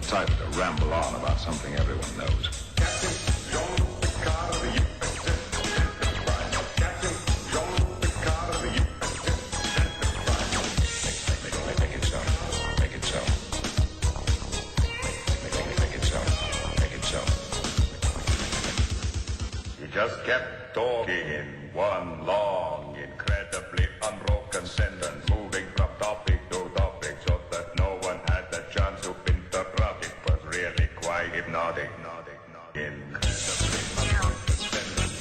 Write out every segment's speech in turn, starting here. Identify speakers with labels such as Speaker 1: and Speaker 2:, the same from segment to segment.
Speaker 1: type to ramble on about something everyone knows.
Speaker 2: Captain John Picard of the USS Enterprise. Captain John Picard of the USS Enterprise.
Speaker 1: Make it so. Make it so. Make it so. Make it so.
Speaker 2: You just kept talking in one long, incredibly unbroken sentence, moving from topic to topic so that no one had the chance to interrupt. It was really quite hypnotic. Incredibly unbroken sentence,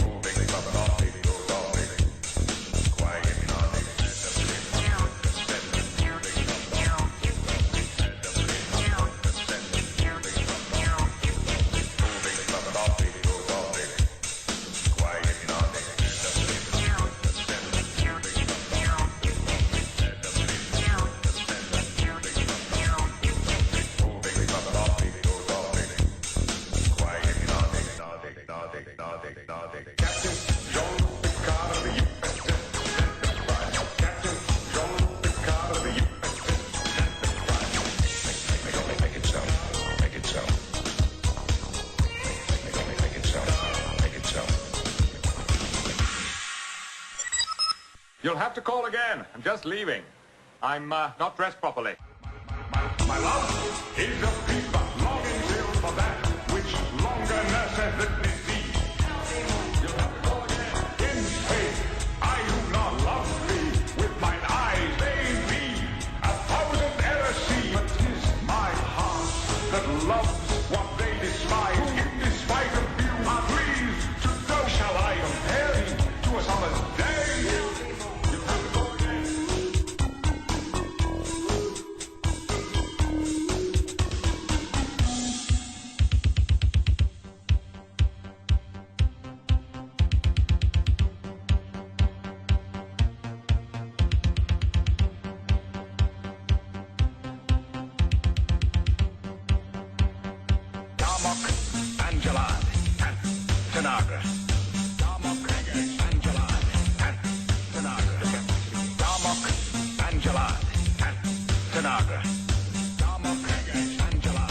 Speaker 2: moving from topic to topic, quite hypnotic. Captain John Picard of the USS Enterprise. Captain John Picard of the USS Enterprise.
Speaker 1: Make it so. Make it so. Make it so. Make it so.
Speaker 3: You'll have to call again. I'm just leaving. I'm not dressed properly.
Speaker 2: My love is a fever, longing till for that which longer nurses the disease. You'll have to call again. In faith, I do not love thee. With mine eyes they be 1,000 errors see. But 'tis my heart that loves what they despise. Who in despite of you are pleased to know. Shall I compare thee to a summer's day? You'll have to call again.
Speaker 3: Darmok, Angela, and Tanagra. Darmok, Angela, and Tanagra. Darmok, Angela, and Tanagra. Darmok, Angela,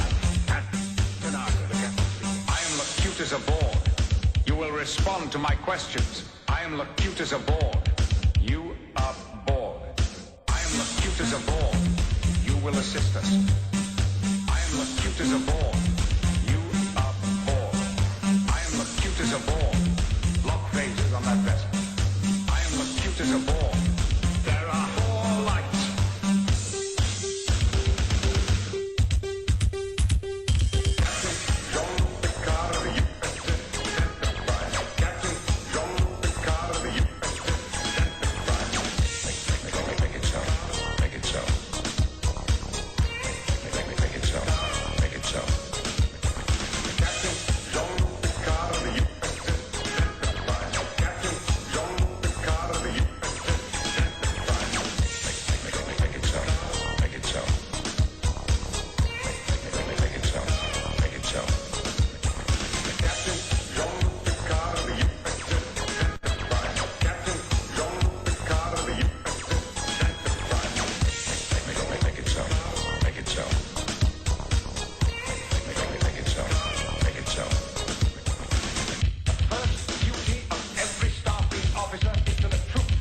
Speaker 3: and Tanagra. I am Locutus aboard. You will respond to my questions. I am Locutus aboard. You are bored. I am Locutus aboard. You will assist us. I am Locutus aboard. You are bored. I am Locutus aboard. Lock phases on that vessel. I am Locutus aboard. There are 4 lights.
Speaker 2: Captain John Picard of the USS Enterprise. Captain John Picard of the USS Enterprise.
Speaker 1: Make it so. Make it so. Make it so. Make it so.
Speaker 2: Captain John Picard of the USS Enterprise. Captain John Picard of the USS Enterprise.
Speaker 1: Make it so. Make it so. Make it so. Make it so.
Speaker 2: Captain John Picard of the USS Enterprise. Captain John Picard of the USS Enterprise.
Speaker 1: Make it so. Make it so. Make it so. Make it so.
Speaker 3: First duty of every Starfleet officer is to the truth.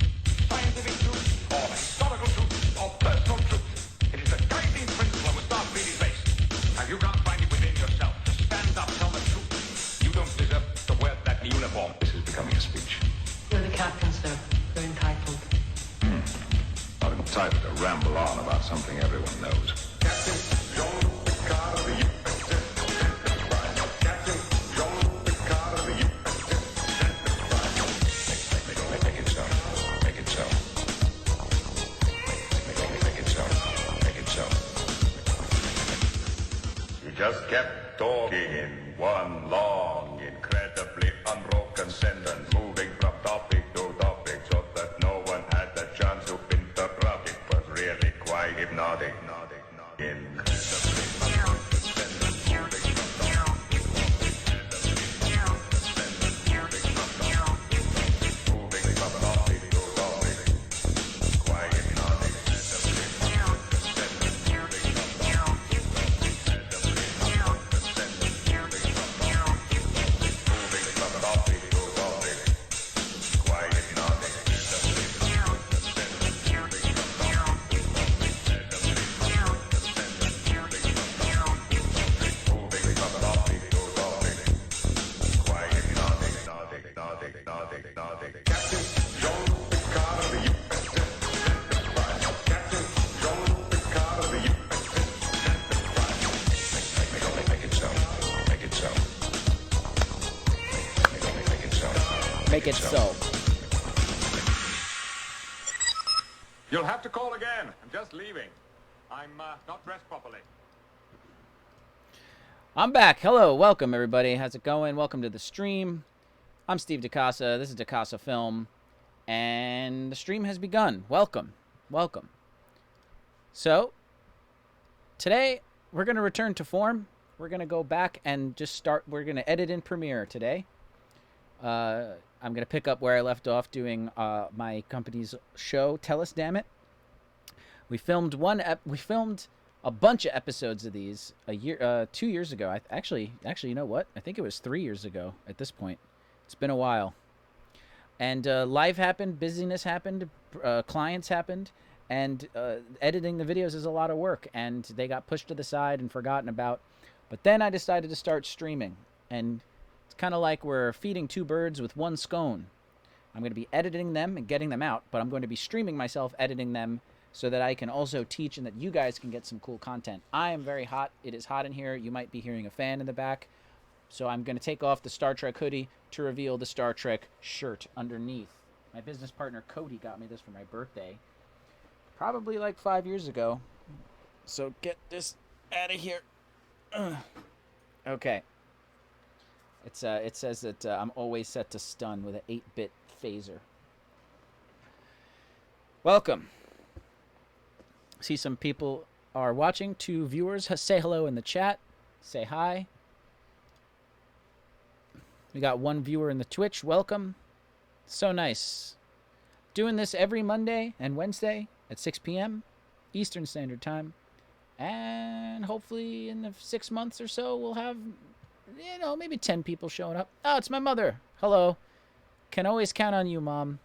Speaker 3: Scientific truth, or historical truth, or personal truth. It is the guiding principle of a Starfleet is based. And you can't find it within yourself. Stand up, tell the truth. You don't deserve to wear that uniform.
Speaker 1: This is becoming a speech.
Speaker 4: You're the captain, sir. You're entitled.
Speaker 1: Not type to ramble on about something everyone knows.
Speaker 2: Captain John Picard of the USS Enterprise. Captain John Picard of the USS Enterprise.
Speaker 1: Make it so. Make it so. Make it so. Make it so.
Speaker 2: You just kept talking in one long, incredibly unbroken sentence, moving from topic to topic so that no one had the chance to interrupt. It was really quite hypnotic. Incredibly unbroken sentence, moving from topic to topic. Moving from topic to topic.
Speaker 5: make it so.
Speaker 2: You'll have to call again. I'm just leaving. I'm not dressed properly.
Speaker 5: I'm back. Hello, welcome everybody. How's it going? Welcome to the stream. I'm Steve DeCasa. This is DeCasa Film, and the stream has begun. Welcome, welcome. So today we're going to return to form. We're going to go back and just start. We're going to edit in Premiere today. I'm going to pick up where I left off doing my company's show, Us Damnit. We filmed a bunch of episodes of these 2 years ago. Actually, you know what? I think it was 3 years ago at this point. It's been a while. And life happened, busyness happened, clients happened, and editing the videos is a lot of work, and they got pushed to the side and forgotten about. But then I decided to start streaming, and it's kind of like we're feeding two birds with one scone. I'm going to be editing them and getting them out, but I'm going to be streaming myself editing them so that I can also teach and that you guys can get some cool content. I am very hot. It is hot in here. You might be hearing a fan in the back. So I'm going to take off the Star Trek hoodie to reveal the Star Trek shirt underneath. My business partner Cody got me this for my birthday, probably like 5 years ago. So get this out of here. Okay. It says that I'm always set to stun with an 8-bit phaser. Welcome. See some people are watching. 2 viewers. Say hello in the chat. Say hi. We got 1 viewer in the Twitch. Welcome. So nice. Doing this every Monday and Wednesday at 6 p.m. Eastern Standard Time. And hopefully in the 6 months or so, we'll have, maybe 10 people showing up. Oh, it's my mother. Hello. Can always count on you, Mom.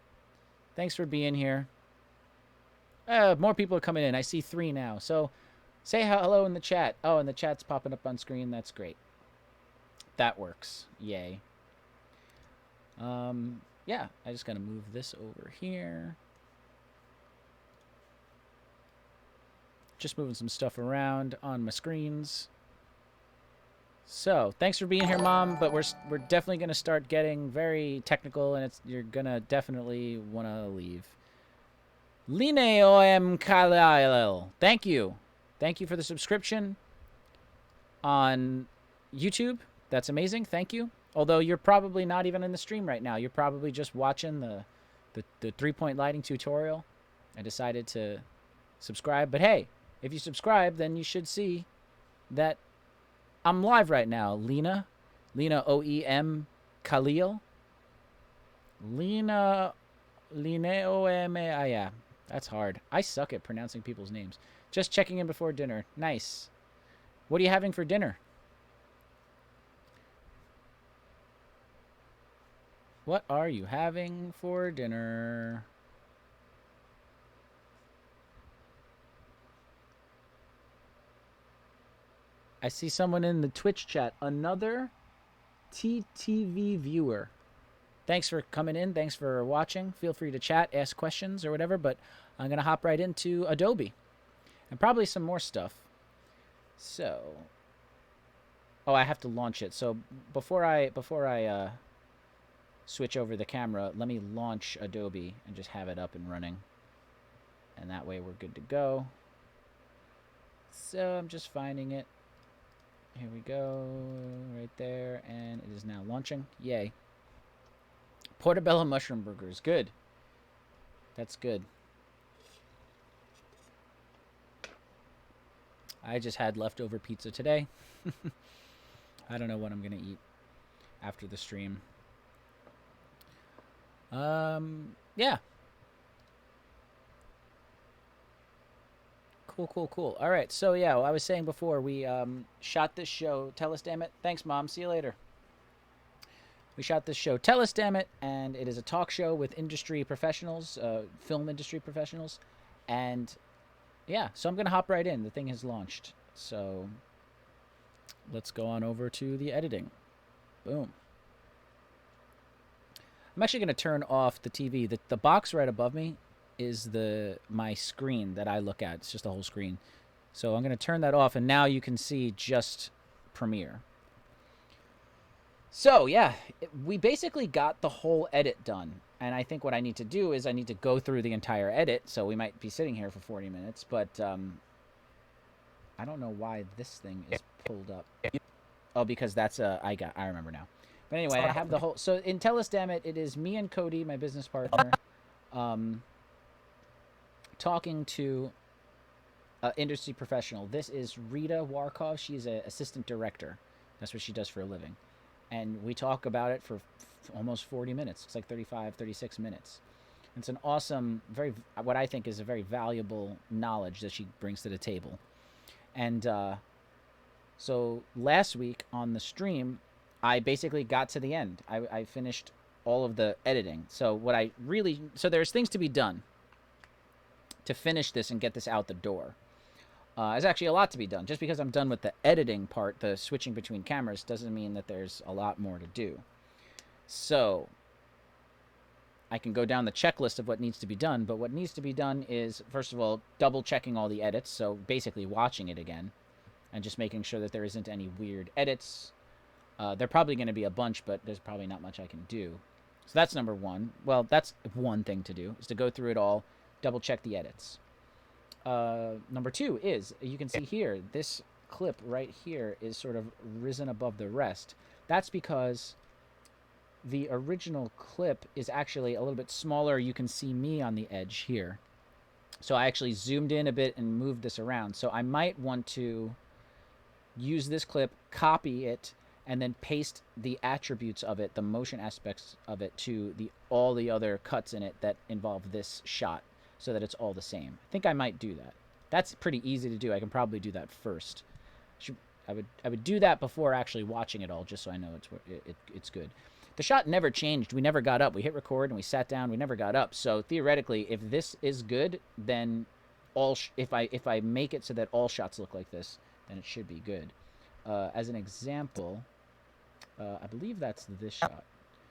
Speaker 5: Thanks for being here. More people are coming in. I see 3 now. So say hello in the chat. Oh, and the chat's popping up on screen. That's great. That works. Yay. Yeah, I just gotta move this over here. Just moving some stuff around on my screens. So, thanks for being here, Mom, but we're definitely gonna start getting very technical, and you're gonna definitely wanna leave. Line OM Kalil. Thank you. Thank you for the subscription on YouTube. That's amazing. Thank you. Although you're probably not even in the stream right now. You're probably just watching the 3-point lighting tutorial. I decided to subscribe. But hey, if you subscribe, then you should see that I'm live right now. Lena OEM Khalil. Lena OEM. Yeah, that's hard. I suck at pronouncing people's names. Just checking in before dinner. Nice. What are you having for dinner? What are you having for dinner? I see someone in the Twitch chat. Another TTV viewer. Thanks for coming in. Thanks for watching. Feel free to chat, ask questions or whatever, but I'm going to hop right into Adobe. And probably some more stuff. So. Oh, I have to launch it. So before I switch over the camera, let me launch Adobe and just have it up and running. And that way we're good to go. So I'm just finding it. Here we go, right there, and it is now launching. Yay. Portobello mushroom burgers, good. That's good. I just had leftover pizza today. I don't know what I'm gonna eat after the stream. Yeah. Cool. All right, so yeah, I was saying before, we shot this show, Us Damnit. Thanks, Mom. See you later. We shot this show, Us Damnit, and it is a talk show with industry professionals, film industry professionals. And yeah, so I'm going to hop right in. The thing has launched. So let's go on over to the editing. Boom. I'm actually going to turn off the TV. The box right above me is my screen that I look at. It's just a whole screen. So I'm going to turn that off, and now you can see just Premiere. So yeah, we basically got the whole edit done. And I think what I need to do is I need to go through the entire edit. So we might be sitting here for 40 minutes, but I don't know why this thing is pulled up. Oh, because that's I remember now. But anyway, I have the whole. So in Tell Us Damnit, it is me and Cody, my business partner, talking to an industry professional. This is Rita Warkov. She's an assistant director. That's what she does for a living. And we talk about it for almost 40 minutes. It's like 35, 36 minutes. It's an awesome, what I think is a very valuable knowledge that she brings to the table. And so last week on the stream, I basically got to the end. I finished all of the editing. So there's things to be done to finish this and get this out the door. There's actually a lot to be done. Just because I'm done with the editing part, the switching between cameras, doesn't mean that there's a lot more to do. So I can go down the checklist of what needs to be done, but what needs to be done is, first of all, double checking all the edits, so basically watching it again, and just making sure that there isn't any weird edits. There are probably going to be a bunch, but there's probably not much I can do. So that's number one. Well, that's one thing to do, is to go through it all, double check the edits. Number two is, you can see here, this clip right here is sort of risen above the rest. That's because the original clip is actually a little bit smaller. You can see me on the edge here. So I actually zoomed in a bit and moved this around. So I might want to use this clip, copy it, and then paste the attributes of it, the motion aspects of it, to all the other cuts in it that involve this shot, so that it's all the same. I think I might do that. That's pretty easy to do. I can probably do that first. I would do that before actually watching it all, just so I know it's good. The shot never changed. We never got up. We hit record and we sat down. We never got up. So theoretically, if this is good, then if I make it so that all shots look like this, then it should be good. As an example, I believe that's this shot.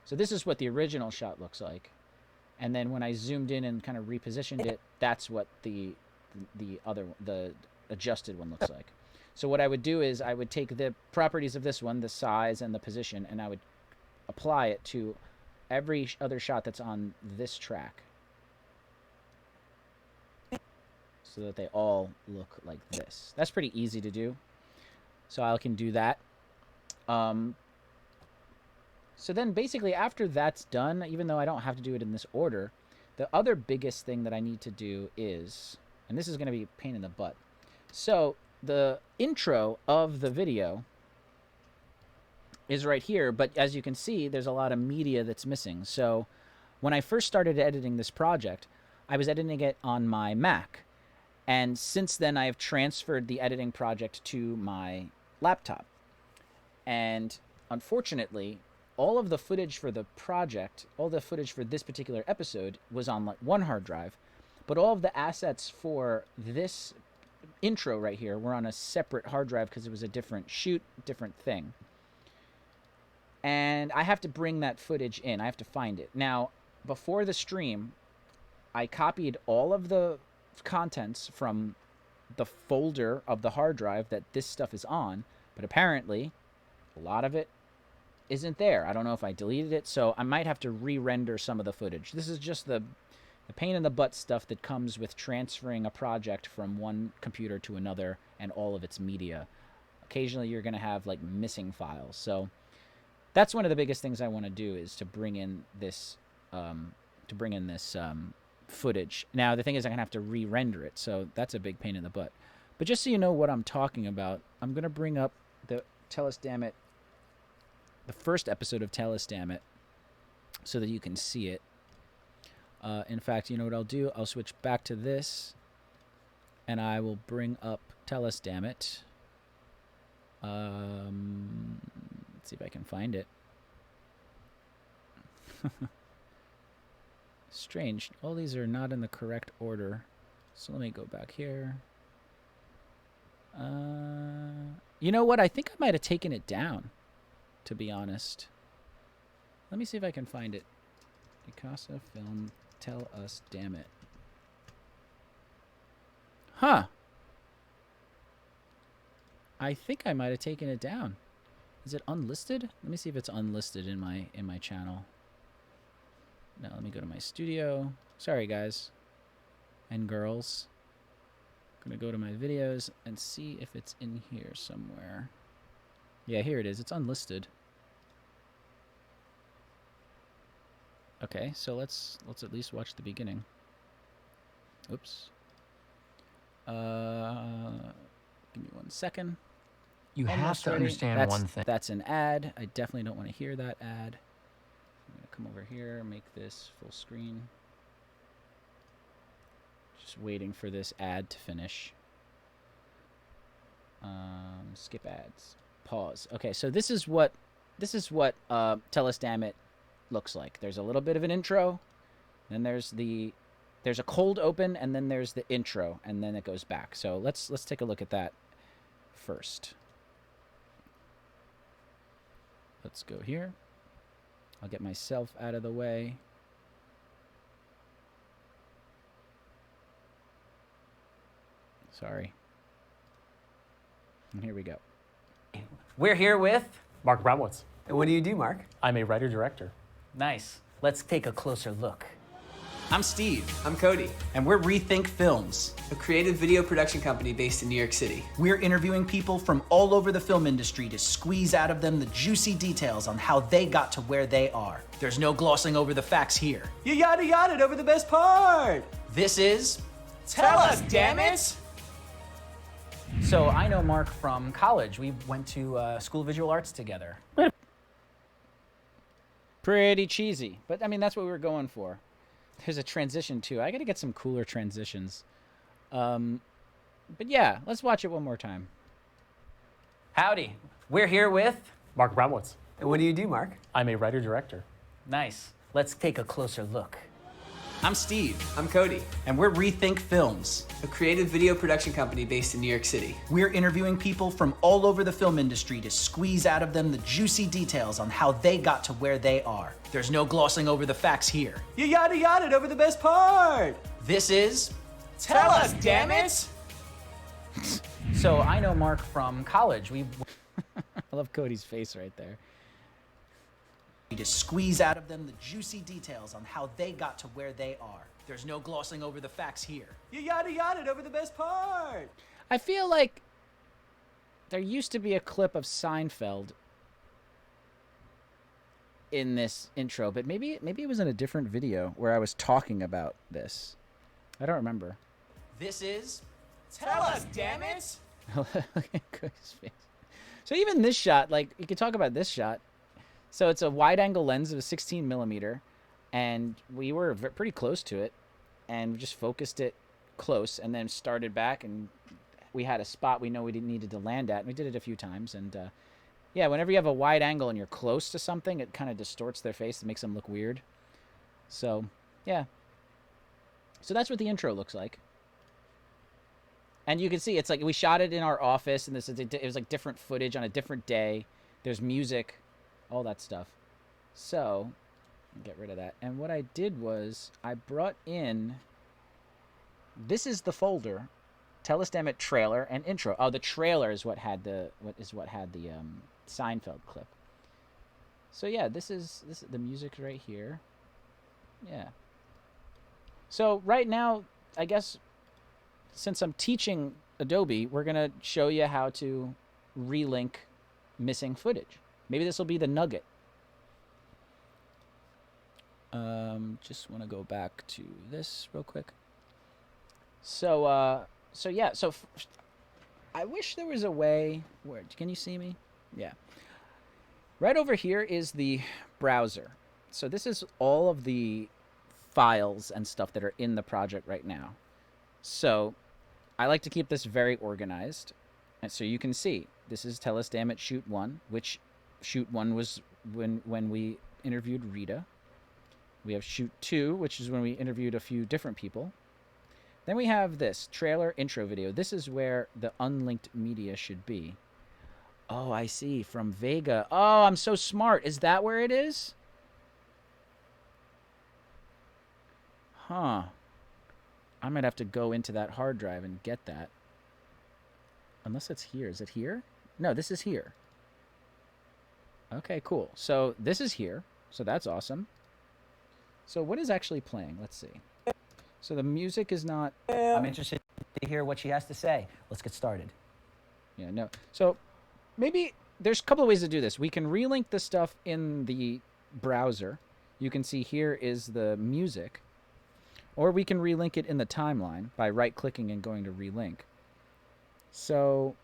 Speaker 5: So this is what the original shot looks like. And then when I zoomed in and kind of repositioned it, that's what the adjusted one looks like. So what I would do is I would take the properties of this one, the size and the position, and I would apply it to every other shot that's on this track, so that they all look like this. That's pretty easy to do. So I can do that. So then basically after that's done, even though I don't have to do it in this order, the other biggest thing that I need to do is, and this is going to be a pain in the butt. So the intro of the video is right here, but as you can see, there's a lot of media that's missing. So when I first started editing this project, I was editing it on my Mac. And since then, I have transferred the editing project to my laptop. And unfortunately, all of the footage for the project, all the footage for this particular episode was on like one hard drive, but all of the assets for this intro right here were on a separate hard drive because it was a different shoot, different thing. And I have to bring that footage in. I have to find it. Now, before the stream, I copied all of the contents from the folder of the hard drive that this stuff is on, but apparently a lot of it isn't there. I don't know if I deleted it, so I might have to re-render some of the footage. This is just the pain in the butt stuff that comes with transferring a project from one computer to another and all of its media. Occasionally you're going to have like missing files. So that's one of the biggest things I want to do, is to bring in this footage. Now the thing is, I'm gonna have to re-render it, so that's a big pain in the butt. But just so you know what I'm talking about, I'm gonna bring up the Tell Us Damnit, the first episode of Tell Us Damnit, so that you can see it. In fact, you know what I'll do? I'll switch back to this, and I will bring up Tell Us Damnit. Let's see if I can find it. Strange. All these are not in the correct order. So let me go back here. You know what? I think I might have taken it down, to be honest. Let me see if I can find it. Picasa Film, Tell Us Damnit. Huh. I think I might have taken it down. Is it unlisted? Let me see if it's unlisted in my channel. No, let me go to my studio. Sorry, guys and girls. I'm gonna go to my videos and see if it's in here somewhere. Yeah, here it is. It's unlisted. Okay, so let's at least watch the beginning. Oops. Give me 1 second.
Speaker 6: You have
Speaker 5: Almost
Speaker 6: to
Speaker 5: ready.
Speaker 6: understand one thing.
Speaker 5: That's an ad. I definitely don't want to hear that ad. I'm gonna come over here, make this full screen. Just waiting for this ad to finish. Skip ads. Pause. Okay, so this is what Tell Us Damnit looks like. There's a little bit of an intro, then there's a cold open, and then there's the intro, and then it goes back. So let's take a look at that first. Let's go here. I'll get myself out of the way. Sorry. And here we go.
Speaker 7: We're here with...
Speaker 8: Mark Bromwitz.
Speaker 7: And what do you do, Mark?
Speaker 8: I'm a writer-director.
Speaker 7: Nice. Let's take a closer look.
Speaker 9: I'm Steve,
Speaker 7: I'm Cody,
Speaker 9: and we're Rethink Films.
Speaker 7: a creative video production company based in New York City.
Speaker 9: We're interviewing people from all over the film industry to squeeze out of them the juicy details on how they got to where they are. There's no glossing over the facts here.
Speaker 7: You yada yada over the best part!
Speaker 9: This is Tell Us, Damn It!
Speaker 5: So I know Mark from college. We went to School of Visual Arts together. Pretty cheesy, but I mean that's what we were going for. There's a transition too. I got to get some cooler transitions. But yeah, let's watch it one more time.
Speaker 7: Howdy. We're here with...
Speaker 8: Mark Bromwitz.
Speaker 7: And what do you do, Mark?
Speaker 8: I'm a writer-director.
Speaker 7: Nice. Let's take a closer look.
Speaker 9: I'm Steve,
Speaker 7: I'm Cody,
Speaker 9: and we're Rethink Films.
Speaker 7: a creative video production company based in New York City.
Speaker 9: We're interviewing people from all over the film industry to squeeze out of them the juicy details on how they got to where they are. There's no glossing over the facts here.
Speaker 7: You yada yada over the best part!
Speaker 9: This is Tell Us, Damn It!
Speaker 5: So I know Mark from college. We I love Cody's face right there.
Speaker 9: To squeeze out of them the juicy details on how they got to where they are. There's no glossing over the facts here.
Speaker 7: You yada yada over the best part!
Speaker 5: I feel like there used to be a clip of Seinfeld in this intro, but maybe it was in a different video where I was talking about this. I don't remember.
Speaker 9: This is Tell Us, Damn It!
Speaker 5: Look at Cody's face. So even this shot, like you could talk about this shot. So it's a wide-angle lens of a 16 millimeter, and we were pretty close to it, and we just focused it close, and then started back, and we had a spot we know we needed to land at, and we did it a few times, and yeah, whenever you have a wide angle and you're close to something, it kind of distorts their face and makes them look weird. So yeah, so that's what the intro looks like. And you can see it's like we shot it in our office, and it was like different footage on a different day. There's music, all that stuff. So get rid of that. And what I did was I brought in, this is the folder, Tell Us Damn It trailer and intro. Oh, the trailer is what had the Seinfeld clip. So yeah, this is the music's right here. Yeah. So right now, I guess since I'm teaching Adobe, we're gonna show you how to relink missing footage. Maybe this will be the nugget. Just want to go back to this real quick. So yeah. So I wish there was a way where, can you see me? Yeah. Right over here is the browser. So this is all of the files and stuff that are in the project right now. So I like to keep this very organized. And so you can see, this is Tell Us Damn It Shoot 1, which Shoot 1 was when we interviewed Rita. We have Shoot 2, which is when we interviewed a few different people. Then we have this trailer intro video. This is where the unlinked media should be. Oh, I see. From Vega. Oh, I'm so smart. Is that where it is? Huh. I might have to go into that hard drive and get that. Unless it's here. Is it here? No, this is here. Okay, cool. So this is here. So that's awesome. So what is actually playing? Let's see. So the music is not...
Speaker 7: I'm interested to hear what she has to say. Let's get started.
Speaker 5: Yeah, no. So maybe there's a couple of ways to do this. We can relink the stuff in the browser. You can see here is the music. Or we can relink it in the timeline by right-clicking and going to relink. So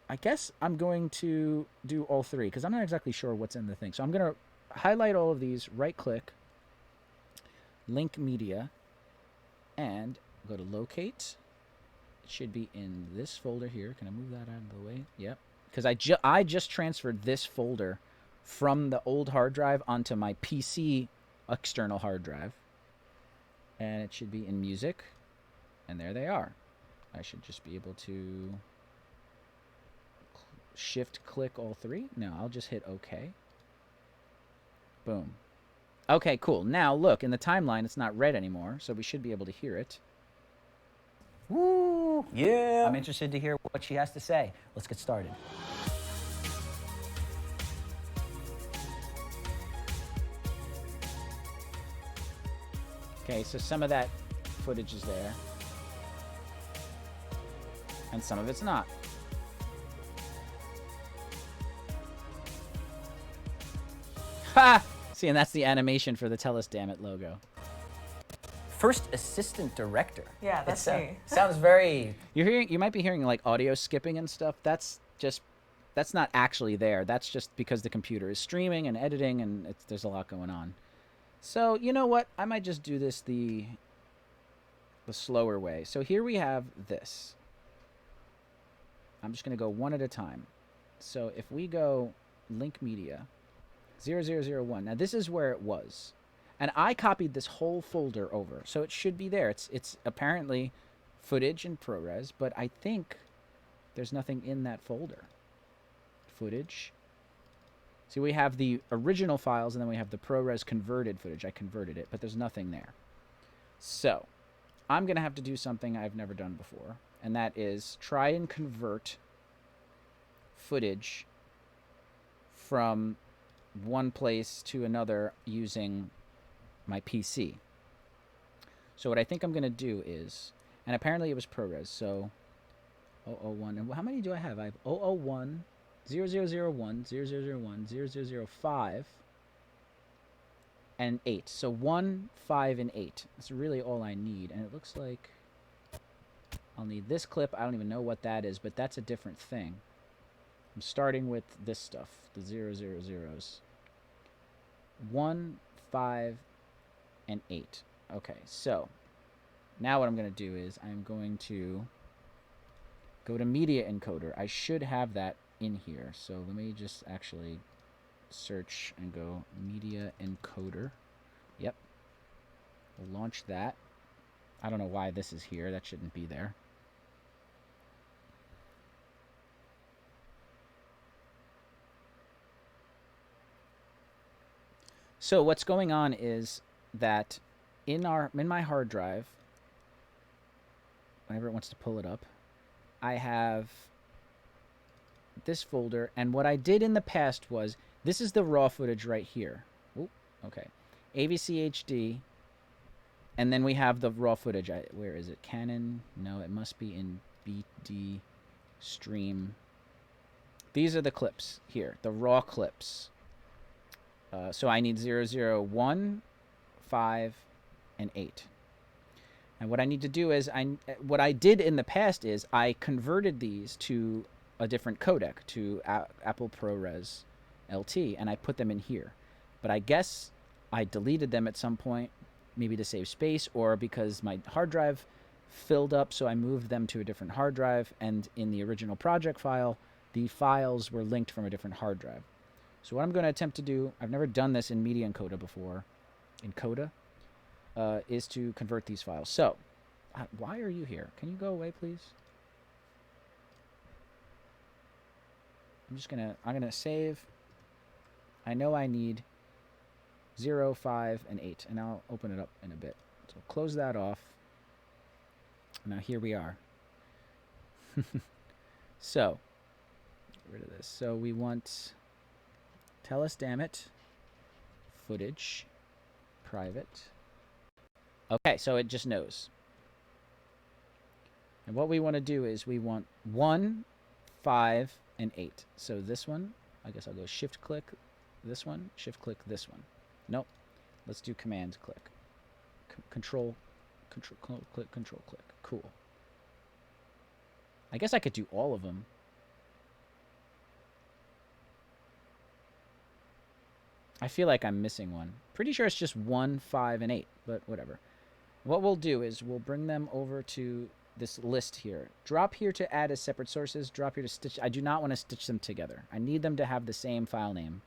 Speaker 5: I guess I'm going to do all three because I'm not exactly sure what's in the thing. So I'm going to highlight all of these, right-click, link media, and go to locate. It should be in this folder here. Can I move that out of the way? Yep. Because I just transferred this folder from the old hard drive onto my PC external hard drive. And it should be in music. And there they are. I should just be able to shift click all three. No, I'll just hit OK. Boom. Okay, cool. Now look, in the timeline it's not red anymore, so we should be able to hear it.
Speaker 7: Woo! Yeah! I'm interested to hear what she has to say. Let's get started.
Speaker 5: Okay, so some of that footage is there. And some of it's not. Ha! See, and that's the animation for the Tell Us Damnit logo.
Speaker 7: First assistant director.
Speaker 6: Yeah, that's me.
Speaker 7: Sounds very...
Speaker 5: You might be hearing like audio skipping and stuff. That's not actually there. That's just because the computer is streaming and editing and there's a lot going on. So, you know what? I might just do this the slower way. So here we have this. I'm just going to go one at a time. So if we go link media 0001. Now this is where it was. And I copied this whole folder over. So it should be there. It's apparently footage in ProRes, but I think there's nothing in that folder. Footage. See, we have the original files and then we have the ProRes converted footage. I converted it, but there's nothing there. So I'm going to have to do something I've never done before, and that is try and convert footage from one place to another using my PC. So what I think I'm going to do is, and apparently it was ProRes, so 001, and how many do I have? I have 001, 0001, 0001, 0005, and 8. So 1, 5, and 8. That's really all I need, and it looks like I'll need this clip. I don't even know what that is, but that's a different thing. I'm starting with this stuff, the 000s. 1, 5, and 8. Okay, so now what I'm going to do is I'm going to go to Media Encoder. I should have that in here. So let me just actually search and go Media Encoder. Yep. We'll launch that. I don't know why this is here. That shouldn't be there. So what's going on is that in my hard drive, whenever it wants to pull it up, I have this folder, and what I did in the past was, this is the raw footage right here. Oop, okay. AVC HD, and then we have the raw footage. Where is it? Canon? No, it must be in BD Stream. These are the clips here, the raw clips. So I need 001, 5, and 8. And what I need to do is, what I did in the past is I converted these to a different codec, to Apple ProRes LT, and I put them in here. But I guess I deleted them at some point, maybe to save space, or because my hard drive filled up, so I moved them to a different hard drive, and in the original project file, the files were linked from a different hard drive. So what I'm going to attempt to do, I've never done this in Media Encoder before, is to convert these files. So, why are you here? Can you go away, please? I'm gonna save. I know I need 0, 5, and 8, and I'll open it up in a bit. So close that off. Now here we are. So, get rid of this. So we want Tell us, damn it. Footage. Private. Okay, so it just knows. And what we want to do is we want 1, 5, and 8. So this one, I guess I'll go shift click this one, shift click this one. Nope. Let's do command click. Control click, control click. Cool. I guess I could do all of them. I feel like I'm missing one. Pretty sure it's just 1, 5, and 8, but whatever. What we'll do is we'll bring them over to this list here. Drop here to add as separate sources. Drop here to stitch. I do not want to stitch them together. I need them to have the same file name.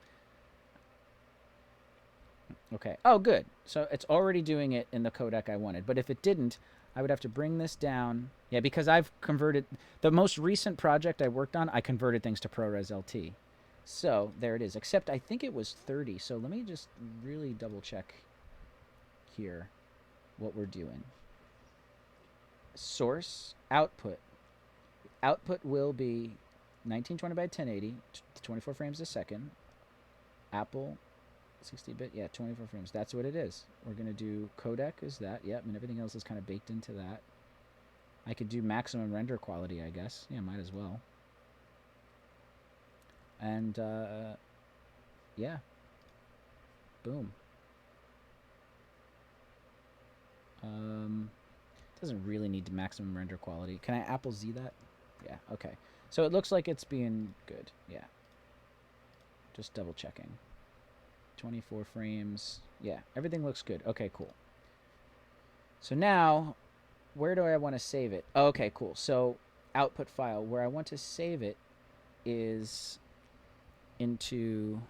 Speaker 5: Okay. Oh, good. So it's already doing it in the codec I wanted. But if it didn't, I would have to bring this down. Yeah, because I've converted... The most recent project I worked on, I converted things to ProRes LT. So there it is. Except I think it was 30. So let me just really double check here what we're doing. Source, output. Output will be 1920 by 1080, 24 frames a second. Apple, 60-bit, yeah, 24 frames. That's what it is. We're going to do codec is that, yep, and everything else is kind of baked into that. I could do maximum render quality, I guess. Yeah, might as well. And, yeah. Boom. Doesn't really need to maximum render quality. Can I Apple Z that? Yeah, okay. So it looks like it's being good. Yeah. Just double checking. 24 frames. Yeah, everything looks good. Okay, cool. So now, where do I want to save it? Oh, okay, cool. So output file, where I want to save it is into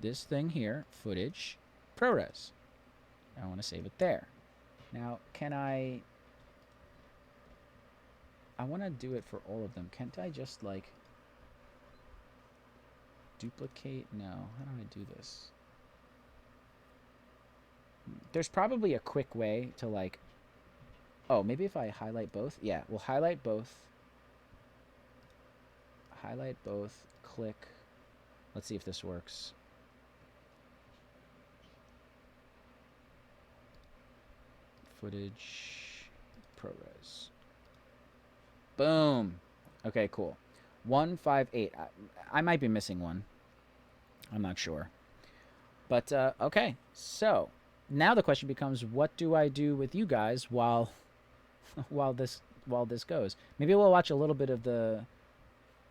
Speaker 5: this thing here, footage, ProRes. I want to save it there. Now, can I want to do it for all of them. Can't I just, like, duplicate? No. How do I do this? There's probably a quick way to, like... Oh, maybe if I highlight both? Yeah, we'll highlight both. Highlight both. Click. Let's see if this works. Footage, ProRes. Boom. Okay, cool. 1, 5, 8. I might be missing one. I'm not sure. But, okay. So, now the question becomes, what do I do with you guys while this goes? Maybe we'll watch a little bit of the...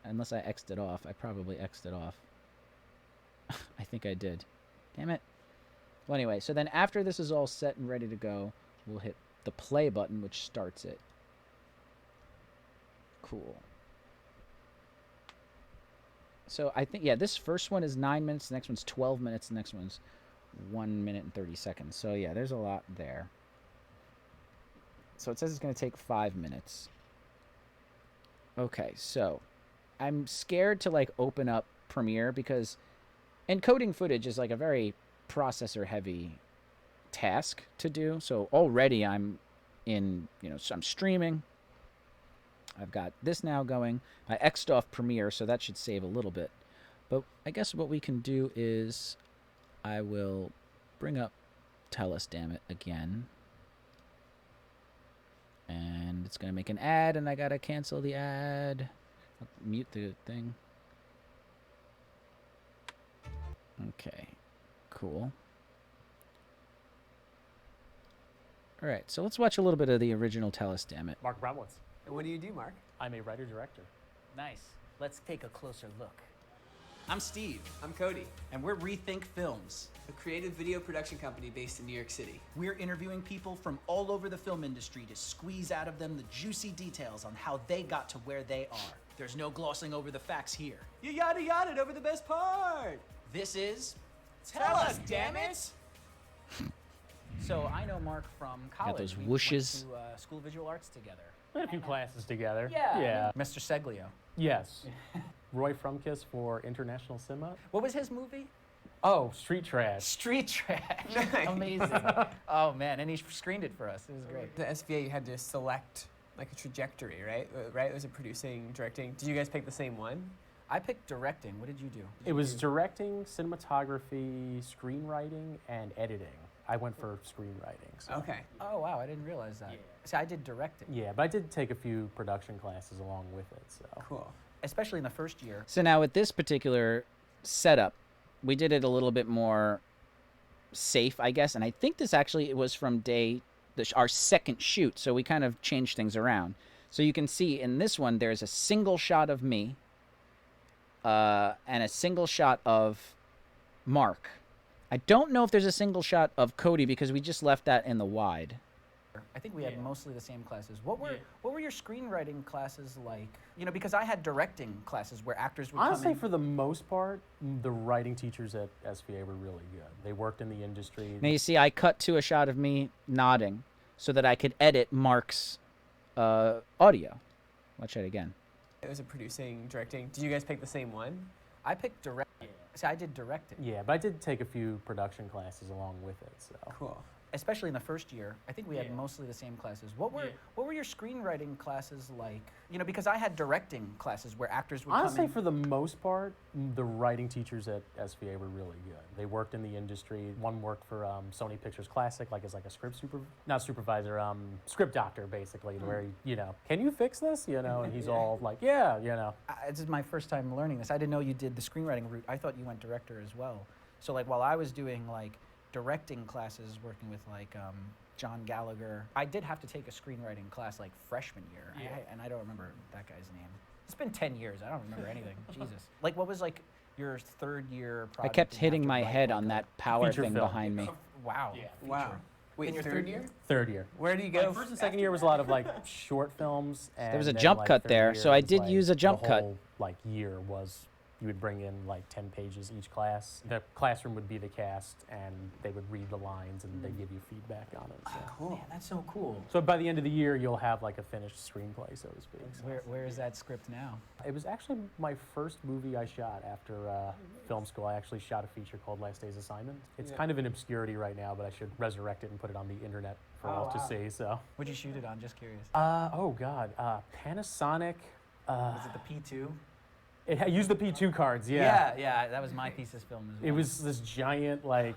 Speaker 5: Unless I X'd it off. I probably X'd it off. I think I did. Damn it. Well, anyway, so then after this is all set and ready to go, we'll hit the play button, which starts it. Cool. So I think, yeah, this first one is 9 minutes, the next one's 12 minutes, the next one's 1 minute and 30 seconds. So yeah, there's a lot there. So it says it's going to take 5 minutes. Okay, so I'm scared to, like, open up Premiere because encoding footage is, like, a very processor-heavy task to do. So already I'm in, so I'm streaming. I've got this now going. I X'd off Premiere, so that should save a little bit. But I guess what we can do is I will bring up Tell Us Damnit again. And it's going to make an ad, and I got to cancel the ad. I'll mute the thing. Okay, cool. All right, so let's watch a little bit of the original Tell Us Damnit.
Speaker 8: Mark Bromwitz.
Speaker 7: And what do you do, Mark?
Speaker 8: I'm a writer-director.
Speaker 7: Nice. Let's take a closer look.
Speaker 9: I'm Steve,
Speaker 6: I'm Cody,
Speaker 9: and we're Rethink Films.
Speaker 6: a creative video production company based in New York City.
Speaker 9: We're interviewing people from all over the film industry to squeeze out of them the juicy details on how they got to where they are. There's no glossing over the facts here.
Speaker 6: You yada yada over the best part!
Speaker 9: This is...
Speaker 6: Tell us, damn it!
Speaker 7: So I know Mark from college.
Speaker 5: those
Speaker 7: We
Speaker 5: whooshes.
Speaker 7: went to School of Visual Arts together.
Speaker 8: We had a few classes together.
Speaker 7: Yeah. Mr. Seglio.
Speaker 8: Yes. Roy Frumkiss for International Cinema.
Speaker 7: What was his movie?
Speaker 8: Oh, Street Trash.
Speaker 7: Street Trash. Amazing. Oh man, and he screened it for us. It was great.
Speaker 6: The SVA, you had to select like a trajectory, right? Right? Was it producing, directing? Did you guys pick the same one?
Speaker 7: I picked directing. What did you do?
Speaker 8: It was directing, cinematography, screenwriting, and editing. I went for screenwriting. So.
Speaker 6: Okay.
Speaker 7: Oh, wow, I didn't realize that. See, I did directing.
Speaker 8: Yeah, but I did take a few production classes along with it. So.
Speaker 6: Cool.
Speaker 7: Especially in the first year.
Speaker 5: So now with this particular setup, we did it a little bit more safe, I guess. And I think this actually it was from our second shoot. So we kind of changed things around. So you can see in this one, there's a single shot of me and a single shot of Mark. I don't know if there's a single shot of Cody because we just left that in the wide.
Speaker 7: I think we had mostly the same classes. What were your screenwriting classes like? You know, because I had directing classes where actors would
Speaker 8: Honestly,
Speaker 7: come in.
Speaker 8: for the most part, the writing teachers at SVA were really good. They worked in the industry.
Speaker 5: Now you see I cut to a shot of me nodding so that I could edit Mark's audio. Let's try it again.
Speaker 6: It was a producing, directing. Did you guys pick the same one?
Speaker 7: I picked directing. See, I did directing.
Speaker 8: Yeah, but I did take a few production classes along with it. So.
Speaker 6: Cool.
Speaker 7: Especially in the first year. I think we had mostly the same classes. What were your screenwriting classes like? You know, because I had directing classes where actors would
Speaker 8: Honestly,
Speaker 7: come in.
Speaker 8: for the most part, the writing teachers at SVA were really good. They worked in the industry. One worked for Sony Pictures Classic, like as like a script doctor, basically, where you know, can you fix this? You know, and he's all like, yeah, you know.
Speaker 7: This is my first time learning this. I didn't know you did the screenwriting route. I thought you went director as well. So like while I was doing like directing classes, working with like John Gallagher, I did have to take a screenwriting class like freshman year, and I don't remember that guy's name. It's been 10 years. I don't remember anything. Jesus. Like, what was like your third year
Speaker 5: I
Speaker 7: project?
Speaker 5: kept
Speaker 7: and you
Speaker 5: hitting
Speaker 7: have to
Speaker 5: my
Speaker 7: write,
Speaker 5: head
Speaker 7: like,
Speaker 5: on
Speaker 7: a-
Speaker 5: that power
Speaker 8: feature
Speaker 5: thing
Speaker 8: film.
Speaker 5: behind me.
Speaker 7: Wow.
Speaker 6: Wow. Wait,
Speaker 7: In your
Speaker 6: third year?
Speaker 8: Third year.
Speaker 6: Where do you go?
Speaker 8: First and second year was a lot of like short films. And
Speaker 5: There was a
Speaker 8: then,
Speaker 5: jump
Speaker 8: like,
Speaker 5: cut
Speaker 8: third
Speaker 5: there,
Speaker 8: year
Speaker 5: so I
Speaker 8: was,
Speaker 5: did
Speaker 8: like,
Speaker 5: use a jump
Speaker 8: the
Speaker 5: cut.
Speaker 8: whole, like year was you would bring in like 10 pages each class. The classroom would be the cast, and they would read the lines and they'd give you feedback on it. So.
Speaker 7: Cool. Man, that's so cool.
Speaker 8: So by the end of the year, you'll have like a finished screenplay, so to speak. So.
Speaker 7: Where is that script now?
Speaker 8: It was actually my first movie I shot after film school. I actually shot a feature called Last Day's Assignment. It's kind of in obscurity right now, but I should resurrect it and put it on the internet for all to see. So.
Speaker 7: What'd you shoot it on? Just curious.
Speaker 8: Oh God, Panasonic.
Speaker 7: Was it the P2?
Speaker 8: I used the P2 cards. Yeah.
Speaker 7: Yeah, that was my thesis film as well.
Speaker 8: It was this giant like.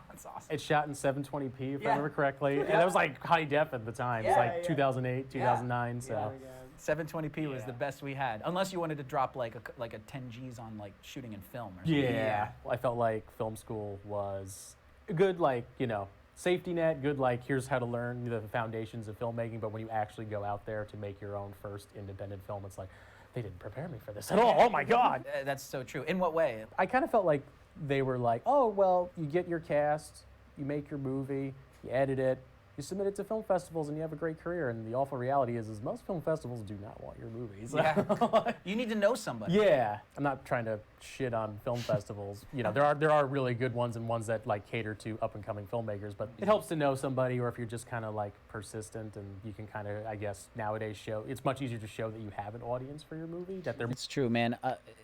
Speaker 7: That's awesome.
Speaker 8: It shot in 720p if I
Speaker 7: Yeah.
Speaker 8: remember correctly, and that was like high def at the time. It's like 2008, 2009. So.
Speaker 7: 720p was the best we had, unless you wanted to drop like a 10 G's on like shooting in film or something.
Speaker 8: Yeah. I felt like film school was a good, like, you know, safety net, good, like, here's how to learn the foundations of filmmaking, but when you actually go out there to make your own first independent film, it's like, they didn't prepare me for this at all. Oh my God.
Speaker 7: That's so true. In what way?
Speaker 8: I kind of felt like they were like, oh, well, you get your cast, you make your movie, you edit it, you submit it to film festivals, and you have a great career. And the awful reality is most film festivals do not want your movies.
Speaker 7: Yeah. You need to know somebody.
Speaker 8: Yeah, I'm not trying to shit on film festivals. You know, there are really good ones and ones that like cater to up and coming filmmakers. But it helps to know somebody, or if you're just kind of like persistent, and you can kind of, I guess, nowadays show. It's much easier to show that you have an audience for your movie. That they're.
Speaker 5: It's true, man.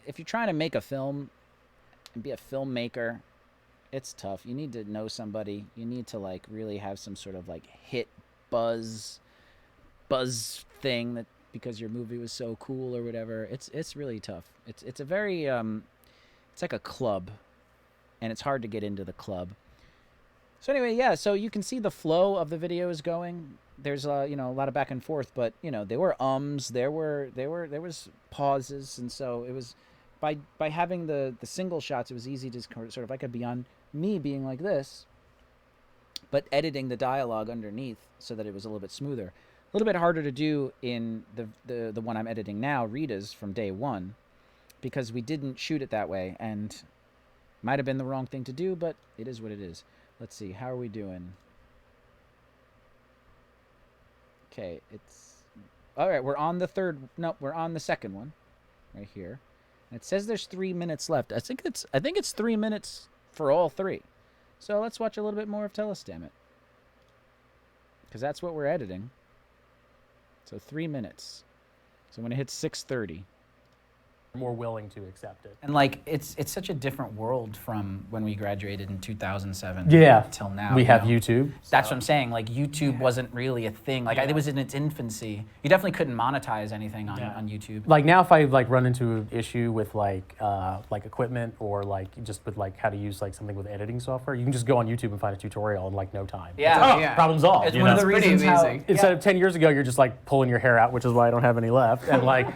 Speaker 5: If you're trying to make a film and be a filmmaker, it's tough. You need to know somebody. You need to like really have some sort of like hit buzz thing that because your movie was so cool or whatever. It's really tough. It's a very it's like a club, and it's hard to get into the club. So anyway, yeah. So you can see the flow of the videos going. There's you know, a lot of back and forth, but you know, there were there was pauses, and so it was by having the single shots, it was easy to sort of, I could be on me being like this, but editing the dialogue underneath so that it was a little bit smoother. A little bit harder to do in the one I'm editing now, Rita's from day one, because we didn't shoot it that way, and might have been the wrong thing to do, but it is what it is. Let's see, how are we doing? Okay, it's all right. We're on the second one, right here. And it says there's 3 minutes left. I think it's 3 minutes for all three. So let's watch a little bit more of Us Damnit, because that's what we're editing. So 3 minutes. So when it hits 6:30.
Speaker 8: more willing to accept it.
Speaker 7: And like it's such a different world from when we graduated in 2007
Speaker 8: Yeah.
Speaker 7: till now.
Speaker 8: We
Speaker 7: you
Speaker 8: have
Speaker 7: know?
Speaker 8: YouTube.
Speaker 7: That's what I'm saying. Like YouTube wasn't really a thing. Like it was in its infancy. You definitely couldn't monetize anything on YouTube.
Speaker 8: Like now, if I like run into an issue with like equipment or like just with like how to use like something with editing software, you can just go on YouTube and find a tutorial in like no time.
Speaker 7: Yeah.
Speaker 8: It's like,
Speaker 6: Yeah.
Speaker 8: problem solved.
Speaker 7: It's
Speaker 8: you
Speaker 7: one of
Speaker 8: know?
Speaker 7: the
Speaker 6: pretty
Speaker 7: reasons how
Speaker 6: amazing.
Speaker 8: Instead of 10 years ago, you're just like pulling your hair out, which is why I don't have any left. And like,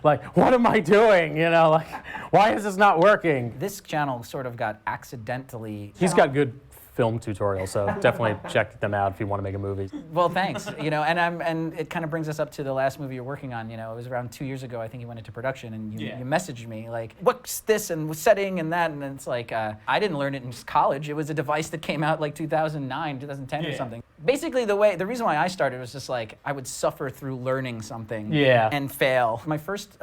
Speaker 8: like, what am I doing? You know, like, why is this not working?
Speaker 7: this channel sort of got accidentally.
Speaker 8: He's got good film tutorials, so definitely check them out if you want to make a movie.
Speaker 7: Well, thanks. You know, and it kind of brings us up to the last movie you're working on. You know, it was around 2 years ago. I think you went into production, and you messaged me like, "What's this and setting and that?" And it's like, I didn't learn it in college. It was a device that came out like 2009, 2010 or something. Basically, the reason why I started was just like I would suffer through learning something and fail. My first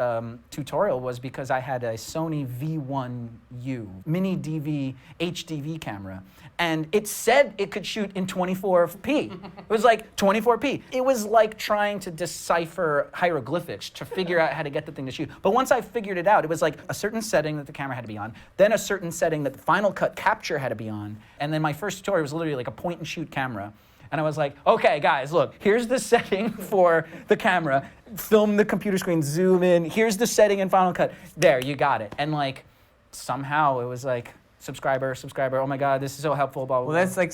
Speaker 7: tutorial was because I had a Sony V1U mini DV HDV camera. And it said it could shoot in 24p. It was like 24p. It was like trying to decipher hieroglyphics to figure out how to get the thing to shoot. But once I figured it out, it was like a certain setting that the camera had to be on, then a certain setting that the Final Cut capture had to be on, and then my first tutorial was literally like a point and shoot camera. And I was like, okay, guys, look, here's the setting for the camera. Film the computer screen, zoom in. Here's the setting in Final Cut. There, you got it. And like, somehow it was like, subscriber, oh my God, this is so helpful, blah, blah,
Speaker 6: Well,
Speaker 7: blah.
Speaker 6: that's like,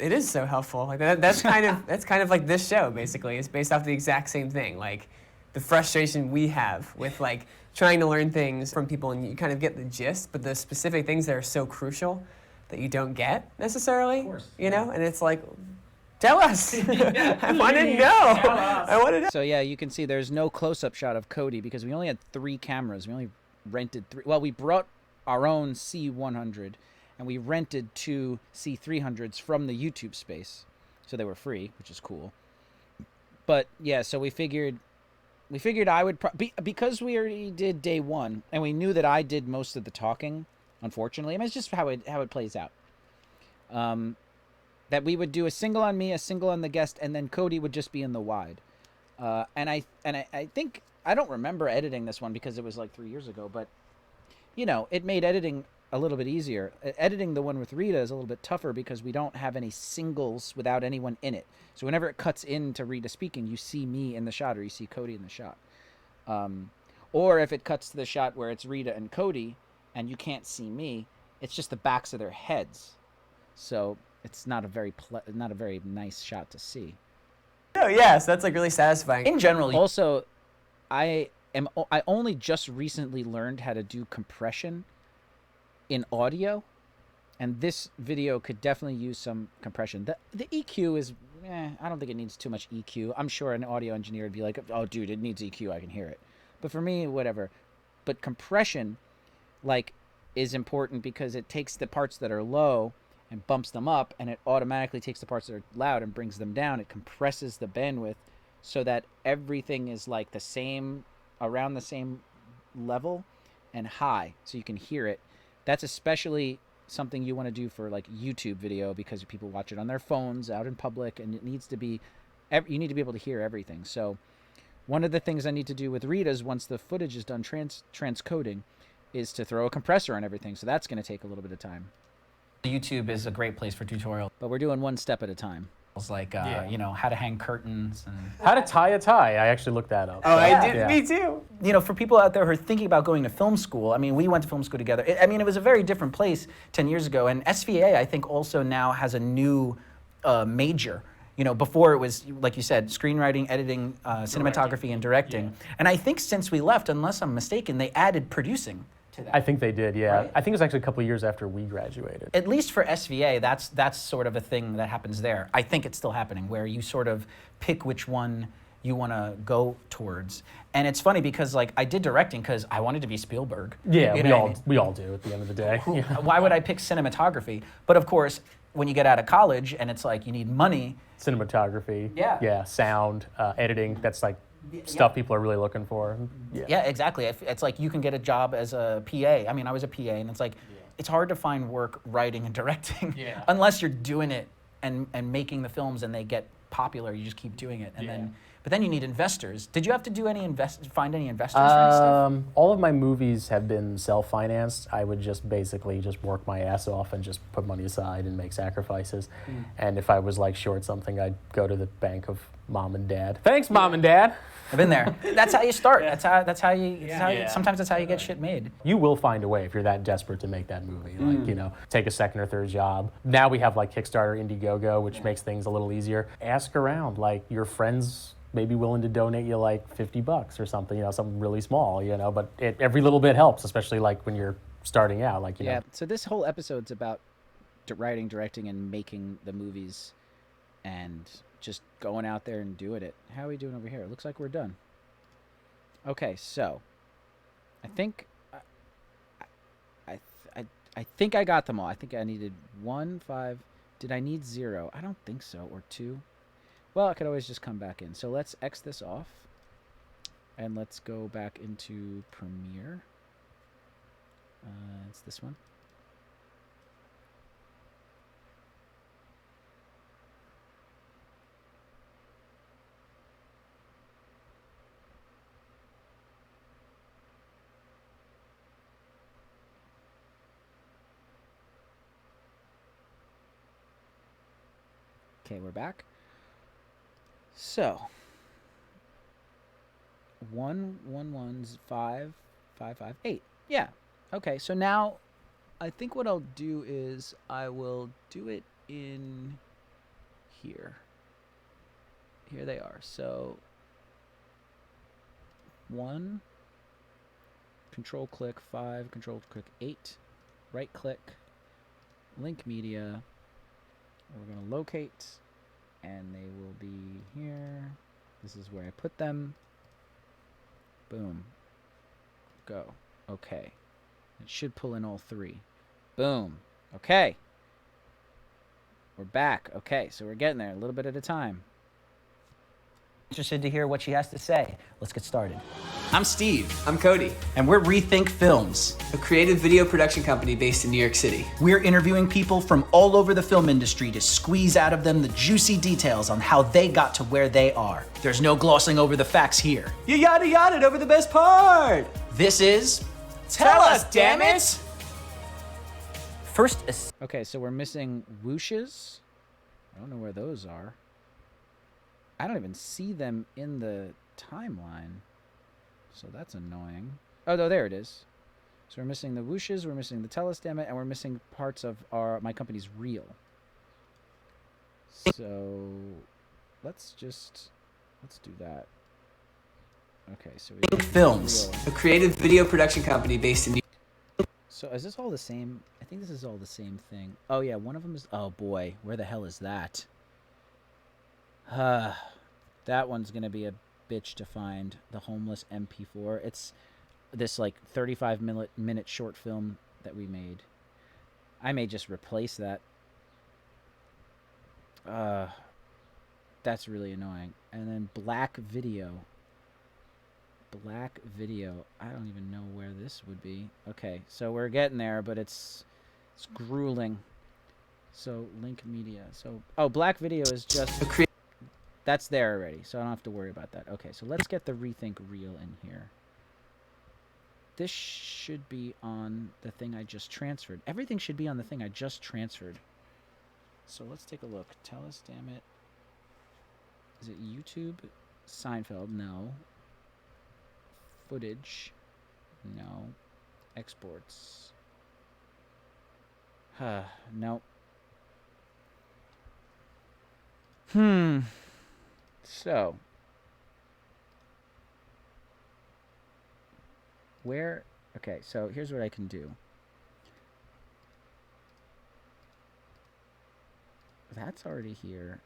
Speaker 6: it is so helpful. Like that's kind of like this show, basically. It's based off the exact same thing. Like the frustration we have with like trying to learn things from people, and you kind of get the gist, but the specific things that are so crucial that you don't get necessarily, you know? And it's like, tell us. I want to know. I want to know.
Speaker 5: So yeah, you can see there's no close-up shot of Cody because we only had 3 cameras. We only rented 3. Well, we brought our own C100 and we rented 2 C300s from the YouTube space, so they were free, which is cool. But yeah, so we figured I would because we already did day 1 and we knew that I did most of the talking. Unfortunately, I mean, it's just how it plays out. That we would do a single on me, a single on the guest, and then Cody would just be in the wide. And I think I don't remember editing this one because it was like 3 years ago, but you know, it made editing a little bit easier. Editing the one with Rita is a little bit tougher because we don't have any singles without anyone in it. So whenever it cuts into Rita speaking, you see me in the shot or you see Cody in the shot. Or if it cuts to the shot where it's Rita and Cody and you can't see me, it's just the backs of their heads. So it's not a very nice shot to see.
Speaker 6: Oh yeah, so that's like really satisfying.
Speaker 7: In general,
Speaker 5: Also, I only just recently learned how to do compression in audio, and this video could definitely use some compression. The EQ is, I don't think it needs too much EQ. I'm sure an audio engineer would be like, oh dude, it needs EQ, I can hear it. But for me, whatever. But compression, like, is important because it takes the parts that are low and bumps them up, and it automatically takes the parts that are loud and brings them down. It compresses the bandwidth so that everything is like the same, around the same level and high, so you can hear it. That's especially something you want to do for like YouTube video because people watch it on their phones out in public, and it needs to be, you need to be able to hear everything. So one of the things I need to do with Rita's once the footage is done transcoding is to throw a compressor on everything. So that's going to take a little bit of time.
Speaker 7: YouTube is a great place for tutorials.
Speaker 5: But we're doing one step at a time.
Speaker 7: Like, you know, how to hang curtains and...
Speaker 8: How to tie a tie. I actually looked that up.
Speaker 6: Oh, I did.
Speaker 8: Yeah.
Speaker 6: Me too.
Speaker 7: You know, for people out there who are thinking about going to film school, I mean, we went to film school together. I mean, it was a very different place 10 years ago. And SVA, I think, also now has a new major. You know, before it was, like you said, screenwriting, editing, cinematography, and directing. Yeah. And I think since we left, unless I'm mistaken, they added producing to that.
Speaker 8: I think they did, yeah.
Speaker 7: Right?
Speaker 8: I think it was actually a couple of years after we graduated.
Speaker 7: At least for SVA, that's sort of a thing that happens there. I think it's still happening, where you sort of pick which one you want to go towards. And it's funny because, like, I did directing because I wanted to be Spielberg.
Speaker 8: Yeah,
Speaker 7: you know
Speaker 8: we all do at the end of the day.
Speaker 7: Why would I pick cinematography? But of course, when you get out of college and it's like you need money.
Speaker 8: Cinematography.
Speaker 7: Yeah.
Speaker 8: Yeah, sound, editing, that's like stuff people are really looking for.
Speaker 7: Yeah, exactly. It's like you can get a job as a PA. I mean, I was a PA, and it's like, it's hard to find work writing and directing unless you're doing it and making the films and they get popular, you just keep doing it, and then. But then you need investors. Did you have to do any find any investors for any stuff?
Speaker 8: All of my movies have been self-financed. I would just basically just work my ass off and just put money aside and make sacrifices. And if I was like short something, I'd go to the bank of mom and dad. Thanks, mom and dad.
Speaker 7: I've been there. That's how you start. That's how you. Sometimes that's how you get shit made.
Speaker 8: You will find a way if you're that desperate to make that movie. Like, you know, take a second or third job. Now we have like Kickstarter, Indiegogo, which makes things a little easier. Ask around, like your friends may be willing to donate you like $50 or something, you know, something really small, you know, but every little bit helps, especially like when you're starting out, like, you know.
Speaker 5: So this whole episode's about writing, directing, and making the movies and just going out there and doing it. How are we doing over here? It looks like we're done. Okay, so I think I think I got them all. I think I needed 1, 5. Did I need 0? I don't think so. Or 2. Well, I could always just come back in. So let's X this off. And let's go back into Premiere. It's this one. Okay, we're back. So 1, 1, 1's 5, 5, 5, 8. Yeah. Okay. So now, I think what I'll do is I will do it in here. Here they are. So 1. Control click 5. Control click 8. Right click. Link media. We're gonna locate. And they will be here. This is where I put them. Boom. Go. Okay. It should pull in all 3. Boom. Okay. We're back. Okay, so we're getting there a little bit at a time.
Speaker 7: Interested to hear what she has to say. Let's get started.
Speaker 9: I'm Steve,
Speaker 6: I'm Cody,
Speaker 9: and we're Rethink Films.
Speaker 6: a creative video production company based in New York City.
Speaker 9: We're interviewing people from all over the film industry to squeeze out of them the juicy details on how they got to where they are. There's no glossing over the facts here.
Speaker 6: You yada yada over the best part.
Speaker 9: This is Tell Us, Damn It!
Speaker 7: First,
Speaker 5: Okay, so we're missing whooshes. I don't know where those are. I don't even see them in the timeline. So that's annoying. Oh, no, there it is. So we're missing the whooshes, we're missing the Tell Us Damn It, and we're missing parts of my company's reel. So let's do that. Okay, so we
Speaker 9: Rethink Films.
Speaker 6: A creative video production company based in New York.
Speaker 5: So is this all the same? I think this is all the same thing. Oh yeah, one of them is. Oh boy, where the hell is that? That one's gonna be a bitch to find. The Homeless MP4. It's this like 35-minute short film that we made. I may just replace that. That's really annoying. And then Black Video. I don't even know where this would be. Okay, so we're getting there, but it's grueling. So Link Media. So Black Video is just that's there already, so I don't have to worry about that. Okay, so let's get the Rethink Reel in here. This should be on the thing I just transferred. Everything should be on the thing I just transferred. So let's take a look. Tell Us Damn It. Is it YouTube? Seinfeld? No. Footage? No. Exports? Nope. So, where, okay, so here's what I can do. That's already here.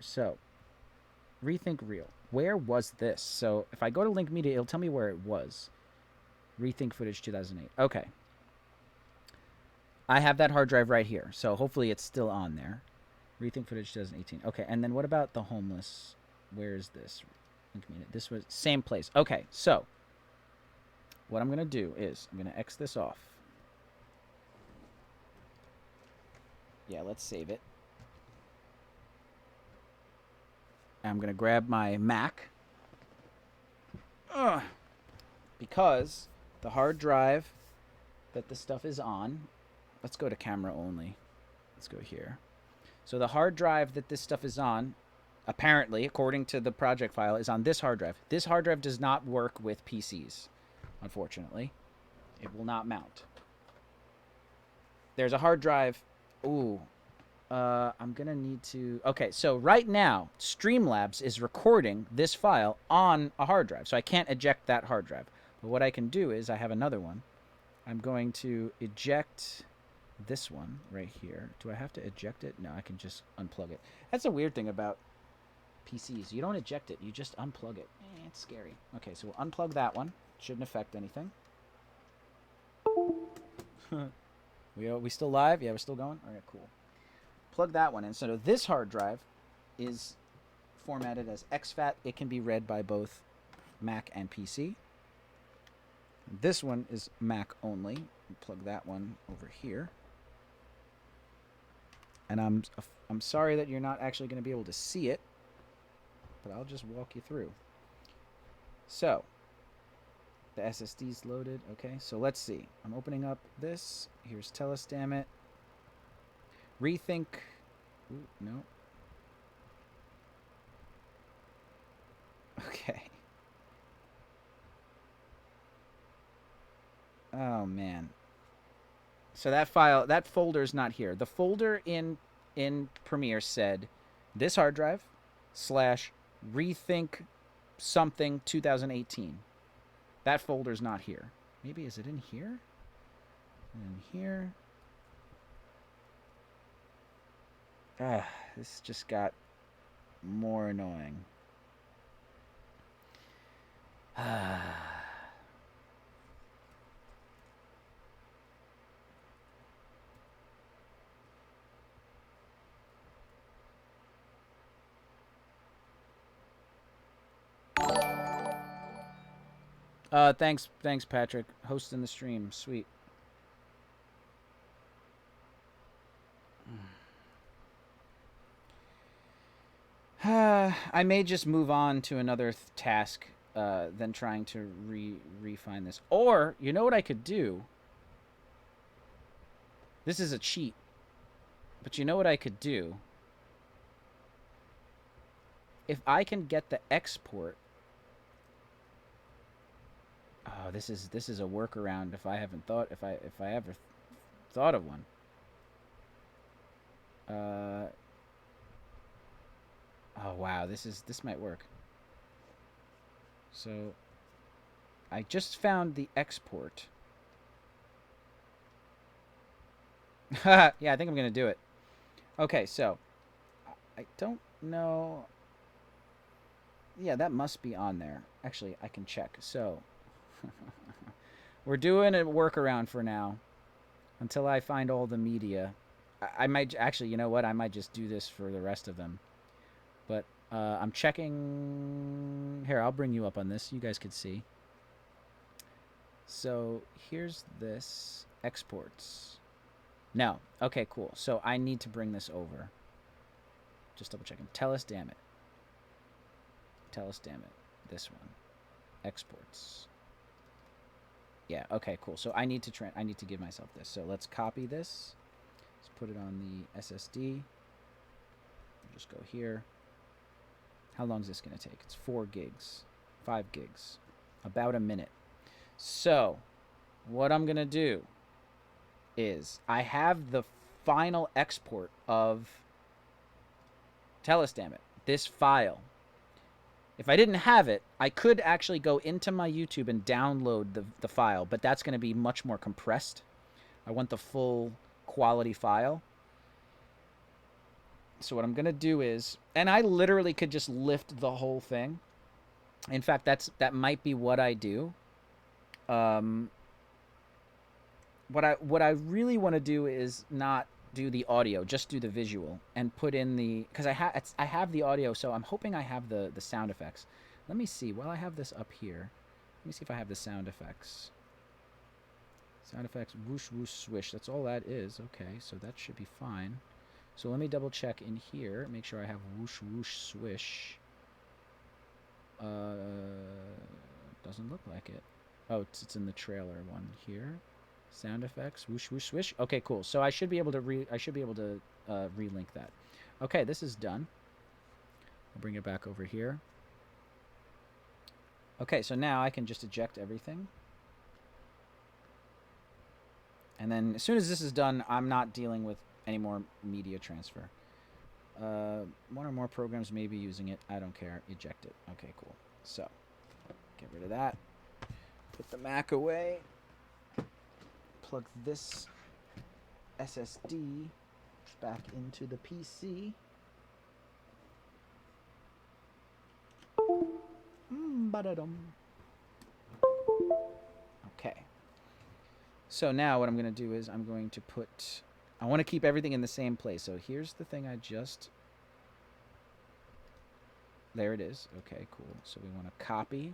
Speaker 5: So, Rethink Reel. Where was this? So, if I go to Link Media, it'll tell me where it was. Rethink Footage 2008. Okay. I have that hard drive right here, so hopefully it's still on there. Rethink Footage 2018. Okay, and then what about the Homeless? Where is this? This was same place. Okay, so what I'm going to do is I'm going to X this off. Yeah, let's save it. I'm going to grab my Mac. Because the hard drive that this stuff is on, let's go to camera only. Let's go here. So the hard drive that this stuff is on, apparently, according to the project file, is on this hard drive. This hard drive does not work with PCs, unfortunately. It will not mount. There's a hard drive. Ooh. I'm going to need to... Okay, so right now, Streamlabs is recording this file on a hard drive. So I can't eject that hard drive. But what I can do is, I have another one. I'm going to eject this one right here. Do I have to eject it? No, I can just unplug it. That's a weird thing about PCs. You don't eject it. You just unplug it. It's scary. Okay, so we'll unplug that one. Shouldn't affect anything. We still live? Yeah, we're still going? All right, cool. Plug that one in. So this hard drive is formatted as exFAT. It can be read by both Mac and PC. This one is Mac only. Plug that one over here. And I'm sorry that you're not actually going to be able to see it, but I'll just walk you through. So the SSD's loaded. Okay, so let's see. I'm opening up this. Here's Us Damnit. Rethink. Ooh, no. Okay. Oh man. So that file, that folder's not here. The folder in Premiere said this hard drive / rethink something 2018. That folder's not here. Maybe is it in here? In here. This just got more annoying. Thanks, Patrick. Hosting the stream. Sweet. I may just move on to another task than trying to refine this. Or, you know what I could do? This is a cheat. But you know what I could do? If I can get the export... Oh, this is a workaround if I haven't thought... If I ever thought of one. Oh wow, this might work. So I just found the export. Yeah, I think I'm gonna do it. Okay, so I don't know. Yeah, that must be on there. Actually, I can check. So we're doing a workaround for now until I find all the media. I might actually, you know what? I might just do this for the rest of them. But I'm checking. Here, I'll bring you up on this. You guys could see. So here's this exports. No. Okay, cool. So I need to bring this over. Just double checking. Us Damnit. Us Damnit. This one. Exports. Yeah. Okay. Cool. So I need to give myself this. So let's copy this. Let's put it on the SSD. Just go here. How long is this going to take? It's 4 gigs. 5 gigs. About a minute. So, what I'm going to do is I have the final export of Us Damnit, this file. If I didn't have it, I could actually go into my YouTube and download the file, but that's going to be much more compressed. I want the full quality file. So what I'm going to do is, and I literally could just lift the whole thing. In fact, that might be what I do. What I really want to do is not do the audio, just do the visual and put in the, because I have the audio, so I'm hoping I have the sound effects. Let me see. While I have this up here, let me see if I have the sound effects. Sound effects, whoosh, whoosh, swish. That's all that is. Okay, so that should be fine. So let me double check in here, make sure I have whoosh, whoosh, swish. Doesn't look like it. Oh, it's in the trailer one here. Sound effects, whoosh, whoosh, swish. Okay, cool. So I should be able to relink that. Okay, this is done. I'll bring it back over here. Okay, so now I can just eject everything. And then as soon as this is done, I'm not dealing with any more media transfer. One or more programs may be using it. I don't care. Eject it. Okay, cool. So, get rid of that. Put the Mac away. Plug this SSD back into the PC. Ba-da-dum. Okay. So now what I'm going to do is I'm going to put... I want to keep everything in the same place. So here's the thing I just... There it is. Okay, cool. So we want to copy.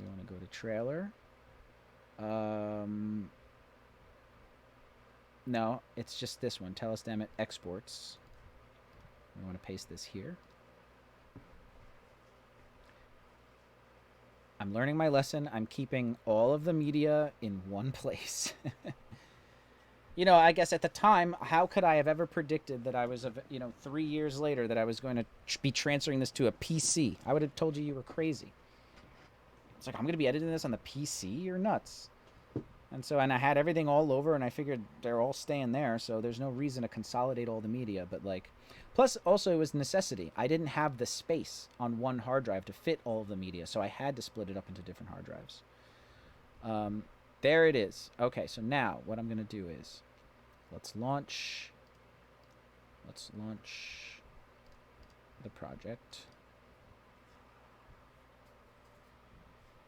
Speaker 5: We want to go to trailer. No, it's just this one. Us Damnit exports. We want to paste this here. I'm learning my lesson. I'm keeping all of the media in one place. You know, I guess at the time, how could I have ever predicted that I was, 3 years later, that I was going to be transferring this to a PC? I would have told you were crazy. It's like, I'm going to be editing this on the PC? You're nuts. And I had everything all over, and I figured they're all staying there, so there's no reason to consolidate all the media. But, plus, also, it was necessity. I didn't have the space on one hard drive to fit all of the media, so I had to split it up into different hard drives. There it is. Okay, so now what I'm going to do is let's launch the project.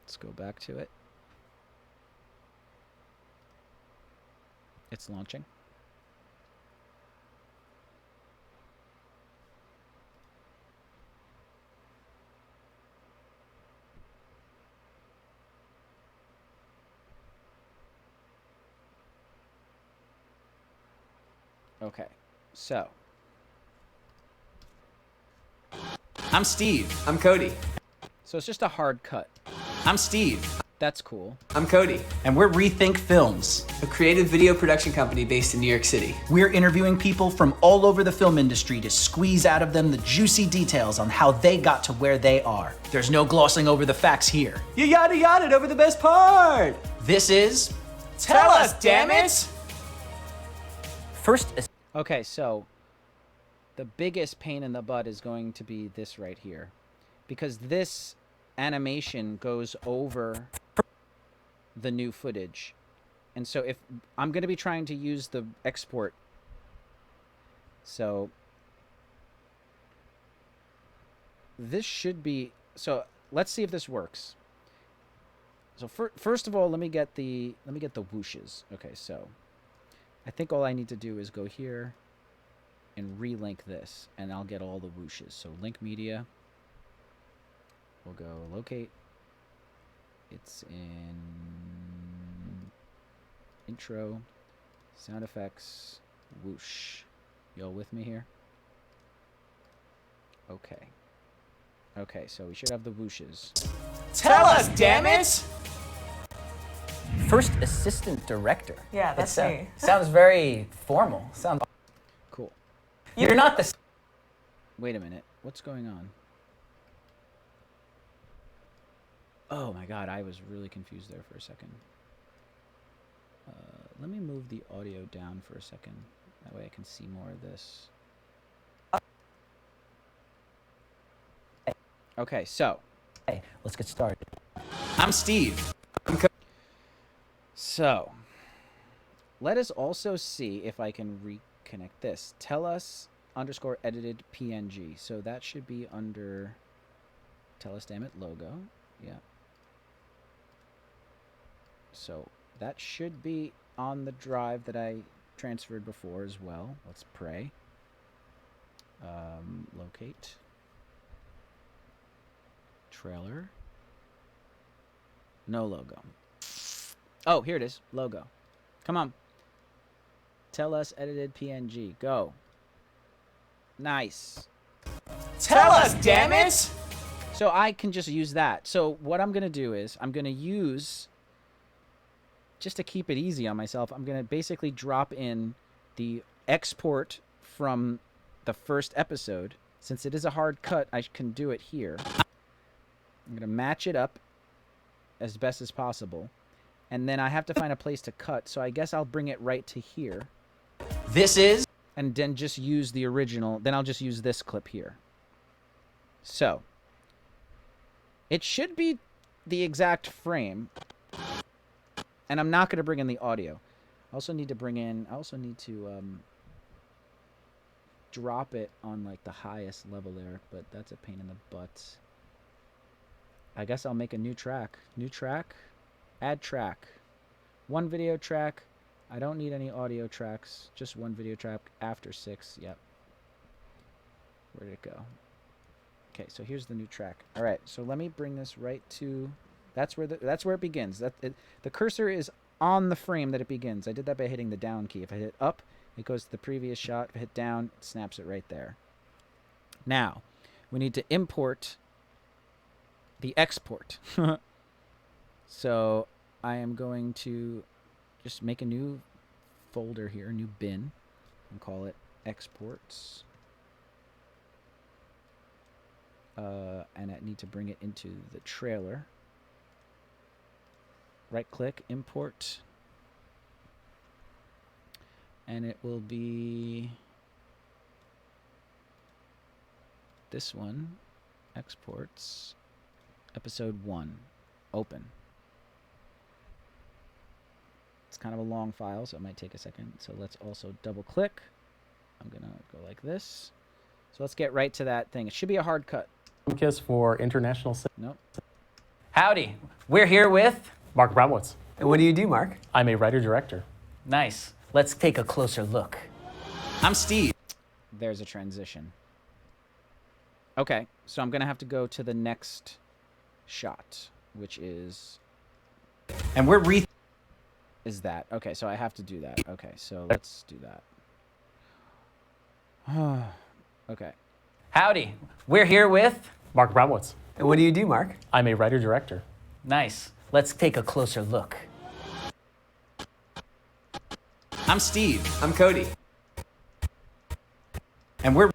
Speaker 5: Let's go back to it. It's launching. Okay, so.
Speaker 9: I'm Steve.
Speaker 6: I'm Cody.
Speaker 5: So it's just a hard cut.
Speaker 9: I'm Steve.
Speaker 5: That's cool.
Speaker 6: I'm Cody,
Speaker 9: And we're Rethink Films.
Speaker 6: a creative video production company based in New York City.
Speaker 9: We're interviewing people from all over the film industry to squeeze out of them the juicy details on how they got to where they are. There's no glossing over the facts here.
Speaker 6: You yada yada over the best part.
Speaker 9: This is... Tell Us, Damn It!
Speaker 7: First,
Speaker 5: Okay, so the biggest pain in the butt is going to be this right here. Because this animation goes over the new footage. And so if I'm going to be trying to use the export. So this should be, so let's see if this works. So first of all, let me get the whooshes. Okay, so I think all I need to do is go here and relink this, and I'll get all the whooshes. So link media. We'll go locate. It's in intro, sound effects, whoosh. Y'all with me here? Okay. Okay, so we should have the whooshes.
Speaker 9: Tell Us, Damn It!
Speaker 7: first assistant director.
Speaker 10: Yeah, that's me.
Speaker 7: Sounds very formal. Sounds.
Speaker 5: Cool.
Speaker 7: You're not the.
Speaker 5: Wait a minute. What's going on? Oh my god, I was really confused there for a second. Let me move the audio down for a second. That way I can see more of this. Okay, so.
Speaker 7: Hey, let's get started.
Speaker 9: I'm Steve.
Speaker 5: So, let us also see if I can reconnect this. Tell us _ edited PNG. So that should be under Tell Us Damnit logo. Yeah. So that should be on the drive that I transferred before as well. Let's pray. Locate. Trailer. No logo. Oh, here it is. Logo. Come on. Tell Us edited PNG. Go. Nice.
Speaker 9: Tell Us, Damn It!
Speaker 5: So I can just use that. So what I'm going to do is I'm going to use, just to keep it easy on myself, I'm going to basically drop in the export from the first episode. Since it is a hard cut, I can do it here. I'm going to match it up as best as possible. And then I have to find a place to cut. So I guess I'll bring it right to here.
Speaker 9: This is...
Speaker 5: And then just use the original. Then I'll just use this clip here. So it should be the exact frame. And I'm not going to bring in the audio. I also need to drop it on like the highest level there, but that's a pain in the butt. I guess I'll make a new track. New track, add track. One video track. I don't need any audio tracks, just one video track after 6. Yep. Where did it go? Okay, so here's the new track. All right, so let me bring this right to, that's where it begins. The cursor is on the frame that it begins. I did that by hitting the down key. If I hit up, it goes to the previous shot. If I hit down, it snaps it right there. Now, we need to import the export. So I am going to just make a new folder here, a new bin, and call it exports. And I need to bring it into the trailer. Right click, import. And it will be this one, exports, episode 1, open. It's kind of a long file, so it might take a second. So let's also double click. I'm gonna go like this. So let's get right to that thing. It should be a hard cut.
Speaker 8: Kiss for international.
Speaker 5: Nope.
Speaker 10: Howdy. We're here with...
Speaker 8: Mark Bromwitz.
Speaker 6: And what do you do, Mark?
Speaker 8: I'm a writer-director.
Speaker 10: Nice. Let's take a closer look.
Speaker 9: I'm Steve.
Speaker 5: There's a transition. Okay, so I'm gonna have to go to the next shot, which is...
Speaker 9: And we're
Speaker 5: is that. Okay, so I have to do that. Okay, so let's do that. Okay.
Speaker 10: Howdy. We're here with...
Speaker 8: Mark Bromwitz.
Speaker 6: And what do you do, Mark?
Speaker 8: I'm a writer-director.
Speaker 10: Nice. Let's take a closer look.
Speaker 9: I'm Steve.
Speaker 6: I'm Cody.
Speaker 9: And we're...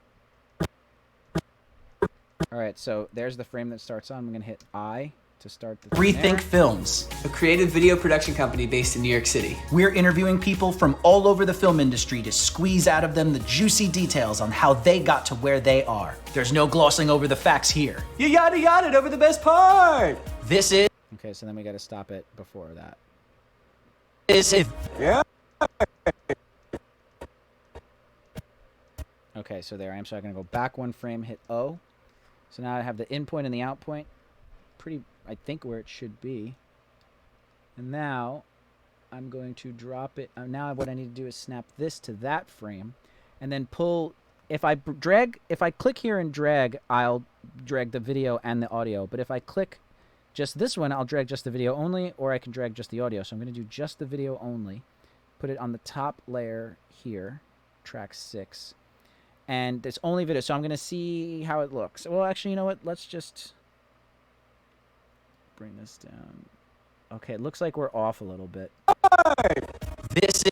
Speaker 5: All right, so there's the frame that starts on. I'm going to hit I to start the
Speaker 9: Rethink Films.
Speaker 6: A creative video production company based in New York City.
Speaker 9: We're interviewing people from all over the film industry to squeeze out of them the juicy details on how they got to where they are. There's no glossing over the facts here.
Speaker 6: You yada over the best part.
Speaker 9: This is...
Speaker 5: Okay, so then we got to stop it before that.
Speaker 6: Yeah.
Speaker 5: Okay, so there I am. So I'm going to go back one frame, hit O. So now I have the in point and the out point pretty, I think, where it should be. And now I'm going to drop it. Now what I need to do is snap this to that frame and then pull. If I click here and drag, I'll drag the video and the audio. But if I click just this one, I'll drag just the video only, or I can drag just the audio. So I'm going to do just the video only. Put it on the top layer here, track 6. And it's only video, so I'm going to see how it looks. Well, actually, you know what? Let's just bring this down. Okay, it looks like we're off a little bit.
Speaker 9: This is...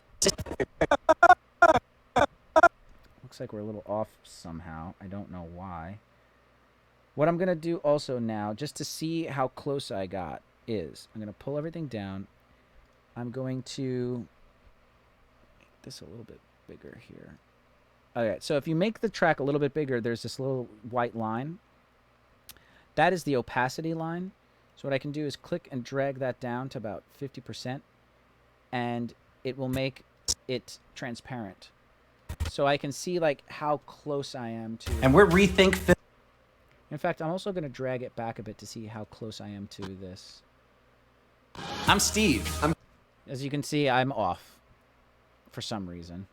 Speaker 5: Looks like we're a little off somehow. I don't know why. What I'm going to do also now, just to see how close I got, is I'm going to pull everything down. I'm going to make this a little bit bigger here. Okay, so if you make the track a little bit bigger, there's this little white line. That is the opacity line. So what I can do is click and drag that down to about 50%, and it will make it transparent. So I can see like how close I am to...
Speaker 9: And we're Rethink Film.
Speaker 5: In fact, I'm also going to drag it back a bit to see how close I am to this.
Speaker 9: I'm Steve.
Speaker 5: As you can see, I'm off for some reason.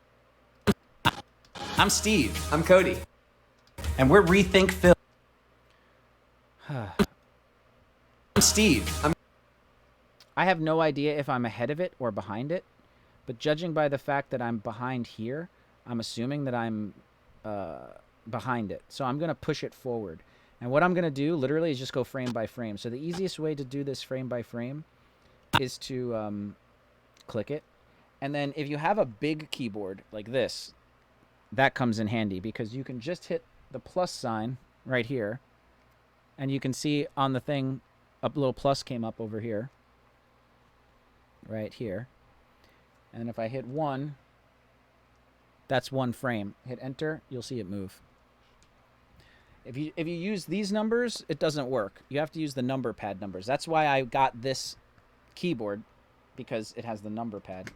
Speaker 9: I'm Steve.
Speaker 6: I'm Cody.
Speaker 9: And we're Rethink Film. I'm Steve.
Speaker 5: I have no idea if I'm ahead of it or behind it, but judging by the fact that I'm behind here, I'm assuming that I'm behind it. So I'm going to push it forward. And what I'm going to do literally is just go frame by frame. So the easiest way to do this frame by frame is to click it. And then if you have a big keyboard like this, that comes in handy because you can just hit the plus sign right here. And you can see on the thing, a little plus came up over here. Right here. And if I hit 1, that's 1 frame. Hit enter, you'll see it move. If you use these numbers, it doesn't work. You have to use the number pad numbers. That's why I got this keyboard, because it has the number pad.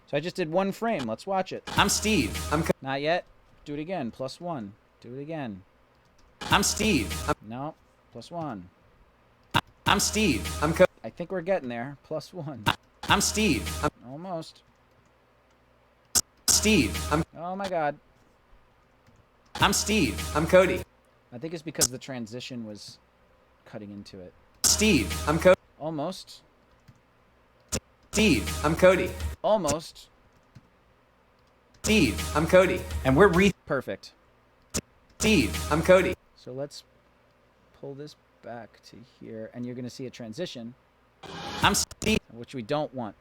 Speaker 5: So I just did 1 frame. Let's watch it.
Speaker 6: I'm Steve.
Speaker 5: Not yet. Do it again. Plus 1. Do it again.
Speaker 6: I'm Steve.
Speaker 5: No. Plus 1.
Speaker 6: I'm Steve.
Speaker 5: I think we're getting there. Plus 1.
Speaker 6: I'm Steve.
Speaker 5: Almost.
Speaker 6: Steve.
Speaker 5: Oh my God.
Speaker 6: I'm Steve. I'm Cody.
Speaker 5: I think it's because the transition was cutting into it.
Speaker 6: Steve. I'm Cody.
Speaker 5: Almost.
Speaker 6: Steve. I'm Cody.
Speaker 5: Almost.
Speaker 6: Steve. I'm Cody. And we're
Speaker 5: Perfect.
Speaker 6: Steve. I'm Cody.
Speaker 5: So let's pull this back to here, and you're going to see a transition.
Speaker 6: I'm Steve.
Speaker 5: Which we don't want.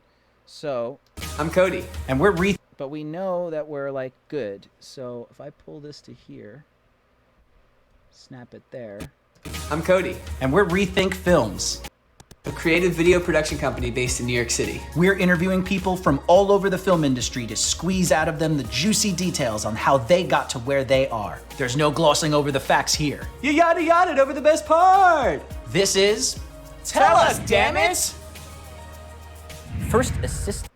Speaker 5: So.
Speaker 6: I'm Cody. And we're
Speaker 5: But we know that we're like good. So if I pull this to here, snap it there.
Speaker 6: I'm Cody. And we're Rethink Films, a creative video production company based in New York City.
Speaker 9: We're interviewing people from all over the film industry to squeeze out of them the juicy details on how they got to where they are. There's no glossing over the facts here.
Speaker 6: You yada yada over the best part.
Speaker 9: This is
Speaker 6: Tell us, damn it!
Speaker 10: First assistant.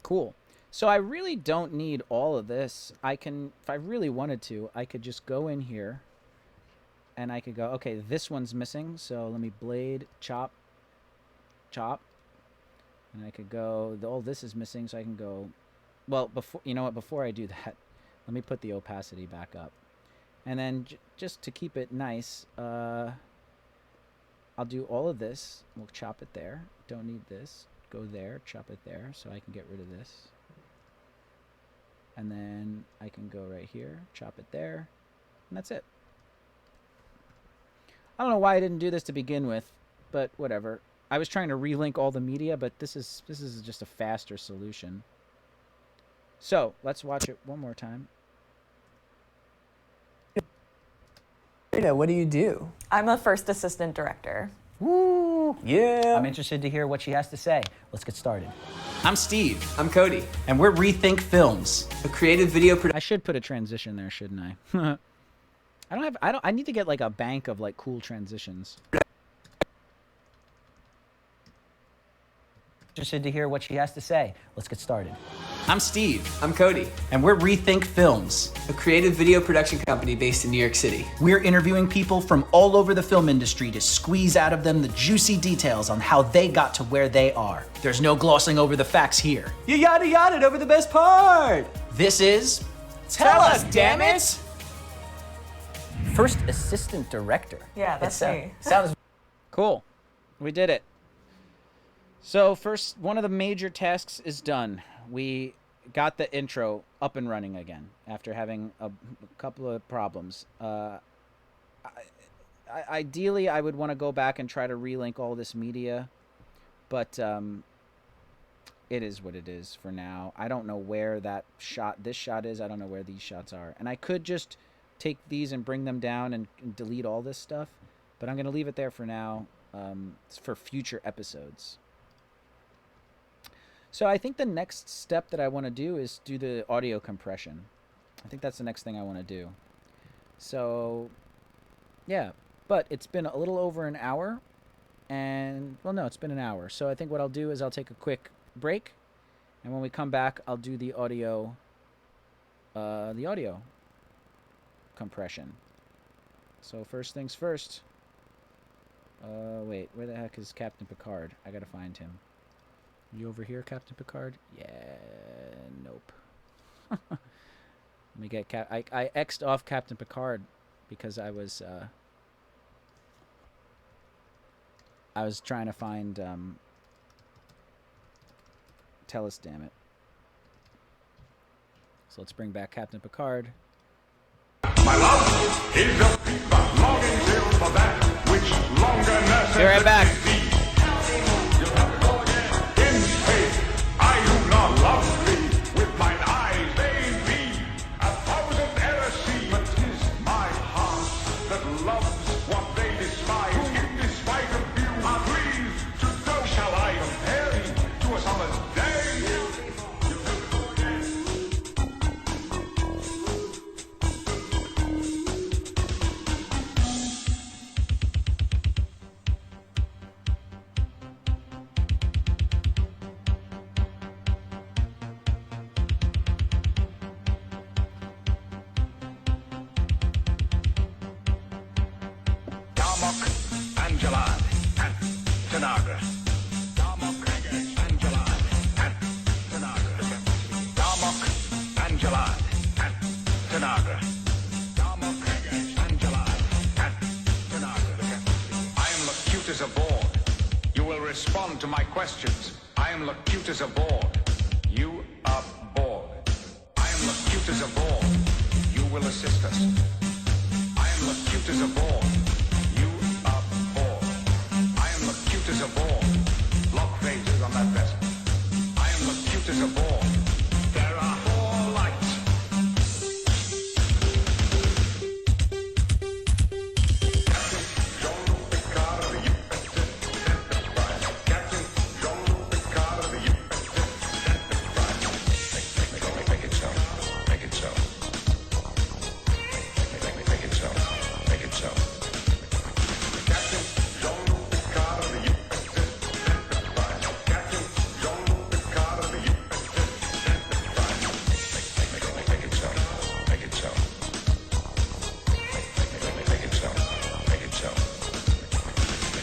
Speaker 5: Cool. So I really don't need all of this. I can, if I really wanted to, I could just go in here and I could go, okay, this one's missing. So let me blade, chop, chop. And I could go, all this is missing. So I can go, well, before, you know what, before I do that, let me put the opacity back up. And then just to keep it nice, I'll do all of this. We'll chop it there. Don't need this. Go there, chop it there, so I can get rid of this. And then I can go right here, chop it there, and that's it. I don't know why I didn't do this to begin with, but whatever. I was trying to relink all the media, but this is just a faster solution. So let's watch it one more time.
Speaker 6: Rita, what do you do?
Speaker 11: I'm a first assistant director.
Speaker 6: Woo! Yeah.
Speaker 10: I'm interested to hear what she has to say. Let's get started.
Speaker 6: I'm Steve. I'm Cody. And we're Rethink Films, a creative video production.
Speaker 5: I should put a transition there, shouldn't I? I need to get like a bank of like cool transitions.
Speaker 10: Interested to hear what she has to say. Let's get started.
Speaker 6: I'm Steve. I'm Cody. And we're Rethink Films, a creative video production company based in New York City.
Speaker 9: We're interviewing people from all over the film industry to squeeze out of them the juicy details on how they got to where they are. There's no glossing over the facts here.
Speaker 6: You yada yada over the best part.
Speaker 9: This is
Speaker 6: Tell us, damn it!
Speaker 10: First assistant director.
Speaker 11: Yeah, that's me.
Speaker 10: Sounds
Speaker 5: Cool. We did it. So first, one of the major tasks is done. We got the intro up and running again after having a couple of problems. Ideally, I would want to go back and try to relink all this media, but it is what it is for now. I don't know where this shot is. I don't know where these shots are. And I could just take these and bring them down and delete all this stuff, but I'm going to leave it there for now for future episodes. So I think the next step that I want to do is do the audio compression. I think that's the next thing I want to do. So, yeah. But it's been a little over an hour. And, well, no, it's been an hour. So I think what I'll do is I'll take a quick break. And when we come back, I'll do the audio compression. So first things first. Wait, where the heck is Captain Picard? I gotta find him. You over here, Captain Picard? Yeah, nope. Let me get I X'd off Captain Picard because I was trying to find Tell us, damn it. So let's bring back Captain Picard.
Speaker 2: My love is a fever longing to loves what they despise. In despite of you are pleased to go. Shall I compare thee to a summer's day?
Speaker 3: Darmok, Angelad, and Tanagra. Darmok, Angelad, and Tanagra. Darmok, Angelad, and Tanagra. Darmok, Angelad, and Tanagra.
Speaker 1: I am Lacute as a board. You will respond to my questions. I am Lacute as a board. You are bored. I am Lacute as a board. You will assist us. I am Lacute as a board. You are bored. I am Lacute as a board. Lock phases on that vessel. I am Lacute as a board. There are 4 lights. Make it so. Make it so. Make it so. Make it so. Captain Jean-Luc Picard of the USS Enterprise. Captain Jean-Luc Picard of the USS Enterprise. Make it so. Make it so. Make it so. Make it so.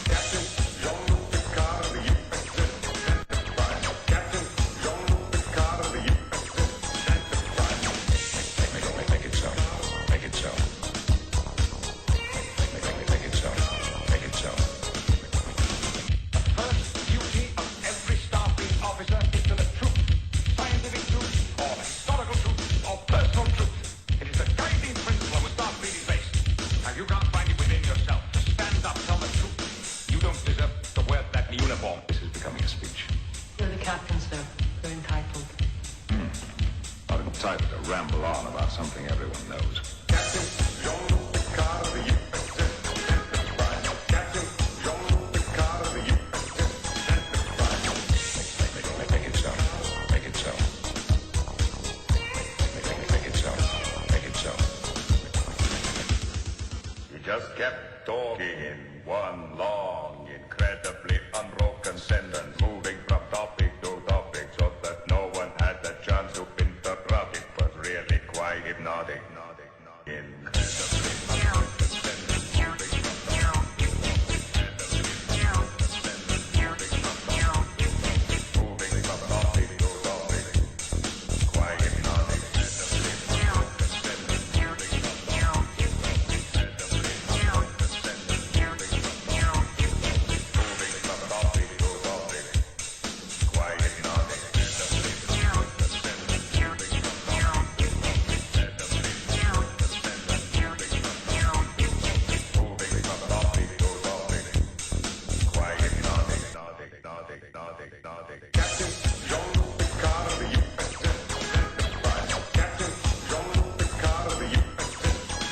Speaker 1: Captain Jean-Luc Picard of the USS Enterprise. Captain Jean-Luc Picard of the USS Enterprise. Make it so. Make it so. Make it so. Make it so.
Speaker 2: First duty of every Starfleet officer is to the truth. Scientific truth, or historical truth, or personal truth. It is the guiding principle on which Starfleet is based. And you can't find it within yourself to stand up, tell the truth. You don't deserve to wear that uniform.
Speaker 1: This is becoming a speech.
Speaker 4: You're the captain, sir. You're entitled.
Speaker 1: Not entitled to ramble on about something everyone knows.
Speaker 2: Captain Jean-Luc Picard of the USS Enterprise. Captain Jean-Luc Picard of the USS Enterprise.
Speaker 1: Make it so. Make it so. Make it so. Make it so.
Speaker 2: You just kept talking in one long, incredibly unbroken sentence, moving from topic to topic so that no one had the chance to interrupt. It was really quite hypnotic. Incredibly unbroken sentence, moving from topic to topic. Quite hypnotic. Captain Jean-Luc Picard of the USS Enterprise. Captain Jean-Luc Picard of the USS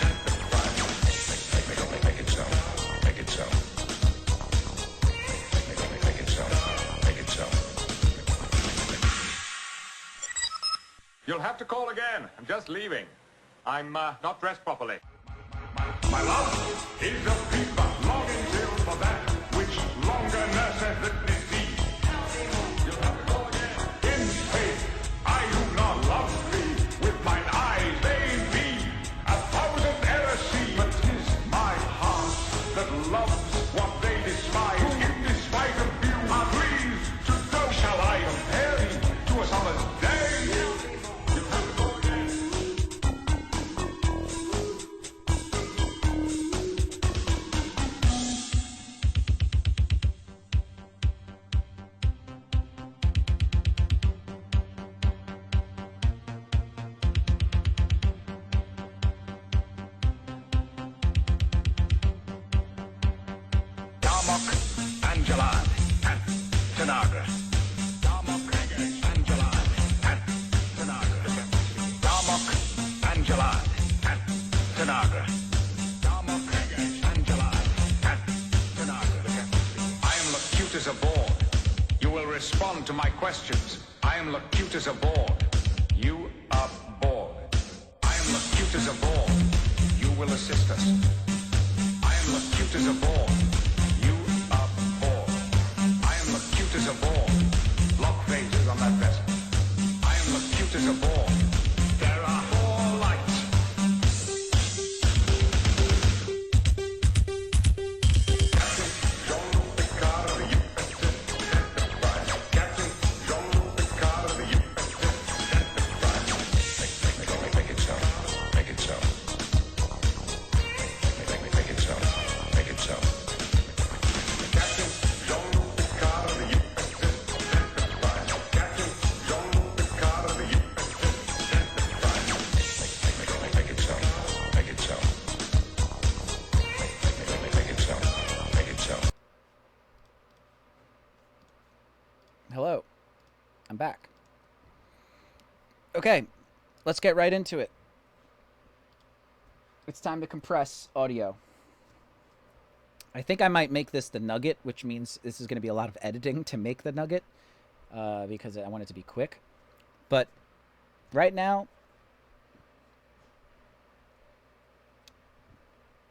Speaker 2: Enterprise.
Speaker 1: Make it so. Make it so. Make it so. Make it so.
Speaker 2: You'll have to call again. I'm just leaving. I'm not dressed properly. My love is a people longing till for that which longer nurseth litany see. You'll have to call again. In faith, I do not love thee. With mine eyes they be 1,000 errors see. But 'tis my heart that loves what they despise. In despite of you are pleased to go. Shall I compare thee to a summer's day? You'll have to call again.
Speaker 1: respond to my questions. I am cute as a board. You are bored. I am cute as a board. You will assist us. I am cute as a board. You are bored. I am cute as a board. Lock phases on that vessel. I am cute as a board. There are 4 lights. Captain Jean-Luc Picard of the USS Enterprise. Captain Jean-Luc Picard of the USS Enterprise.
Speaker 3: Make it so. Make it so. Make it so. Make it so.
Speaker 2: Captain Jean-Luc Picard of the USS Enterprise. Captain Jean-Luc Picard of the USS Enterprise.
Speaker 3: Make it so. Make it so. Make it so. Make it so.
Speaker 5: Hello. I'm back. Okay, let's get right into it. It's time to compress audio. I think I might make this the nugget, which means this is going to be a lot of editing to make the nugget, because I want it to be quick. But right now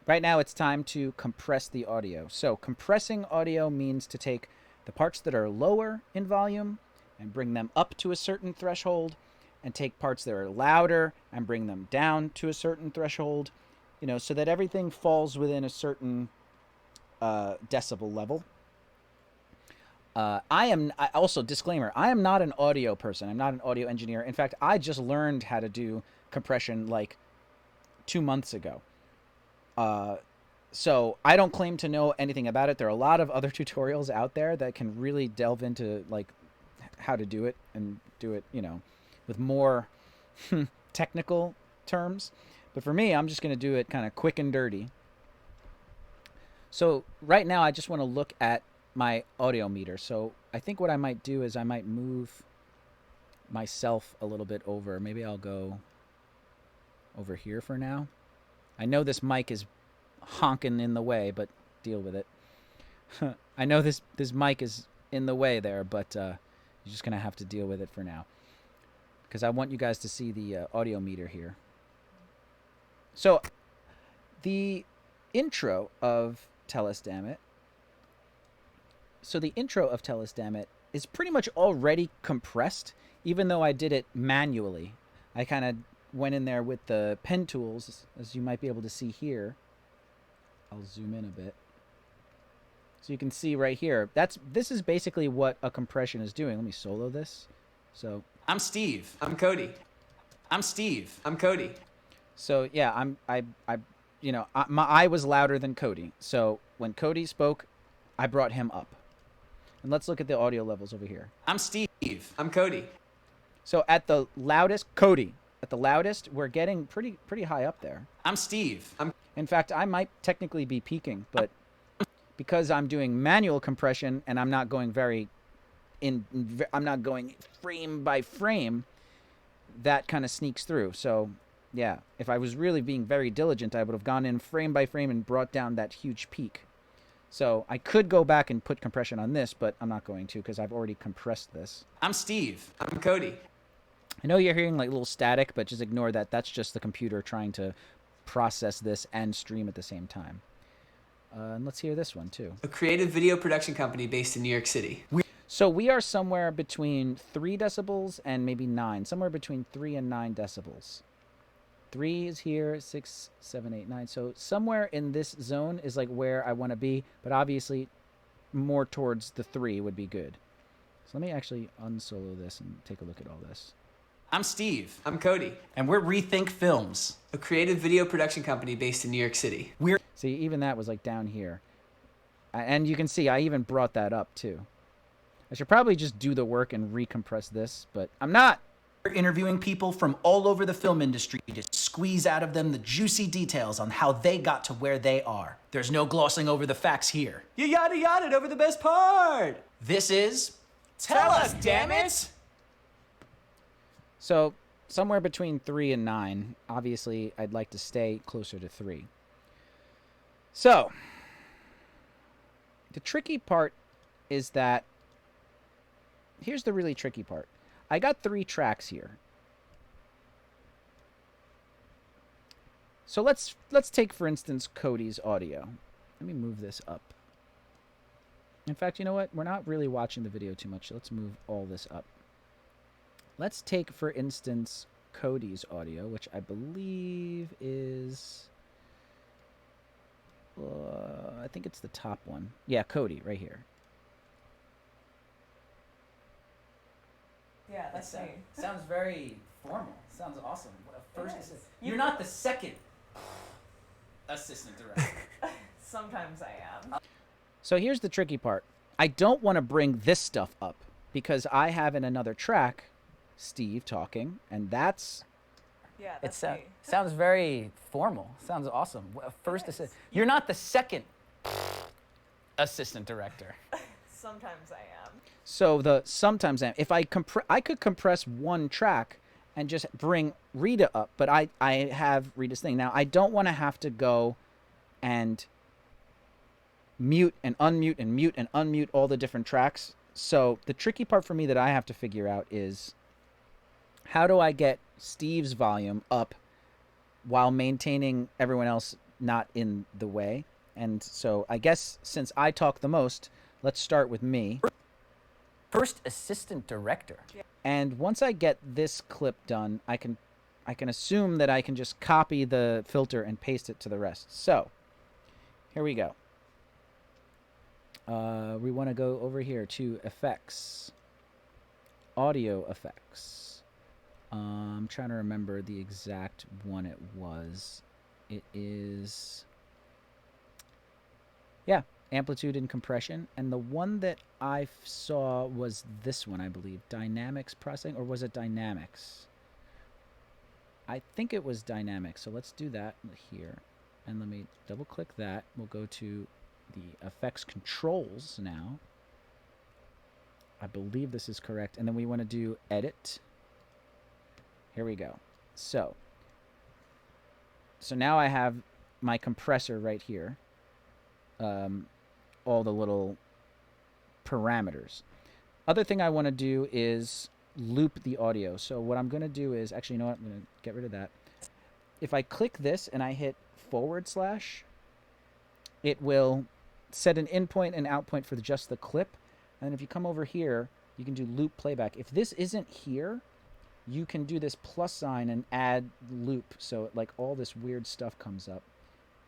Speaker 5: it's time to compress the audio. So compressing audio means to take the parts that are lower in volume and bring them up to a certain threshold, and take parts that are louder and bring them down to a certain threshold, you know, so that everything falls within a certain decibel level. Also, disclaimer, I am not an audio person. I'm not an audio engineer. In fact, I just learned how to do compression like 2 months ago. So I don't claim to know anything about it. There are a lot of other tutorials out there that can really delve into like how to do it and do it, you know, with more technical terms. But for me, I'm just going to do it kind of quick and dirty. So right now, I just want to look at my audio meter. So I think what I might do is I might move myself a little bit over. Maybe I'll go over here for now. I know this mic is honking in the way, but deal with it. I know this mic is in the way there, but you're just going to have to deal with it for now, because I want you guys to see the audio meter here. So the intro of Us Damnit. So the intro of Us Damnit is pretty much already compressed, even though I did it manually. I kind of went in there with the pen tools, as you might be able to see here. I'll zoom in a bit. So you can see right here, this is basically what a compression is doing. Let me solo this. So
Speaker 6: I'm Steve. I'm Cody. I'm Steve. I'm Cody.
Speaker 5: So yeah, I was louder than Cody. So when Cody spoke, I brought him up. And let's look at the audio levels over here.
Speaker 6: I'm Steve. I'm Cody.
Speaker 5: So at the loudest, Cody, at the loudest, we're getting pretty high up there.
Speaker 6: I'm Steve.
Speaker 5: In fact, I might technically be peaking, but because I'm doing manual compression and I'm not going I'm not going frame by frame, that kind of sneaks through. So yeah, if I was really being very diligent, I would have gone in frame by frame and brought down that huge peak. So I could go back and put compression on this, but I'm not going to because I've already compressed this.
Speaker 6: I'm Steve. I'm Cody.
Speaker 5: I know you're hearing like a little static, but just ignore that. That's just the computer trying to process this and stream at the same time. And let's hear this one too.
Speaker 6: A creative video production company based in New York City.
Speaker 5: So we are somewhere between 3 decibels and maybe 9. Somewhere between 3 and 9 decibels. 3 is here, 6, 7, 8, 9. So somewhere in this zone is like where I want to be, but obviously more towards the 3 would be good. So let me actually unsolo this and take a look at all this.
Speaker 6: I'm Steve. I'm Cody.
Speaker 9: And we're Rethink Films.
Speaker 6: A creative video production company based in New York City.
Speaker 5: See, even that was like down here. And you can see I even brought that up too. I should probably just do the work and recompress this, but I'm not.
Speaker 9: We're interviewing people from all over the film industry to squeeze out of them the juicy details on how they got to where they are. There's no glossing over the facts here.
Speaker 6: You yada yada over the best part.
Speaker 9: This is
Speaker 6: Tell us, damn it!
Speaker 5: So somewhere between 3 and 9. Obviously, I'd like to stay closer to 3. So the tricky part is that here's the really tricky part. I got 3 tracks here. So let's take, for instance, Cody's audio. Let me move this up. In fact, you know what? We're not really watching the video too much. Let's move all this up. Let's take, for instance, Cody's audio, which I believe is... I think it's the top one. Yeah, Cody, right here.
Speaker 11: Yeah, that's me.
Speaker 10: Sounds very formal. Sounds awesome. First
Speaker 11: is.
Speaker 10: You're not the second assistant director.
Speaker 11: Sometimes I am.
Speaker 5: So here's the tricky part. I don't want to bring this stuff up because I have in another track Steve talking, and that's...
Speaker 11: Yeah,
Speaker 10: It
Speaker 11: that's me.
Speaker 10: sounds very formal. Sounds awesome. First assistant. You're not the second assistant director.
Speaker 11: Sometimes I am.
Speaker 5: So sometimes if I could compress one track and just bring Rita up, but I have Rita's thing. Now, I don't want to have to go and mute and unmute and mute and unmute all the different tracks. So the tricky part for me that I have to figure out is how do I get Steve's volume up while maintaining everyone else not in the way? And so I guess since I talk the most, let's start with me.
Speaker 10: First assistant director.
Speaker 5: And once I get this clip done, I can assume that I can just copy the filter and paste it to the rest. So here we go. We want to go over here to effects, audio effects. I'm trying to remember the exact one it was. It is, yeah, amplitude and compression. And the one that I saw was this one, I believe, dynamics processing, or was it dynamics? I think it was dynamics. So let's do that here. And let me double click that. We'll go to the effects controls now. I believe this is correct. And then we want to do edit. Here we go. So now I have my compressor right here. All the little parameters. Other thing I want to do is loop the audio. So what I'm going to do is, actually, you know what? I'm going to get rid of that. If I click this and I hit /, it will set an in point and out point for just the clip. And then if you come over here, you can do loop playback. If this isn't here, you can do this plus sign and add loop. So like all this weird stuff comes up.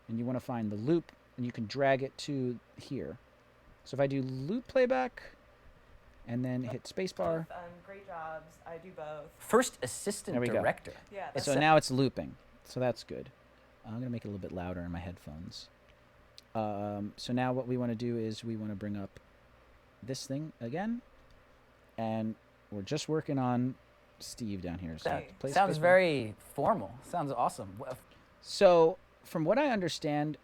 Speaker 5: And you want to find the loop, and you can drag it to here. So if I do loop playback and then hit spacebar.
Speaker 11: Great jobs. I do both.
Speaker 10: First assistant director.
Speaker 11: Yeah.
Speaker 5: So now it's looping. So that's good. I'm going to make it a little bit louder in my headphones. So now what we want to do is we want to bring up this thing again. And we're just working on Steve down here. So
Speaker 10: Sounds very formal. Sounds awesome.
Speaker 5: So from what I understand,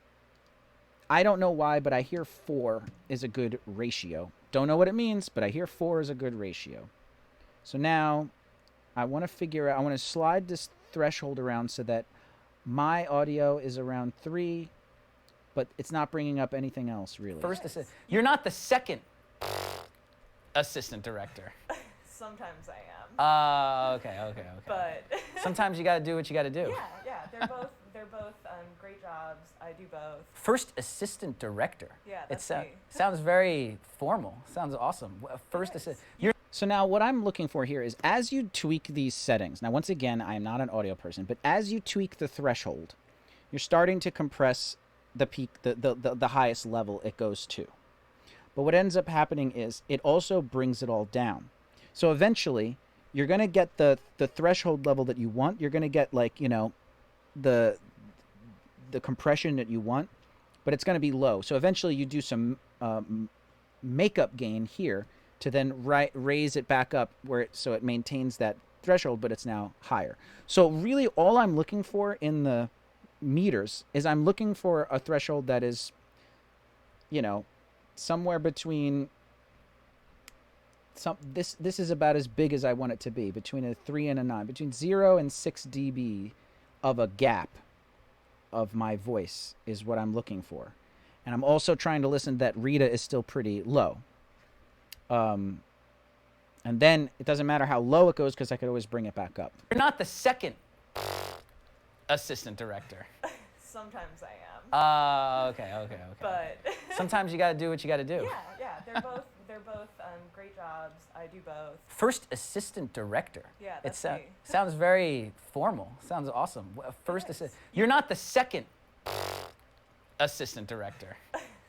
Speaker 5: I don't know why, but I hear 4 is a good ratio. Don't know what it means, but I hear 4 is a good ratio. So now I want to figure out, I want to slide this threshold around so that my audio is around 3, but it's not bringing up anything else really.
Speaker 10: First assistant. You're not the second assistant director.
Speaker 11: Sometimes I am.
Speaker 10: Okay.
Speaker 11: But
Speaker 10: sometimes you got to do what you got to do.
Speaker 11: yeah, they're both great jobs. I do both.
Speaker 10: First assistant director.
Speaker 11: Yeah, that's
Speaker 10: me. Sounds very formal. Sounds awesome. First assistant.
Speaker 5: So now what I'm looking for here is as you tweak these settings. Now, once again, I am not an audio person, but as you tweak the threshold, you're starting to compress the peak, the highest level it goes to. But what ends up happening is it also brings it all down. So eventually, you're going to get the threshold level that you want. You're going to get, like, you know, the compression that you want, but it's going to be low. So eventually you do some makeup gain here to then raise it back up so it maintains that threshold, but it's now higher. So really all I'm looking for in the meters is I'm looking for a threshold that is, you know, somewhere between this is about as big as I want it to be, between a 3 and a 9, between 0 and 6 dB of a gap of my voice is what I'm looking for. And I'm also trying to listen that Rita is still pretty low. And then it doesn't matter how low it goes because I could always bring it back up.
Speaker 10: You're not the second assistant director.
Speaker 11: Sometimes I am.
Speaker 10: Okay.
Speaker 11: But
Speaker 10: Sometimes you got to do what you got to do.
Speaker 11: yeah, they're both great jobs. I do both.
Speaker 10: First assistant director.
Speaker 11: Yeah,
Speaker 10: It
Speaker 11: that's me.
Speaker 10: sounds very formal. Sounds awesome. First assistant. You're not the second assistant director.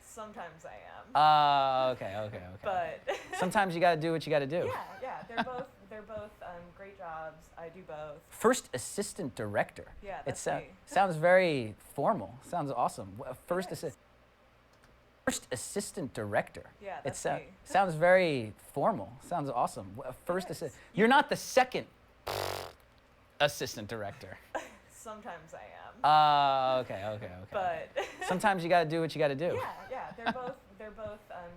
Speaker 11: Sometimes I am.
Speaker 10: Okay.
Speaker 11: But
Speaker 10: Sometimes you got to do what you got to do.
Speaker 11: yeah, they're both great jobs. I do both.
Speaker 10: First assistant director.
Speaker 11: Yeah,
Speaker 10: It
Speaker 11: that's me.
Speaker 10: sounds very formal. Sounds awesome. First assistant director.
Speaker 11: Yeah,
Speaker 10: It
Speaker 11: that's me.
Speaker 10: sounds very formal. Sounds awesome. First assistant. You're not the second assistant director.
Speaker 11: Sometimes I am.
Speaker 10: Okay.
Speaker 11: But
Speaker 10: Sometimes you got to do what you got to do.
Speaker 11: yeah, they're both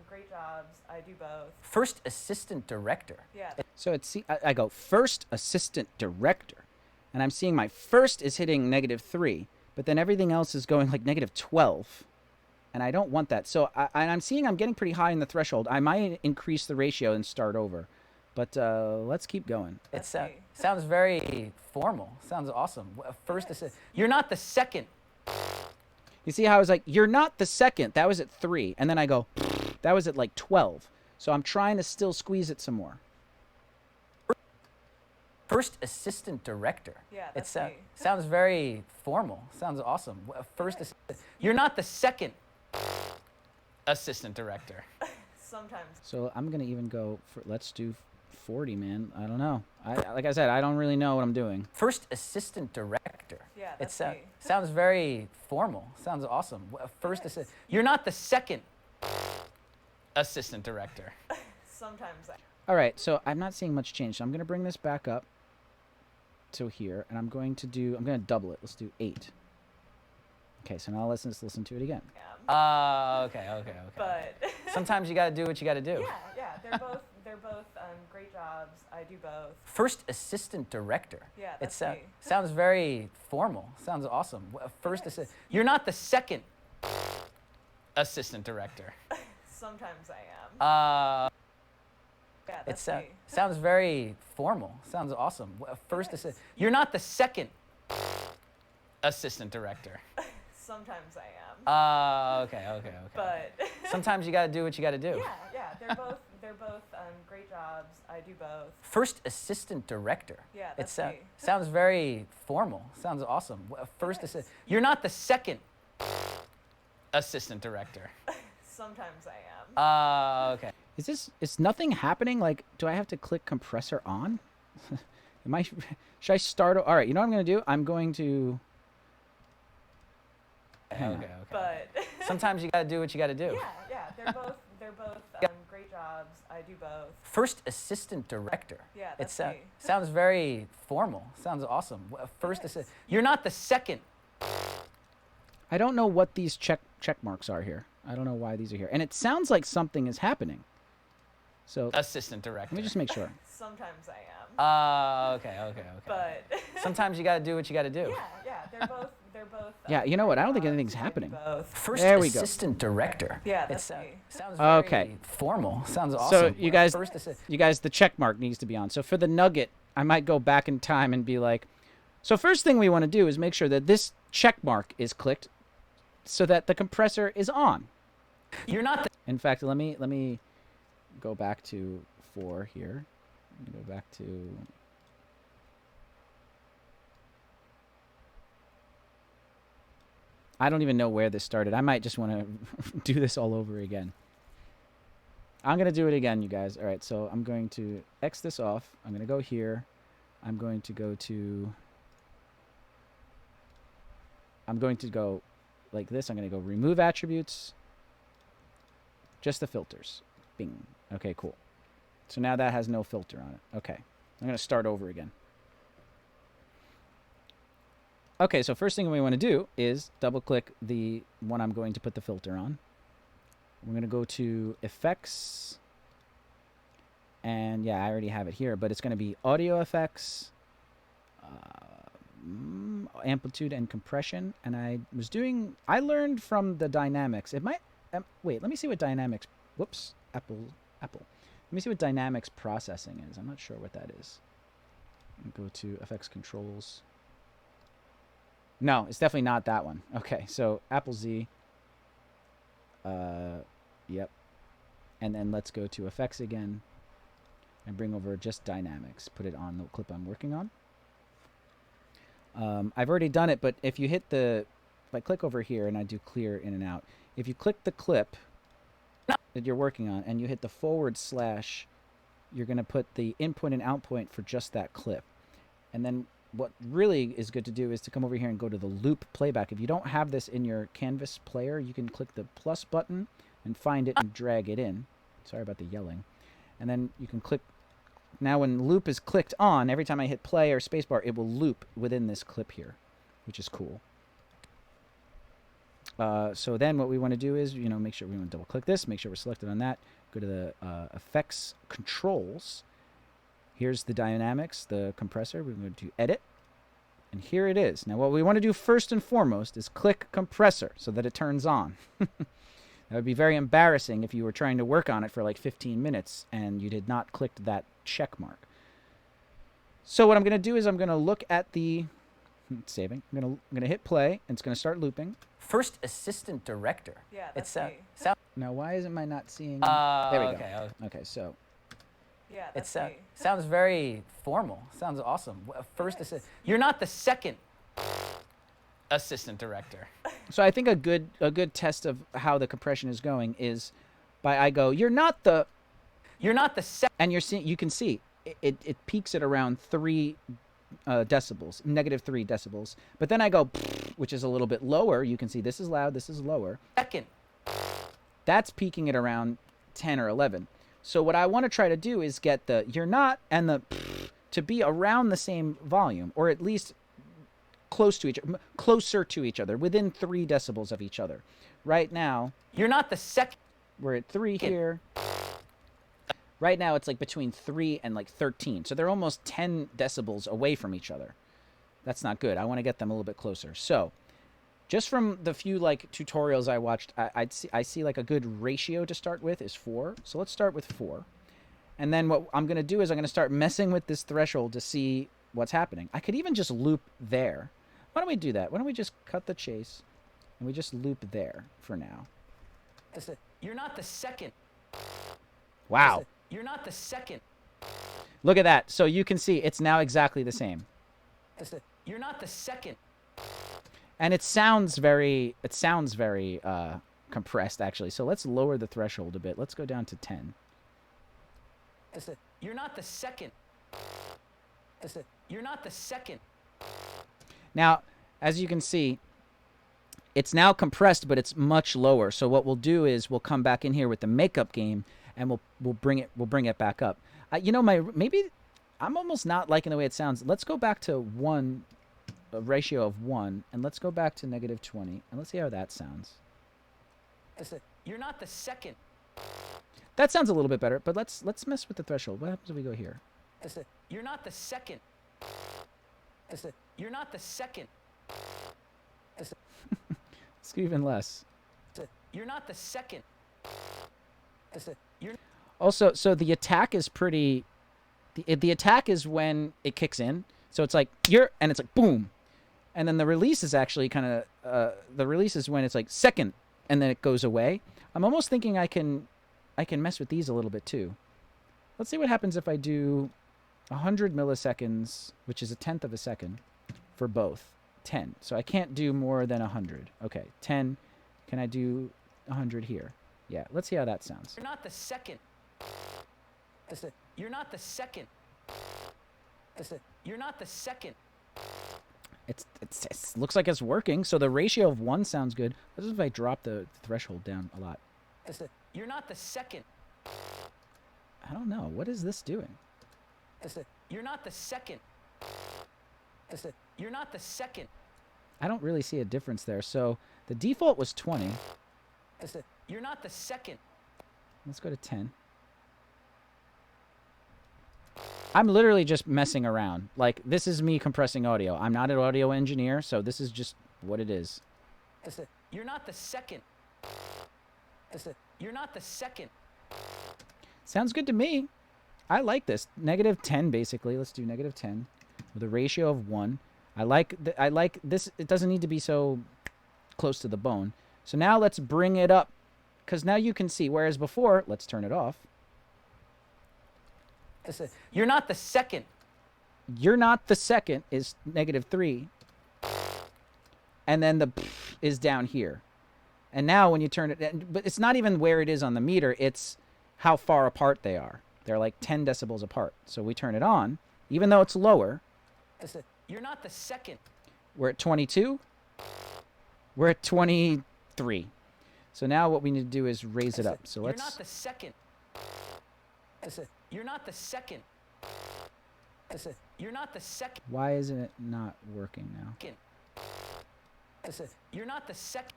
Speaker 11: great jobs. I do both.
Speaker 10: First assistant director.
Speaker 11: Yeah.
Speaker 5: So it's I go first assistant director, and I'm seeing my first is hitting -3, but then everything else is going like -12, and I don't want that. So I'm seeing I'm getting pretty high in the threshold. I might increase the ratio and start over, but let's keep going.
Speaker 10: It sounds very formal. Sounds awesome. First assistant. You're not the second.
Speaker 5: You see how I was like, you're not the second. That was at 3, and then I go, that was at like 12. So I'm trying to still squeeze it some more.
Speaker 10: First assistant director.
Speaker 11: Yeah,
Speaker 10: It
Speaker 11: that's me.
Speaker 10: sounds very formal. Sounds awesome. First assistant. You're not the second assistant director.
Speaker 11: Sometimes.
Speaker 5: So I'm gonna even go for, let's do 40, man. I don't know. Like I said, I don't really know what I'm doing.
Speaker 10: First assistant director.
Speaker 11: Yeah,
Speaker 10: It
Speaker 11: that's me.
Speaker 10: sounds very formal. Sounds awesome. First assistant. You're not the second assistant director.
Speaker 11: Sometimes I.
Speaker 5: All right, so I'm not seeing much change. So I'm gonna bring this back up to here, and I'm gonna double it. Let's do 8. Okay, so now let's listen to it again.
Speaker 10: Okay.
Speaker 11: But
Speaker 10: Sometimes you got to do what you got to do.
Speaker 11: yeah, they're both great jobs. I do both.
Speaker 10: First assistant director.
Speaker 11: Yeah,
Speaker 10: It
Speaker 11: that's me.
Speaker 10: sounds very formal. Sounds awesome. First assistant. You're not the second assistant director.
Speaker 11: Sometimes I am. Yeah,
Speaker 10: It
Speaker 11: that's me.
Speaker 10: sounds very formal. Sounds awesome. First assistant. You're not the second assistant director.
Speaker 11: Sometimes I am.
Speaker 10: Okay.
Speaker 11: But
Speaker 10: Sometimes you got to do what you got to do.
Speaker 11: yeah, they're both great jobs. I do both.
Speaker 10: First assistant director.
Speaker 11: Yeah,
Speaker 10: It
Speaker 11: that's me.
Speaker 10: sounds very formal. Sounds awesome. First assistant. You're not the second assistant director.
Speaker 11: Sometimes I am.
Speaker 10: Okay.
Speaker 5: Is nothing happening? Like, do I have to click compressor on? Should I start? All right, you know what I'm going to do? I'm going to...
Speaker 10: Okay.
Speaker 11: But
Speaker 10: Sometimes you got to do what you got to do.
Speaker 11: yeah, they're both great jobs. I do both.
Speaker 10: First assistant director.
Speaker 11: Yeah,
Speaker 10: It
Speaker 11: that's me.
Speaker 10: sounds very formal. Sounds awesome. First assistant. You're not the second.
Speaker 5: I don't know what these check marks are here. I don't know why these are here. And it sounds like something is happening. So
Speaker 10: Assistant director.
Speaker 5: let me just make sure.
Speaker 11: Sometimes I am.
Speaker 10: Okay.
Speaker 11: But
Speaker 10: Sometimes you got to do what you got to do.
Speaker 11: yeah, they're both.
Speaker 5: Yeah, you know what? I don't think anything's happening.
Speaker 11: Both.
Speaker 10: First
Speaker 5: There we go.
Speaker 10: assistant director.
Speaker 11: Yeah,
Speaker 10: It
Speaker 11: that's me.
Speaker 10: sounds very
Speaker 5: Okay.
Speaker 10: formal. Sounds
Speaker 5: So
Speaker 10: awesome.
Speaker 5: you guys,
Speaker 10: First
Speaker 5: the check mark needs to be on. So for the nugget, I might go back in time and be like, so first thing we want to do is make sure that this check mark is clicked so that the compressor is on.
Speaker 10: You're not the
Speaker 5: In fact, let me go back to 4 here. Let me go back to... I don't even know where this started. I might just want to do this all over again. I'm going to do it again, you guys. All right, so I'm going to X this off. I'm going to go here. I'm going to go to... I'm going to go like this. I'm going to go remove attributes. Just the filters. Bing. Okay, cool. So now that has no filter on it. Okay. I'm going to start over again. Okay, so first thing we want to do is double-click the one I'm going to put the filter on. We're going to go to Effects. And, yeah, I already have it here, but it's going to be Audio Effects, Amplitude, and Compression. And I learned from the Dynamics. It might... wait, let me see what Dynamics... Whoops. Apple. Let me see what dynamics processing is. I'm not sure what that is. Go to FX controls. No, it's definitely not that one. Okay, so Apple Z. Yep. And then let's go to effects again and bring over just dynamics. Put it on the clip I'm working on. I've already done it, but if you hit the, if I click over here and I do clear in and out, if you click the clip that you're working on and you hit the /, you're going to put the input and output for just that clip. And then what really is good to do is to come over here and go to the loop playback. If you don't have this in your Canvas player, you can click the plus button and find it and drag it in. Sorry about the yelling. And then you can click. Now when loop is clicked on, every time I hit play or spacebar, it will loop within this clip here, which is cool. So then what we want to do is, you know, make sure we want to double click this, make sure we're selected on that, go to the effects controls. Here's the dynamics, the compressor. We're going to edit. And here it is. Now what we want to do first and foremost is click compressor so that it turns on. That would be very embarrassing if you were trying to work on it for like 15 minutes and you did not click that check mark. So what I'm going to do is I'm going to look at the saving. I'm going to hit play and it's going to start looping.
Speaker 10: First assistant director.
Speaker 11: Yeah, that's
Speaker 10: it's
Speaker 11: me.
Speaker 5: Now why am I not seeing? There we
Speaker 10: okay.
Speaker 5: go. Okay, so
Speaker 11: Yeah, that's me.
Speaker 10: Sounds very formal. Sounds awesome. First assistant. You're not the second assistant director.
Speaker 5: So I think a good test of how the compression is going is by I go, you're not the second, and you can see it peaks at around 3 decibels, -3 decibels. But then I go, which is a little bit lower. You can see this is loud, this is lower.
Speaker 10: Second.
Speaker 5: That's peaking at around 10 or 11. So what I want to try to do is get the you're not and the to be around the same volume, or at least closer to each other, within 3 decibels of each other. Right now,
Speaker 10: You're not the second.
Speaker 5: we're at 3 here. Right now, it's like between 3 and like 13. So they're almost 10 decibels away from each other. That's not good. I want to get them a little bit closer. So just from the few like tutorials I watched, I see like a good ratio to start with is 4. So let's start with 4. And then what I'm going to do is I'm going to start messing with this threshold to see what's happening. I could even just loop there. Why don't we do that? Why don't we just cut the chase and we just loop there for now?
Speaker 10: You're not the second.
Speaker 5: Wow.
Speaker 10: You're not the second.
Speaker 5: Look at that. So you can see it's now exactly the same.
Speaker 10: You're not the second.
Speaker 5: And it sounds very compressed actually. So let's lower the threshold a bit. Let's go down to 10.
Speaker 10: You're not the second. You're not the second.
Speaker 5: Now, as you can see, it's now compressed, but it's much lower. So what we'll do is we'll come back in here with the makeup game, and we'll bring it back up. You know, maybe I'm almost not liking the way it sounds. Let's go back to 1, a ratio of 1, and let's go back to -20, and let's see how that sounds.
Speaker 10: You're not the second.
Speaker 5: That sounds a little bit better, but let's mess with the threshold. What happens if we go here?
Speaker 10: You're not the second. You're not the second.
Speaker 5: Let's go even less.
Speaker 10: You're not the second.
Speaker 5: Also, so the attack is pretty. The attack is when it kicks in. So it's like and it's like boom, and then the release is actually kind of the release is when it's like second, and then it goes away. I'm almost thinking I can mess with these a little bit too. Let's see what happens if I do 100 milliseconds, which is 1/10 of a second, for both. 10. So I can't do more than 100. Okay, 10. Can I do 100 here? Yeah, let's see how that sounds.
Speaker 10: You're not the second. You're not the second. You're not the second.
Speaker 5: It looks like it's working. So the ratio of 1 sounds good. What if I drop the threshold down a lot?
Speaker 10: You're not the second.
Speaker 5: I don't know. What is this doing?
Speaker 10: You're not the second. You're not the second.
Speaker 5: I don't really see a difference there. So the default was 20.
Speaker 10: You're not the second.
Speaker 5: Let's go to 10. I'm literally just messing around. Like, this is me compressing audio. I'm not an audio engineer, so this is just what it is.
Speaker 10: You're not the second. You're not the second.
Speaker 5: Sounds good to me. I like this. -10, basically. Let's do -10 with a ratio of 1. I like this. It doesn't need to be so close to the bone. So now let's bring it up, because now you can see, whereas before, let's turn it off.
Speaker 10: You're not the second.
Speaker 5: You're not the second is -3. And then the is down here. And now when you turn it, but it's not even where it is on the meter, it's how far apart they are. They're like 10 decibels apart. So we turn it on, even though it's lower.
Speaker 10: You're not the second.
Speaker 5: We're at 22. We're at 23. So now what we need to do is raise it up. So let's.
Speaker 10: You're not the second. You're not the second. You're not the second.
Speaker 5: Why isn't it not working now?
Speaker 10: You're not the second.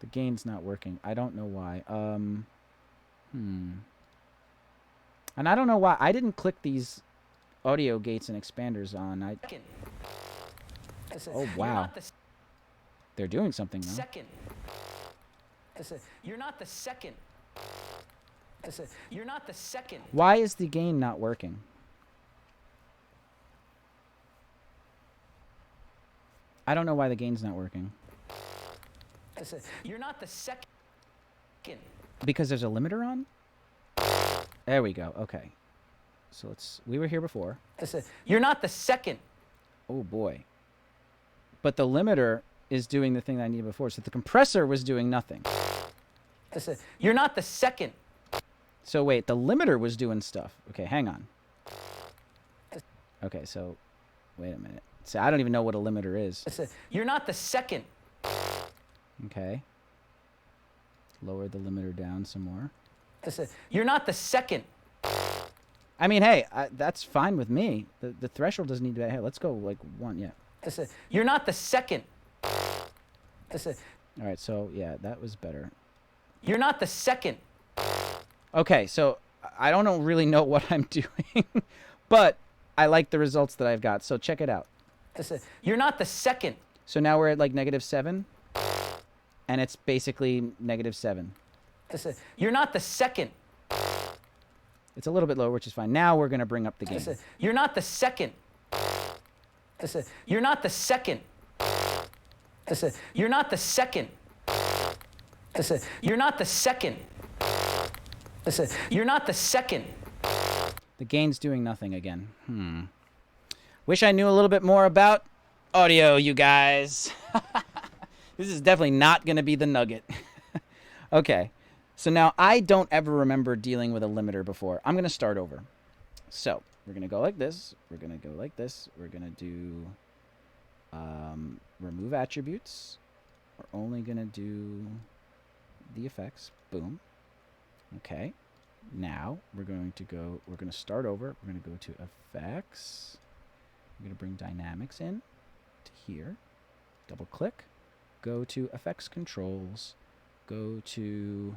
Speaker 5: The gain's not working. I don't know why. And I don't know why. I didn't click these audio gates and expanders on. Oh, wow. They're doing something now.
Speaker 10: Second. You're not the second. You're not the second.
Speaker 5: Why is the gain not working? I don't know why the gain's not working.
Speaker 10: You're not the second.
Speaker 5: Because there's a limiter on? There we go. Okay. So let's. We were here before.
Speaker 10: You're not the second.
Speaker 5: Oh boy. But the limiter is doing the thing that I needed before. So the compressor was doing nothing.
Speaker 10: You're not the second.
Speaker 5: So wait, the limiter was doing stuff. Okay, hang on. Okay, so wait a minute. See, I don't even know what a limiter is.
Speaker 10: You're not the second.
Speaker 5: Okay. Lower the limiter down some more.
Speaker 10: You're not the second.
Speaker 5: I mean, hey, that's fine with me. The threshold doesn't need to be. Hey, let's go like 1, yeah.
Speaker 10: You're not the second.
Speaker 5: All right, so yeah, that was better.
Speaker 10: You're not the second.
Speaker 5: Okay, so I don't really know what I'm doing, but I like the results that I've got. So check it out.
Speaker 10: You're not the second.
Speaker 5: So now we're at like -7, and it's basically -7.
Speaker 10: You're not the second.
Speaker 5: It's a little bit lower, which is fine. Now we're going to bring up the gain.
Speaker 10: You're not the second. You're not the second. You're not the second. You're not the second. You're not the second.
Speaker 5: The gain's doing nothing again. Wish I knew a little bit more about audio, you guys. This is definitely not going to be the nugget. Okay. So now I don't ever remember dealing with a limiter before. I'm going to start over. So we're going to go like this. We're going to go like this. We're going to do remove attributes. We're only going to do the effects. Boom. Okay. Now we're going to start over. We're going to go to effects. We're going to bring dynamics in to here. Double click. Go to effects controls. Go to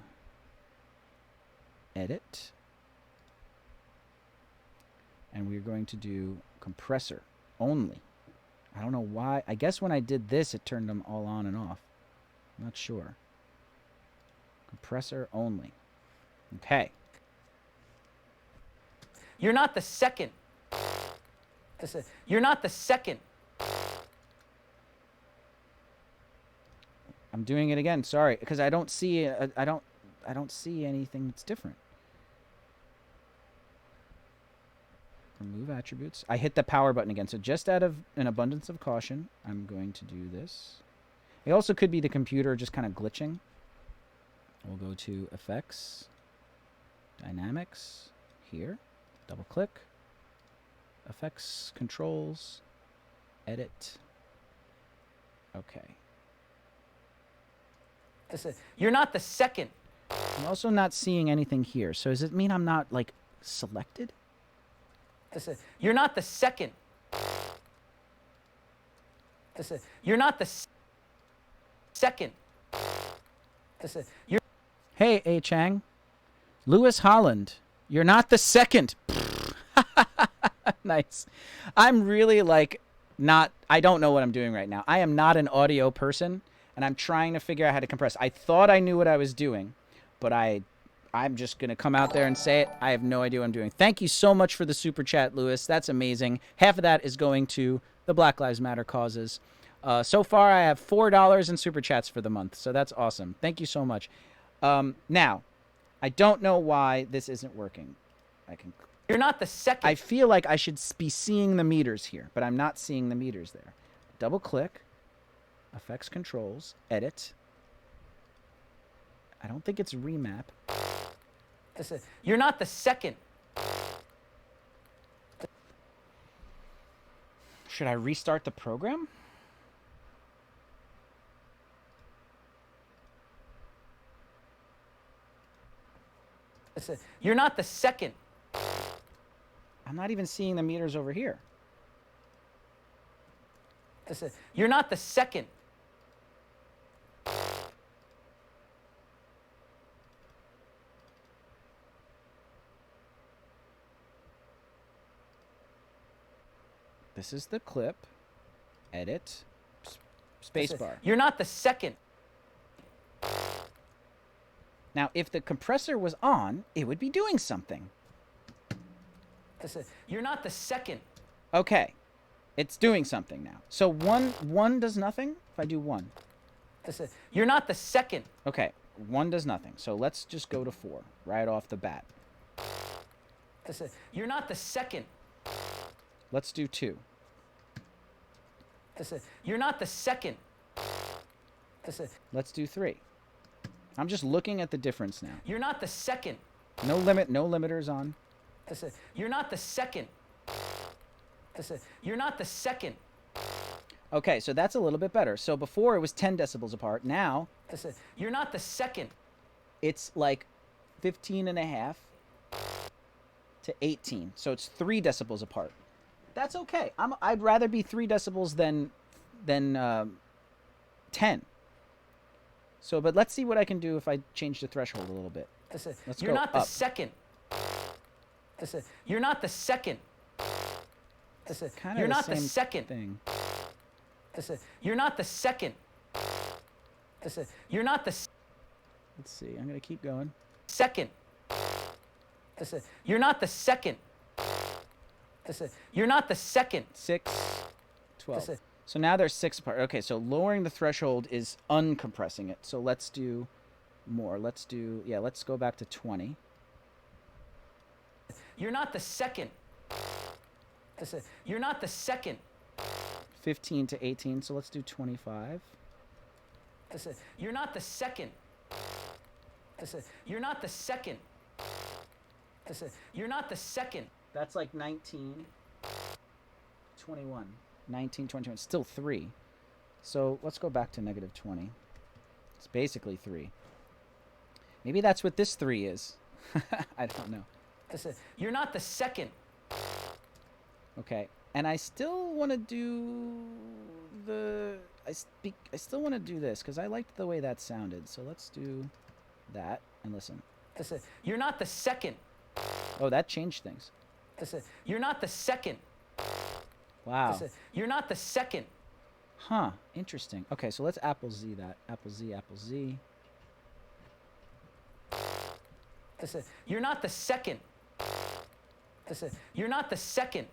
Speaker 5: edit. And we're going to do compressor only. I don't know why. I guess when I did this, it turned them all on and off. I'm not sure. Compressor only. Okay.
Speaker 10: You're not the second. You're not the second.
Speaker 5: I'm doing it again. Sorry, because I don't see. I don't see anything that's different. Remove attributes. I hit the power button again. So just out of an abundance of caution, I'm going to do this. It also could be the computer just kind of glitching. We'll go to effects, dynamics, here, double click, effects controls, edit. Okay.
Speaker 10: You're not the second.
Speaker 5: I'm also not seeing anything here. So does it mean I'm not like selected?
Speaker 10: You're not the second. You're not the second. You're
Speaker 5: Hey, A. Chang. Lewis Holland. You're not the second. Nice. I'm really like not, I don't know what I'm doing right now. I am not an audio person, and I'm trying to figure out how to compress. I thought I knew what I was doing, but I I'm just going to come out there and say it. I have no idea what I'm doing. Thank you so much for the super chat, Lewis. That's amazing. Half of that is going to the Black Lives Matter causes. So far, I have $4 in super chats for the month, so that's awesome. Thank you so much. Now, I don't know why this isn't working.
Speaker 10: You're not the second.
Speaker 5: I feel like I should be seeing the meters here, but I'm not seeing the meters there. Double click, effects controls, edit. I don't think it's remap.
Speaker 10: You're not the second.
Speaker 5: Should I restart the program?
Speaker 10: You're not the second.
Speaker 5: I'm not even seeing the meters over here.
Speaker 10: You're not the second.
Speaker 5: This is the clip. Edit. Spacebar.
Speaker 10: You're not the second.
Speaker 5: Now, if the compressor was on, it would be doing something.
Speaker 10: You're not the second.
Speaker 5: Okay. It's doing something now. So one does nothing if I do 1.
Speaker 10: You're not the second.
Speaker 5: Okay. 1 does nothing. So let's just go to 4 right off the bat.
Speaker 10: You're not the second.
Speaker 5: Let's do 2.
Speaker 10: You're not the second.
Speaker 5: Let's do 3. I'm just looking at the difference now.
Speaker 10: You're not the second.
Speaker 5: No limiters on.
Speaker 10: You're not the second. You're not the second.
Speaker 5: Okay, so that's a little bit better. So before it was 10 decibels apart. Now
Speaker 10: you're not the second.
Speaker 5: It's like 15.5 to 18. So it's 3 decibels apart. That's okay. I'd rather be 3 decibels than 10. So, but let's see what I can do if I change the threshold a little bit. Let's
Speaker 10: You're
Speaker 5: go
Speaker 10: not the
Speaker 5: up.
Speaker 10: second. You're not the second.
Speaker 5: Kind of
Speaker 10: You're
Speaker 5: the
Speaker 10: not the
Speaker 5: same
Speaker 10: second.
Speaker 5: thing.
Speaker 10: You're not the second. You're not the
Speaker 5: Let's see. I'm gonna keep going.
Speaker 10: second. You're not the second. You're not the second.
Speaker 5: 6, 12. So now there's 6 apart. Okay, so lowering the threshold is uncompressing it. So let's do more. Let's go back to 20.
Speaker 10: You're not the second. You're not the second.
Speaker 5: 15 to 18. So let's do 25.
Speaker 10: You're not the second. You're not the second. You're not the second.
Speaker 5: That's like 19, 21. 19, 21. Still 3. So let's go back to negative 20. It's basically 3. Maybe that's what this 3 is. I don't know.
Speaker 10: You're not the second.
Speaker 5: Okay. And I still want to do I still want to do this because I liked the way that sounded. So let's do that and listen.
Speaker 10: You're not the second.
Speaker 5: Oh, that changed things.
Speaker 10: You're not the second.
Speaker 5: Wow.
Speaker 10: You're not the second.
Speaker 5: Huh. Interesting. Okay, so let's Apple Z that. Apple Z, Apple Z.
Speaker 10: You're not the second. You're not the second.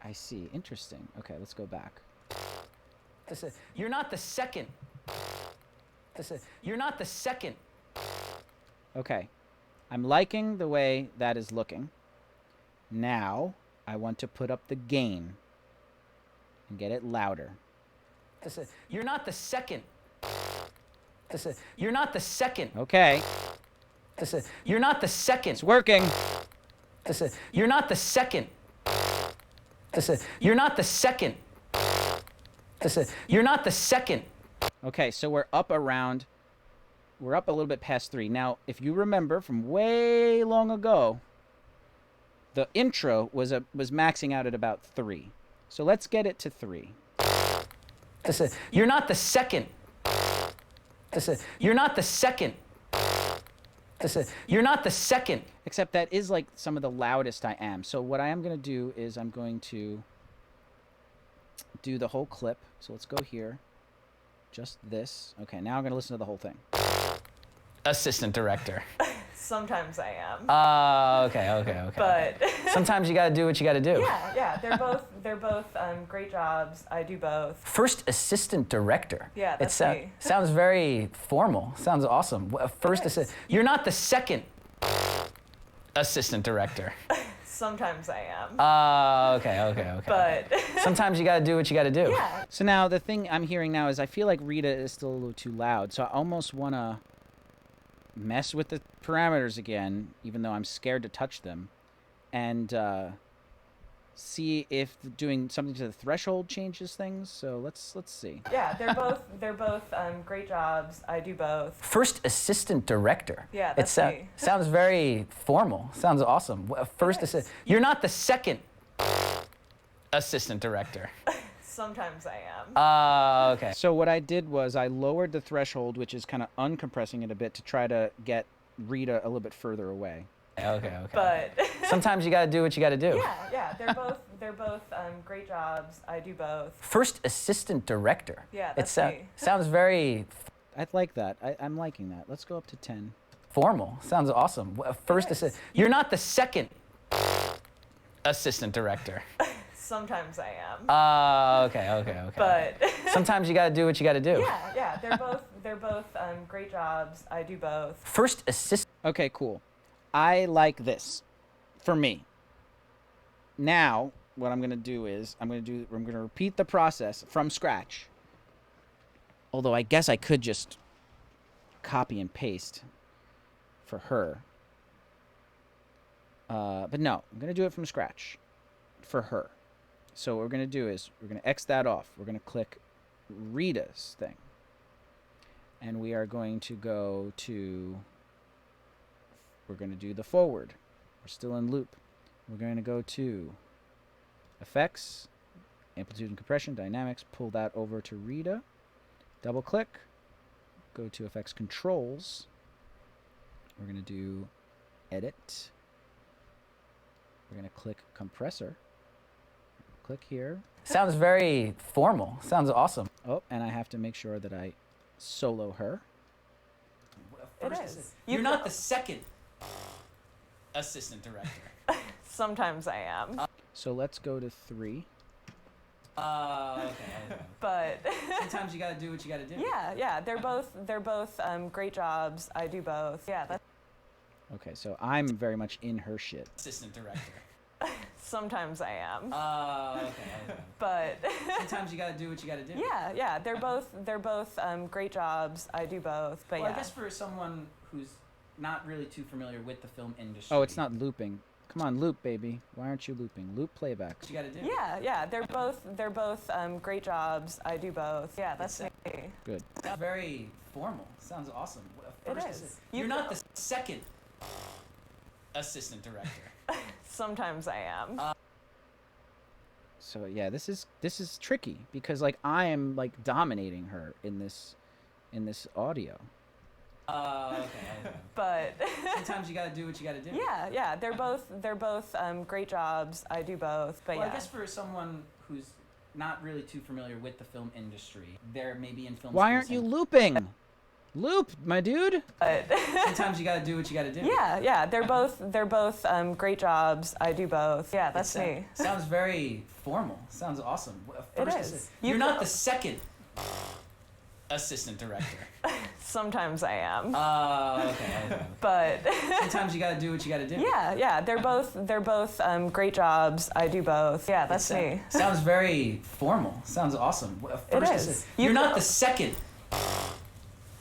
Speaker 5: I see. Interesting. Okay, let's go back.
Speaker 10: You're not the second. You're not the second.
Speaker 5: Okay. I'm liking the way that is looking. Now, I want to put up the gain and get it louder.
Speaker 10: You're not the second. You're not the second.
Speaker 5: Okay.
Speaker 10: You're not the second.
Speaker 5: It's working.
Speaker 10: You're not the second. You're not the second. You're not the second.
Speaker 5: Okay, so we're up a little bit past 3. Now, if you remember from way long ago, the intro was maxing out at about 3. So let's get it to 3.
Speaker 10: You're not the second. You're not the second. You're not the second.
Speaker 5: Except that is like some of the loudest I am. So what I am going to do is I'm going to do the whole clip. So let's go here. Just this. Okay, now I'm going to listen to the whole thing.
Speaker 10: assistant director.
Speaker 11: Sometimes I am.
Speaker 10: Okay.
Speaker 11: But
Speaker 10: Sometimes you gotta do what you gotta do.
Speaker 11: yeah, they're both great jobs. I do both.
Speaker 10: First assistant director.
Speaker 11: Yeah, that's
Speaker 10: it
Speaker 11: me.
Speaker 10: sounds very formal. Sounds awesome. First assistant. You're not the second assistant director.
Speaker 11: Sometimes I am.
Speaker 10: Okay.
Speaker 11: But
Speaker 10: Sometimes you gotta do what you gotta do.
Speaker 11: yeah,
Speaker 5: So now the thing I'm hearing now is I feel like Rita is still a little too loud. So I almost want to mess with the parameters again, even though I'm scared to touch them, and see if doing something to the threshold changes things. So let's see.
Speaker 11: yeah, they're both great jobs. I do both.
Speaker 10: First assistant director.
Speaker 11: Yeah,
Speaker 10: it
Speaker 11: that's me.
Speaker 10: sounds very formal. Sounds awesome. First assistant. You're not the second assistant director.
Speaker 11: Sometimes I am.
Speaker 10: Okay.
Speaker 5: So what I did was I lowered the threshold, which is kind of uncompressing it a bit to try to get Rita a little bit further away.
Speaker 10: Okay.
Speaker 11: But
Speaker 10: Sometimes you gotta do what you gotta do.
Speaker 11: yeah, they're both great jobs. I do both.
Speaker 10: First assistant director.
Speaker 11: Yeah,
Speaker 10: it
Speaker 11: that's me.
Speaker 10: sounds very
Speaker 5: I like that. I'm liking that. Let's go up to 10.
Speaker 10: formal. Sounds awesome. First assistant. You're not the second assistant director.
Speaker 11: Sometimes I am.
Speaker 10: Okay.
Speaker 11: But
Speaker 10: Sometimes you gotta do what you gotta do.
Speaker 11: yeah, they're both great jobs. I do both.
Speaker 10: First assistant.
Speaker 5: Okay, cool. I like this for me. Now, what I'm going to do is I'm going to repeat the process from scratch. Although I guess I could just copy and paste for her. But no, I'm going to do it from scratch for her. So what we're going to do is we're going to X that off. We're going to click Rita's thing. And we are going to go to... We're going to do the forward. We're still in loop. We're going to go to Effects, Amplitude and Compression, Dynamics, pull that over to Rita, double click, go to Effects Controls. We're going to do Edit. We're going to click Compressor. Click here.
Speaker 10: Sounds very formal. Sounds awesome.
Speaker 5: Oh, and I have to make sure that I solo her.
Speaker 11: It is.
Speaker 10: You're not the second assistant director.
Speaker 11: Sometimes I am.
Speaker 5: So let's go to 3.
Speaker 10: Okay.
Speaker 11: But
Speaker 10: Sometimes you gotta do what you gotta do.
Speaker 11: yeah, they're both great jobs. I do both. Yeah, that's
Speaker 5: Okay, so I'm very much in her shit.
Speaker 10: Assistant director.
Speaker 11: sometimes I am.
Speaker 10: Okay.
Speaker 11: But
Speaker 10: Sometimes you gotta do what you gotta do.
Speaker 11: yeah, they're both great jobs. I do both. But
Speaker 9: Well,
Speaker 11: yeah.
Speaker 9: I guess for someone who's not really too familiar with the film industry.
Speaker 5: Oh, it's not looping. Come on, loop, baby. Why aren't you looping? Loop playback.
Speaker 9: What you gotta do.
Speaker 11: Yeah, they're both great jobs. I do both. Yeah, that's me.
Speaker 5: Good.
Speaker 9: Sounds very formal. Sounds awesome.
Speaker 11: It
Speaker 9: First
Speaker 11: is.
Speaker 9: You're not the second assistant director.
Speaker 11: Sometimes I am.
Speaker 5: So yeah, this is tricky because like I am like dominating her in this audio.
Speaker 9: Okay.
Speaker 11: But
Speaker 9: Sometimes you gotta do what you gotta do.
Speaker 11: yeah, they're both great jobs. I do both. But
Speaker 9: Well,
Speaker 11: yeah.
Speaker 9: I guess for someone who's not really too familiar with the film industry, they're maybe in film
Speaker 5: Why
Speaker 9: school
Speaker 5: aren't you
Speaker 9: saying,
Speaker 5: looping? Loop, my dude.
Speaker 11: But
Speaker 9: Sometimes you gotta do what you gotta do.
Speaker 11: yeah, they're both great jobs. I do both. Yeah, that's me.
Speaker 9: Sounds very formal. Sounds awesome.
Speaker 11: It
Speaker 9: First
Speaker 11: is.
Speaker 9: You're not the second assistant director.
Speaker 11: Sometimes I am.
Speaker 9: Okay.
Speaker 11: But
Speaker 9: Sometimes you gotta do what you gotta do.
Speaker 11: yeah, they're both great jobs. I do both. Yeah, that's me.
Speaker 9: Sounds very formal. Sounds awesome.
Speaker 11: It
Speaker 9: First
Speaker 11: is.
Speaker 9: You're not the second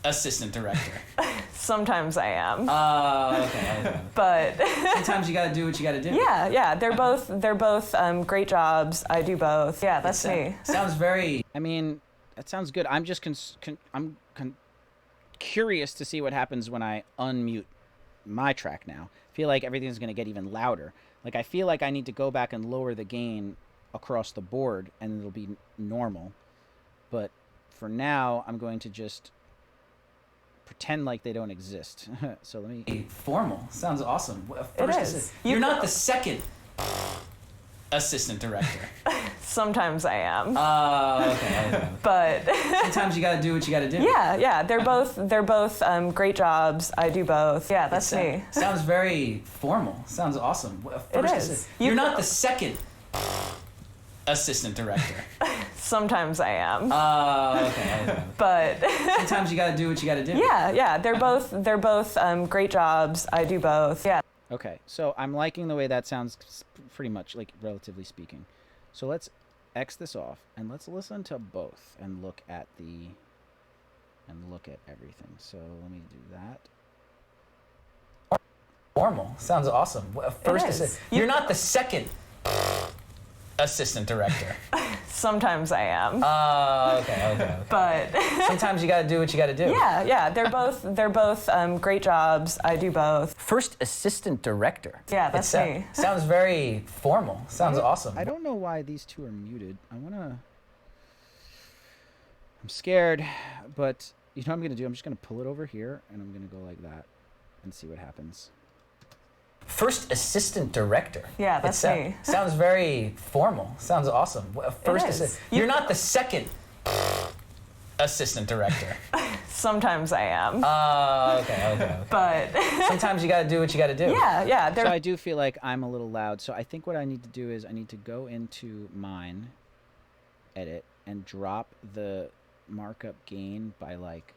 Speaker 9: assistant director.
Speaker 11: Sometimes I am.
Speaker 9: Okay.
Speaker 11: But
Speaker 9: Sometimes you gotta do what you gotta do.
Speaker 11: yeah, they're both great jobs. I do both. Yeah, that's me.
Speaker 9: Sounds very.
Speaker 5: I mean, that sounds good. I'm just curious to see what happens when I unmute my track now. I feel like everything's going to get even louder. Like I feel like I need to go back and lower the gain across the board and it'll be normal. But for now, I'm going to just pretend like they don't exist. So let me...
Speaker 9: Formal. Sounds awesome.
Speaker 11: It is.
Speaker 9: You're not the second
Speaker 10: assistant director.
Speaker 11: Sometimes I am.
Speaker 10: Okay.
Speaker 11: But
Speaker 10: Sometimes you gotta do what you gotta do.
Speaker 11: yeah, they're both great jobs. I do both. Yeah, that's me.
Speaker 10: Sounds very formal. Sounds awesome. First
Speaker 11: is.
Speaker 10: You're not the second assistant director.
Speaker 11: Sometimes I am.
Speaker 10: Okay.
Speaker 11: But
Speaker 10: Sometimes you gotta do what you gotta do.
Speaker 11: yeah, they're both great jobs. I do both. Yeah.
Speaker 5: Okay, so I'm liking the way that sounds, pretty much, like, relatively speaking. So let's X this off and let's listen to both and look at everything. So let me do that.
Speaker 10: Formal. Sounds awesome. First
Speaker 11: is.
Speaker 10: You're not the second assistant director.
Speaker 11: Sometimes I am.
Speaker 10: Okay.
Speaker 11: But
Speaker 10: Sometimes you gotta do what you gotta do.
Speaker 11: yeah, they're both great jobs. I do both.
Speaker 10: First assistant director.
Speaker 11: Yeah, that's me.
Speaker 10: Sounds very formal. Sounds awesome.
Speaker 5: I don't know why these two are muted. I'm scared, but you know what I'm going to do? I'm just going to pull it over here, and I'm going to go like that and see what happens.
Speaker 10: First assistant director.
Speaker 11: Yeah, that's me.
Speaker 10: Sounds very formal. Sounds awesome. First
Speaker 11: is.
Speaker 10: You're not the second assistant director.
Speaker 11: Sometimes I am.
Speaker 10: Okay.
Speaker 11: But
Speaker 10: Sometimes you gotta do what you gotta do.
Speaker 11: yeah.
Speaker 5: So I do feel like I'm a little loud. So I think what I need to do is I need to go into mine, edit, and drop the markup gain by like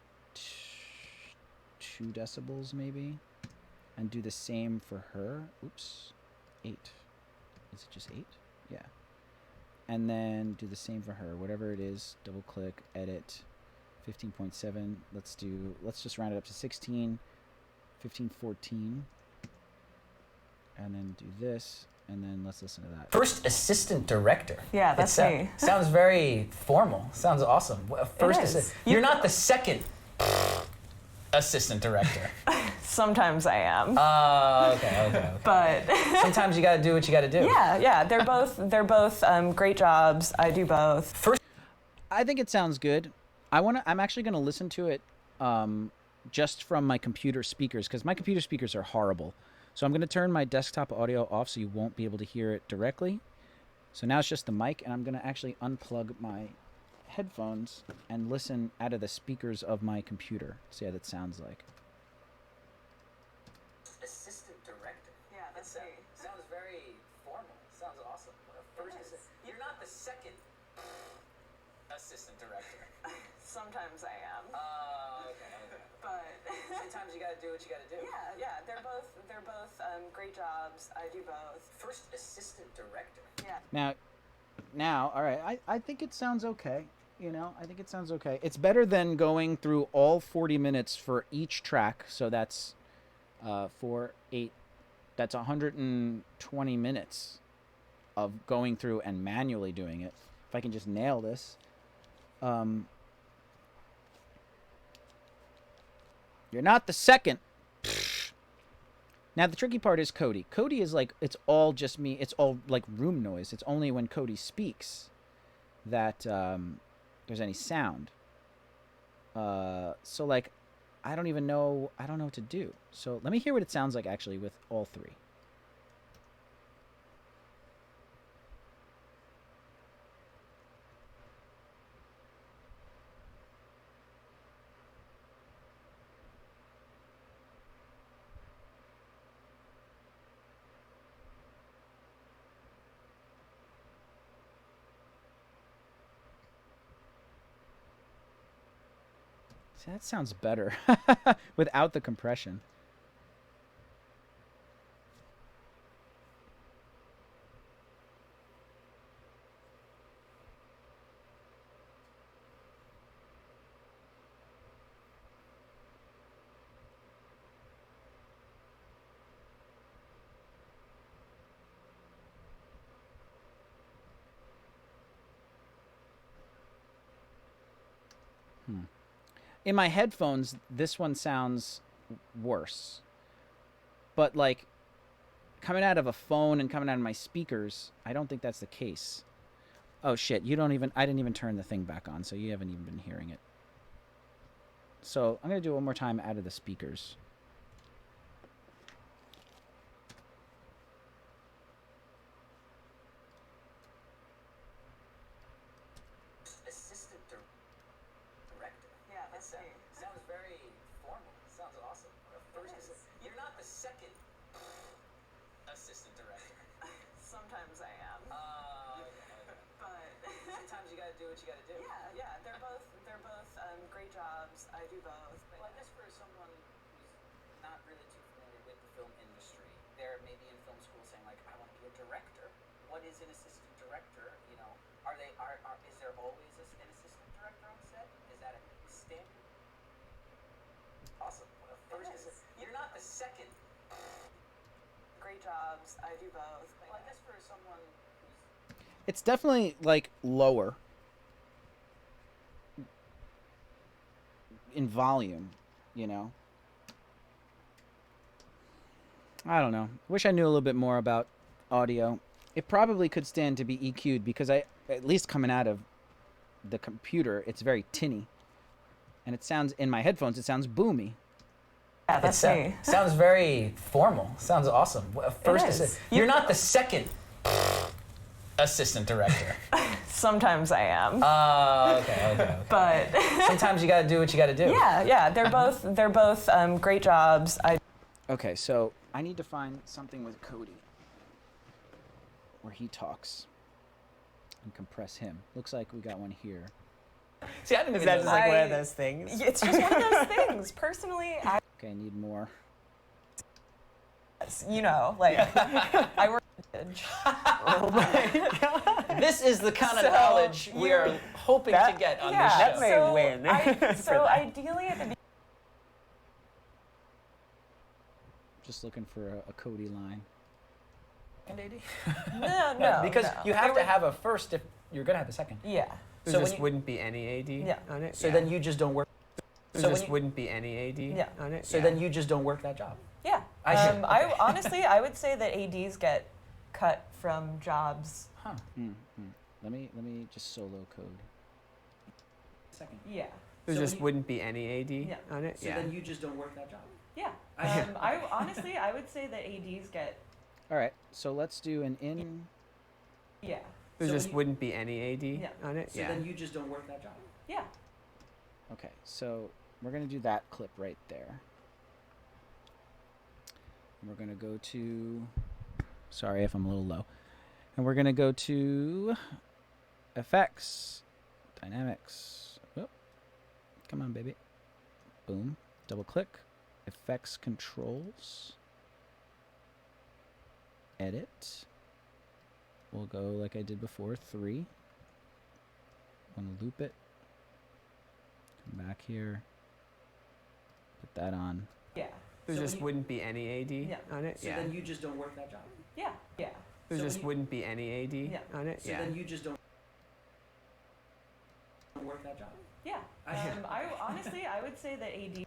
Speaker 5: 2 decibels maybe, and do the same for her. Oops, 8. Is it just 8? Yeah. And then do the same for her. Whatever it is, double click, edit, 15.7. Let's just round it up to 16, 15.14. And then do this, and then let's listen to that.
Speaker 10: First assistant director.
Speaker 11: Yeah, that's me.
Speaker 10: Sounds very formal. Sounds awesome. First
Speaker 11: is.
Speaker 10: You're not the second assistant director.
Speaker 11: Sometimes I am.
Speaker 10: Okay.
Speaker 11: But
Speaker 10: Sometimes you gotta do what you gotta do.
Speaker 11: yeah, they're both great jobs. I do both.
Speaker 10: First,
Speaker 5: I think it sounds good. I'm actually gonna listen to it just from my computer speakers, because my computer speakers are horrible. So I'm gonna turn my desktop audio off so you won't be able to hear it directly. So now it's just the mic, and I'm gonna actually unplug my headphones and listen out of the speakers of my computer. See how that sounds like.
Speaker 10: assistant director.
Speaker 11: Yeah, that's me.
Speaker 10: Sounds very formal. Sounds awesome. First You're not the second assistant director.
Speaker 11: Sometimes I am.
Speaker 10: Okay.
Speaker 11: But
Speaker 10: Sometimes you gotta do what you gotta do.
Speaker 11: yeah, they're both great jobs. I do both.
Speaker 10: First assistant director.
Speaker 11: Yeah.
Speaker 5: Now, all right. I think it sounds okay. I think it sounds okay. It's better than going through all 40 minutes for each track. So that's 4, 8. That's 120 minutes of going through and manually doing it. If I can just nail this. You're not the second. Now, the tricky part is Cody. Cody is like, it's all just me. It's all like room noise. It's only when Cody speaks that there's any sound. So, like, I don't know what to do. So let me hear what it sounds like, actually, with all 3. That sounds better without the compression. In my headphones, this one sounds worse. But, like, coming out of a phone and coming out of my speakers, I don't think that's the case. Oh, shit. I didn't even turn the thing back on, so you haven't even been hearing it. So I'm going to do it one more time out of the speakers.
Speaker 10: second assistant director.
Speaker 11: Sometimes I am. But
Speaker 10: Sometimes you gotta do what you gotta do.
Speaker 11: yeah, they're both great jobs. I do both.
Speaker 10: Well, I guess for someone who's not really too familiar with the film industry, they're maybe in film school saying like, I want to be a director. What is an assistant director? You know, is there always an assistant director on set? Is that a standard? Awesome. Well, you're not the second.
Speaker 11: Great jobs. I do both.
Speaker 10: Well, I guess for someone who's
Speaker 5: It's definitely like lower in volume, you know. I don't know. Wish I knew a little bit more about audio. It probably could stand to be EQ'd because at least coming out of the computer, it's very tinny. And it sounds, in my headphones, it sounds boomy.
Speaker 11: Yeah, that's me.
Speaker 10: Sounds very formal. Sounds awesome.
Speaker 11: is.
Speaker 10: You're not the second assistant director.
Speaker 11: Sometimes I am.
Speaker 10: Okay.
Speaker 11: But
Speaker 10: Sometimes you gotta do what you gotta do.
Speaker 11: yeah, they're both great jobs.
Speaker 5: Okay, so I need to find something with Cody where he talks and compress him. Looks like we got one here.
Speaker 10: See, I didn't
Speaker 6: Is
Speaker 10: even
Speaker 6: that
Speaker 10: know
Speaker 6: just like one of those things?
Speaker 11: It's just one of those things. Personally,
Speaker 5: Okay, I need more.
Speaker 11: I work.
Speaker 10: This is the kind of
Speaker 11: So,
Speaker 10: knowledge we are hoping to get on this
Speaker 6: that
Speaker 10: show.
Speaker 6: may win.
Speaker 11: So ideally at the
Speaker 5: Just looking for a Cody line.
Speaker 11: no,
Speaker 10: because
Speaker 11: no.
Speaker 10: you have to have a first if you're gonna have a second.
Speaker 11: Yeah.
Speaker 6: There
Speaker 10: So
Speaker 6: just
Speaker 10: when you-
Speaker 6: wouldn't be any AD
Speaker 11: Yeah.
Speaker 6: on it.
Speaker 10: So then you just don't work.
Speaker 6: There
Speaker 10: so
Speaker 6: just
Speaker 10: when you-
Speaker 6: wouldn't be any AD
Speaker 11: Yeah.
Speaker 6: on it.
Speaker 10: So then you just don't work that job.
Speaker 11: Yeah.
Speaker 10: I see.
Speaker 11: I honestly, I would say that ADs get cut from jobs.
Speaker 10: Huh.
Speaker 5: Let me just solo code.
Speaker 10: Second.
Speaker 11: Yeah.
Speaker 6: There
Speaker 10: So
Speaker 6: just
Speaker 10: when you-
Speaker 6: wouldn't be any AD
Speaker 11: Yeah.
Speaker 6: on it.
Speaker 10: So then you just don't work that job.
Speaker 11: Yeah. I honestly, I would say that ADs get.
Speaker 5: All right, so let's do an in.
Speaker 11: Yeah.
Speaker 6: There
Speaker 10: So
Speaker 6: just
Speaker 10: when you-
Speaker 6: wouldn't be any AD
Speaker 11: Yeah.
Speaker 6: on it.
Speaker 10: So then you just don't work that job.
Speaker 11: Yeah.
Speaker 5: Okay, so we're gonna do that clip right there. And we're gonna go to. Sorry if I'm a little low. And we're gonna go to effects, dynamics. Oh, come on, baby. Boom. Double click. Effects controls. Edit. We'll go like I did before. 3. Want to loop it. Come back here. Put that on.
Speaker 11: Yeah.
Speaker 6: There
Speaker 10: So
Speaker 6: just
Speaker 10: when you-
Speaker 6: wouldn't be any AD
Speaker 11: Yeah.
Speaker 6: on it.
Speaker 10: So then you just don't work that job.
Speaker 11: Yeah. Yeah.
Speaker 6: There
Speaker 10: so
Speaker 6: just
Speaker 10: when you-
Speaker 6: wouldn't be any AD
Speaker 11: Yeah.
Speaker 6: on it.
Speaker 10: So then you just don't work that job.
Speaker 11: Yeah. I honestly, I would say that AD.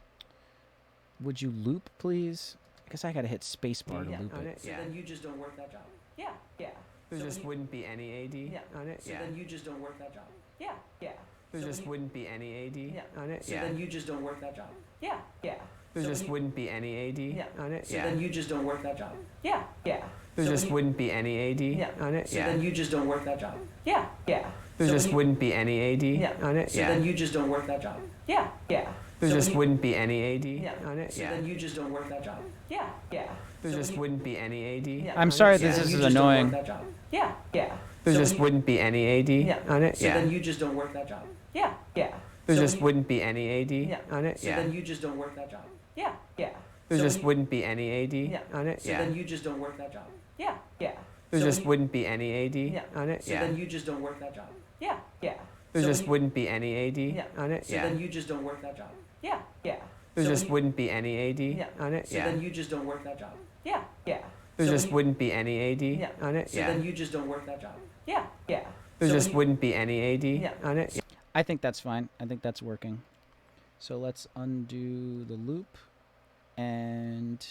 Speaker 5: Would you loop, please? I guess I gotta hit spacebar to
Speaker 11: Yeah.
Speaker 5: loop
Speaker 6: on
Speaker 5: it.
Speaker 6: it.
Speaker 10: So
Speaker 6: Yeah.
Speaker 10: then you just don't work that job.
Speaker 11: Yeah. Yeah.
Speaker 6: There
Speaker 10: so
Speaker 6: just
Speaker 10: when you-
Speaker 6: wouldn't be any AD
Speaker 11: Yeah.
Speaker 6: on it.
Speaker 10: So
Speaker 6: Yeah.
Speaker 10: then you just don't work that job.
Speaker 11: Yeah. Yeah.
Speaker 6: There
Speaker 10: so
Speaker 6: just
Speaker 10: when you-
Speaker 6: wouldn't be any AD
Speaker 11: Yeah.
Speaker 6: on it.
Speaker 10: So
Speaker 6: Yeah.
Speaker 10: then you just don't work that job.
Speaker 11: Yeah. Yeah.
Speaker 6: There
Speaker 10: so
Speaker 6: just
Speaker 10: when you-
Speaker 6: wouldn't be any AD
Speaker 11: Yeah.
Speaker 6: on it.
Speaker 10: So
Speaker 6: Yeah.
Speaker 10: then you just don't work that job.
Speaker 11: Yeah. Yeah.
Speaker 6: There
Speaker 10: so
Speaker 6: just
Speaker 10: when you-
Speaker 6: wouldn't be any AD
Speaker 11: Yeah.
Speaker 6: on it.
Speaker 10: So
Speaker 6: Yeah.
Speaker 10: then you just don't work that job.
Speaker 11: Yeah. Yeah.
Speaker 6: There
Speaker 10: so
Speaker 6: just
Speaker 10: when you-
Speaker 6: wouldn't be any AD
Speaker 11: Yeah.
Speaker 6: on it.
Speaker 10: So
Speaker 6: Yeah.
Speaker 10: then you just don't work that job.
Speaker 11: Yeah. Yeah.
Speaker 6: There
Speaker 10: so
Speaker 6: just
Speaker 10: when you-
Speaker 6: wouldn't be any AD
Speaker 11: Yeah.
Speaker 6: on it.
Speaker 10: So
Speaker 6: Yeah.
Speaker 10: then you just don't work that job.
Speaker 11: Yeah. Yeah.
Speaker 6: There
Speaker 10: so
Speaker 6: just
Speaker 10: when you-
Speaker 6: wouldn't be any AD.
Speaker 11: Yeah.
Speaker 5: I'm
Speaker 6: on
Speaker 5: sorry
Speaker 6: it.
Speaker 5: this
Speaker 6: Yeah.
Speaker 5: is
Speaker 10: You just don't
Speaker 5: annoying.
Speaker 10: work that job.
Speaker 11: Yeah. Yeah.
Speaker 6: There
Speaker 10: so
Speaker 6: just
Speaker 10: when you-
Speaker 6: wouldn't be any AD
Speaker 11: Yeah.
Speaker 6: on it.
Speaker 10: So
Speaker 6: Yeah.
Speaker 10: then you just don't work that job.
Speaker 11: Yeah. Yeah.
Speaker 6: There
Speaker 10: so
Speaker 6: just
Speaker 10: when you-
Speaker 6: wouldn't be any AD
Speaker 11: Yeah.
Speaker 6: on it.
Speaker 10: So
Speaker 6: Yeah.
Speaker 10: then you just don't work that job.
Speaker 11: Yeah. Yeah.
Speaker 6: There
Speaker 10: so
Speaker 6: just
Speaker 10: when you-
Speaker 6: wouldn't be any AD
Speaker 11: Yeah.
Speaker 6: on it.
Speaker 10: So
Speaker 6: Yeah.
Speaker 10: then you just don't work that job.
Speaker 11: Yeah. Yeah.
Speaker 6: There
Speaker 10: so
Speaker 6: just
Speaker 10: when you-
Speaker 6: wouldn't be any AD
Speaker 11: Yeah.
Speaker 6: on it.
Speaker 10: So
Speaker 6: Yeah.
Speaker 10: then you just don't work that job.
Speaker 11: Yeah. Yeah.
Speaker 6: There
Speaker 10: so
Speaker 6: just
Speaker 10: when you-
Speaker 6: wouldn't be any AD
Speaker 11: Yeah.
Speaker 6: on it.
Speaker 10: So
Speaker 6: Yeah.
Speaker 10: then you just don't work that job.
Speaker 11: Yeah. Yeah.
Speaker 6: There
Speaker 10: so
Speaker 6: just
Speaker 10: when you-
Speaker 6: wouldn't be any AD
Speaker 11: Yeah.
Speaker 6: on it.
Speaker 10: So
Speaker 6: Yeah.
Speaker 10: then you just don't work that job.
Speaker 11: Yeah. Yeah.
Speaker 6: There
Speaker 10: so
Speaker 6: just
Speaker 10: when you-
Speaker 6: wouldn't be any AD
Speaker 11: Yeah.
Speaker 6: on it.
Speaker 10: So
Speaker 6: Yeah.
Speaker 10: then you just don't work that job.
Speaker 11: Yeah. Yeah.
Speaker 6: There
Speaker 10: so
Speaker 6: just
Speaker 10: when you-
Speaker 6: wouldn't be any AD
Speaker 11: Yeah.
Speaker 6: on it. Yeah.
Speaker 5: I think that's fine. I think that's working. So let's undo the loop, and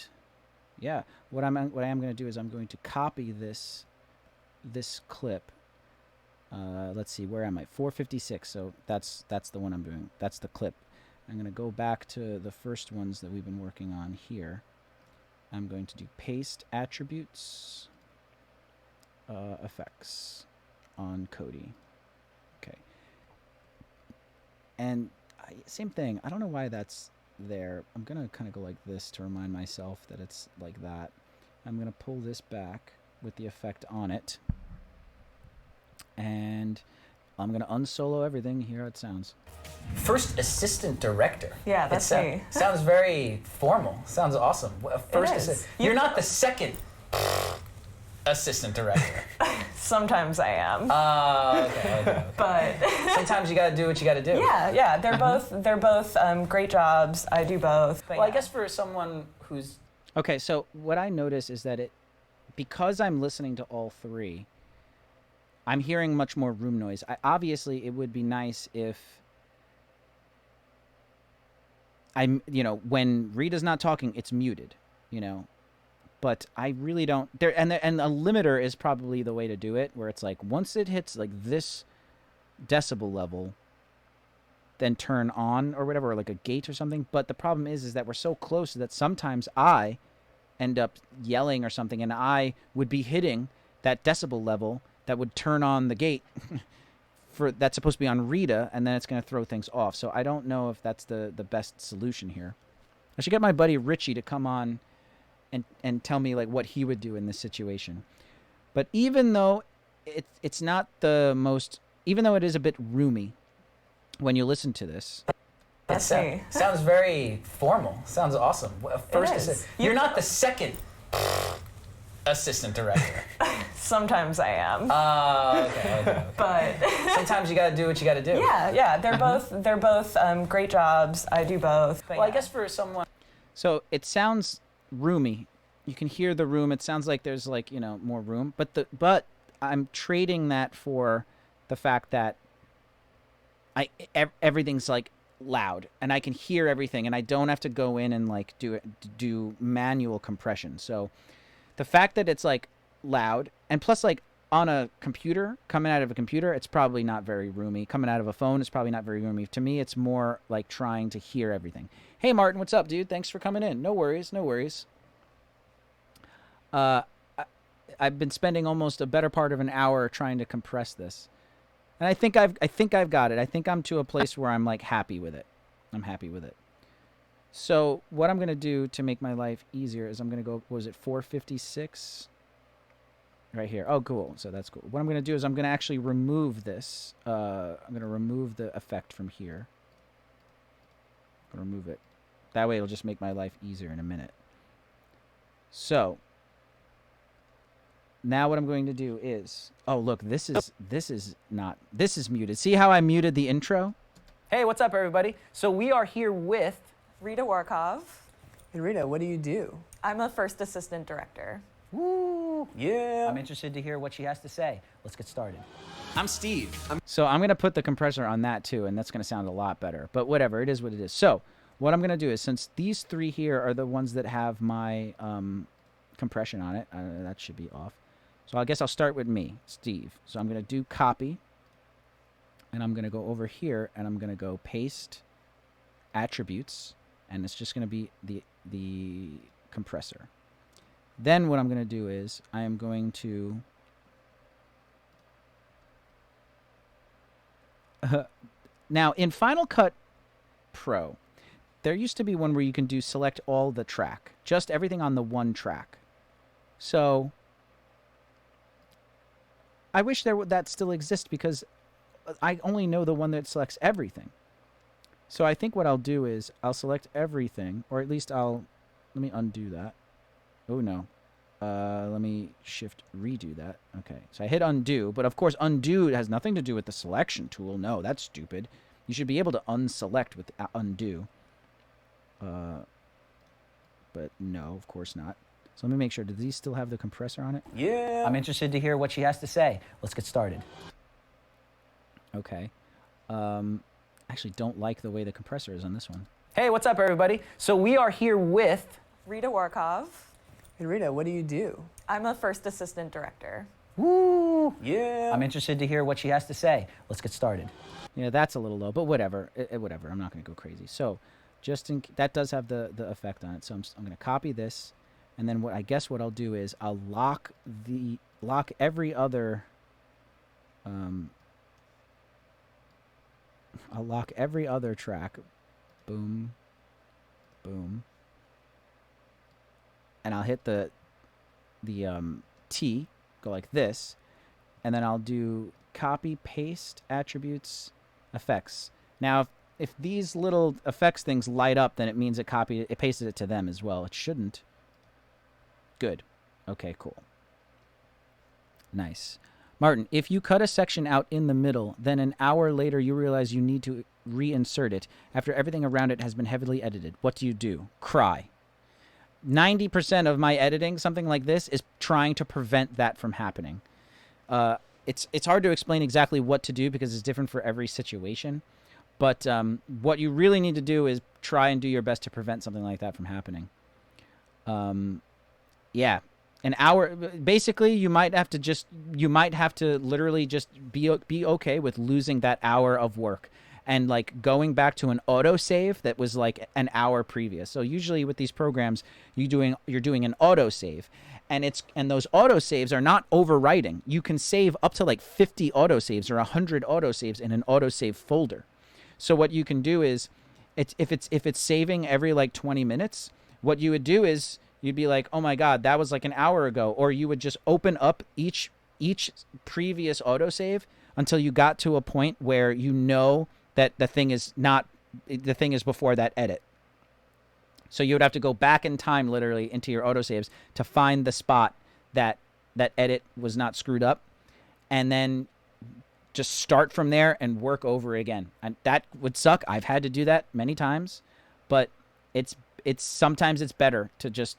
Speaker 5: yeah, what I am going to do is I'm going to copy this clip. Let's see, where am I? 456. So that's the one I'm doing. That's the clip. I'm going to go back to the first ones that we've been working on here. I'm going to do paste attributes, effects on Cody. Okay. And same thing. I don't know why that's there. I'm going to kind of go like this to remind myself that it's like that. I'm going to pull this back with the effect on it. And I'm going to unsolo everything. Hear how it sounds.
Speaker 9: First assistant director.
Speaker 11: Yeah, that's me.
Speaker 9: Sounds very formal. Sounds awesome. First
Speaker 11: is.
Speaker 9: assistant. You're not the second assistant director.
Speaker 11: Sometimes I am.
Speaker 9: Okay.
Speaker 11: But
Speaker 9: Sometimes you got to do what you got to do.
Speaker 11: yeah, they're both great jobs. I do both. But
Speaker 9: Well, I
Speaker 11: yeah.
Speaker 9: guess for someone who's
Speaker 5: Okay, so what I notice is that because I'm listening to all three, I'm hearing much more room noise. Obviously, it would be nice if when Rita's not talking, it's muted, but I really don't. And a limiter is probably the way to do it, where it's like once it hits like this decibel level, then turn on or whatever, or like a gate or something. But the problem is that we're so close that sometimes I end up yelling or something, and I would be hitting that decibel level that would turn on the gate that's supposed to be on Rita, and then it's going to throw things off. So I don't know if that's the best solution here. I should get my buddy Richie to come on and tell me like what he would do in this situation. But even though it's not the most, even though it is a bit roomy when you listen to this.
Speaker 11: That's me.
Speaker 9: Sounds very formal. Sounds awesome. First
Speaker 11: is.
Speaker 9: assistant. You're not the second assistant director.
Speaker 11: Sometimes I am.
Speaker 9: Okay.
Speaker 11: But
Speaker 9: Sometimes you got to do what you got to do.
Speaker 11: yeah, they're both great jobs. I do both. But
Speaker 9: Well, I
Speaker 11: yeah.
Speaker 9: guess for someone.
Speaker 5: So it sounds roomy. You can hear the room. It sounds like there's like, more room. But I'm trading that for the fact that everything's like loud and I can hear everything and I don't have to go in and like do manual compression. So the fact that it's like loud, and plus like on a computer, coming out of a computer, it's probably not very roomy. Coming out of a phone, it's probably not very roomy. To me, it's more like trying to hear everything. Hey, Martin, what's up, dude? Thanks for coming in. No worries. I've been spending almost a better part of an hour trying to compress this. And I think I've got it. I think I'm to a place where I'm like happy with it. I'm happy with it. So what I'm going to do to make my life easier is I'm going to go, what was it, 456? Right here. Oh, cool. So that's cool. What I'm going to do is I'm going to actually remove this. I'm going to remove the effect from here. I'm going to remove it. That way it'll just make my life easier in a minute. So now what I'm going to do is, oh, look, this is muted. See how I muted the intro? Hey, what's up, everybody? So we are here with
Speaker 11: Rita Warkov.
Speaker 6: And Rita, what do you do?
Speaker 11: I'm a first assistant director.
Speaker 5: Woo!
Speaker 6: Yeah.
Speaker 5: I'm interested to hear what she has to say. Let's get started. I'm Steve. So I'm going to put the compressor on that too, and that's going to sound a lot better. But whatever, it is what it is. So what I'm going to do is, since these three here are the ones that have my compression on it, that should be off. So I guess I'll start with me, Steve. So I'm going to do copy, and I'm going to go over here, and I'm going to go paste attributes, and it's just going to be the compressor. Then what I'm going to do is I am going to now in Final Cut Pro, there used to be one where you can do select all the track, just everything on the one track. So I wish that still exists, because I only know the one that selects everything. So I think what I'll do is I'll select everything, or at least let me undo that. Oh no. Let me shift redo that. Okay. So I hit undo, but of course undo has nothing to do with the selection tool. No, that's stupid. You should be able to unselect with undo. But no, of course not. So let me make sure. Does he still have the compressor on it?
Speaker 6: Yeah.
Speaker 5: I'm interested to hear what she has to say. Let's get started. Okay. Actually don't like the way the compressor is on this one. Hey, what's up, everybody? So we are here with
Speaker 11: Rita Warkov.
Speaker 6: And Rita, what do you do?
Speaker 11: I'm a first assistant director.
Speaker 5: Woo!
Speaker 6: Yeah.
Speaker 5: I'm interested to hear what she has to say. Let's get started. That's a little low, but whatever. Whatever. I'm not going to go crazy. So that does have the effect on it. So I'm going to copy this, and then what I'll do is I'll lock every other track. Boom. Boom. And I'll hit the T, go like this, and then I'll do copy, paste, attributes, effects. Now, if these little effects things light up, then it means it pasted it to them as well. It shouldn't. Good. Okay, cool. Nice. Martin, if you cut a section out in the middle, then an hour later you realize you need to reinsert it after everything around it has been heavily edited. What do you do? Cry. 90% of my editing, something like this, is trying to prevent that from happening. It's hard to explain exactly what to do because it's different for every situation. But what you really need to do is try and do your best to prevent something like that from happening. Yeah. An hour, basically, you might have to literally just be okay with losing that hour of work and like going back to an autosave that was like an hour previous. So usually with these programs, you're doing an autosave, and those autosaves are not overwriting. You can save up to like 50 autosaves or 100 autosaves in an autosave folder. So what you can do is, if it's saving every like 20 minutes, what you would do is you'd be like, oh my God, that was like an hour ago. Or you would just open up each previous autosave until you got to a point where you know that the thing is before that edit. So you would have to go back in time literally into your autosaves to find the spot that edit was not screwed up, and then just start from there and work over again. And that would suck. I've had to do that many times, but it's sometimes it's better to just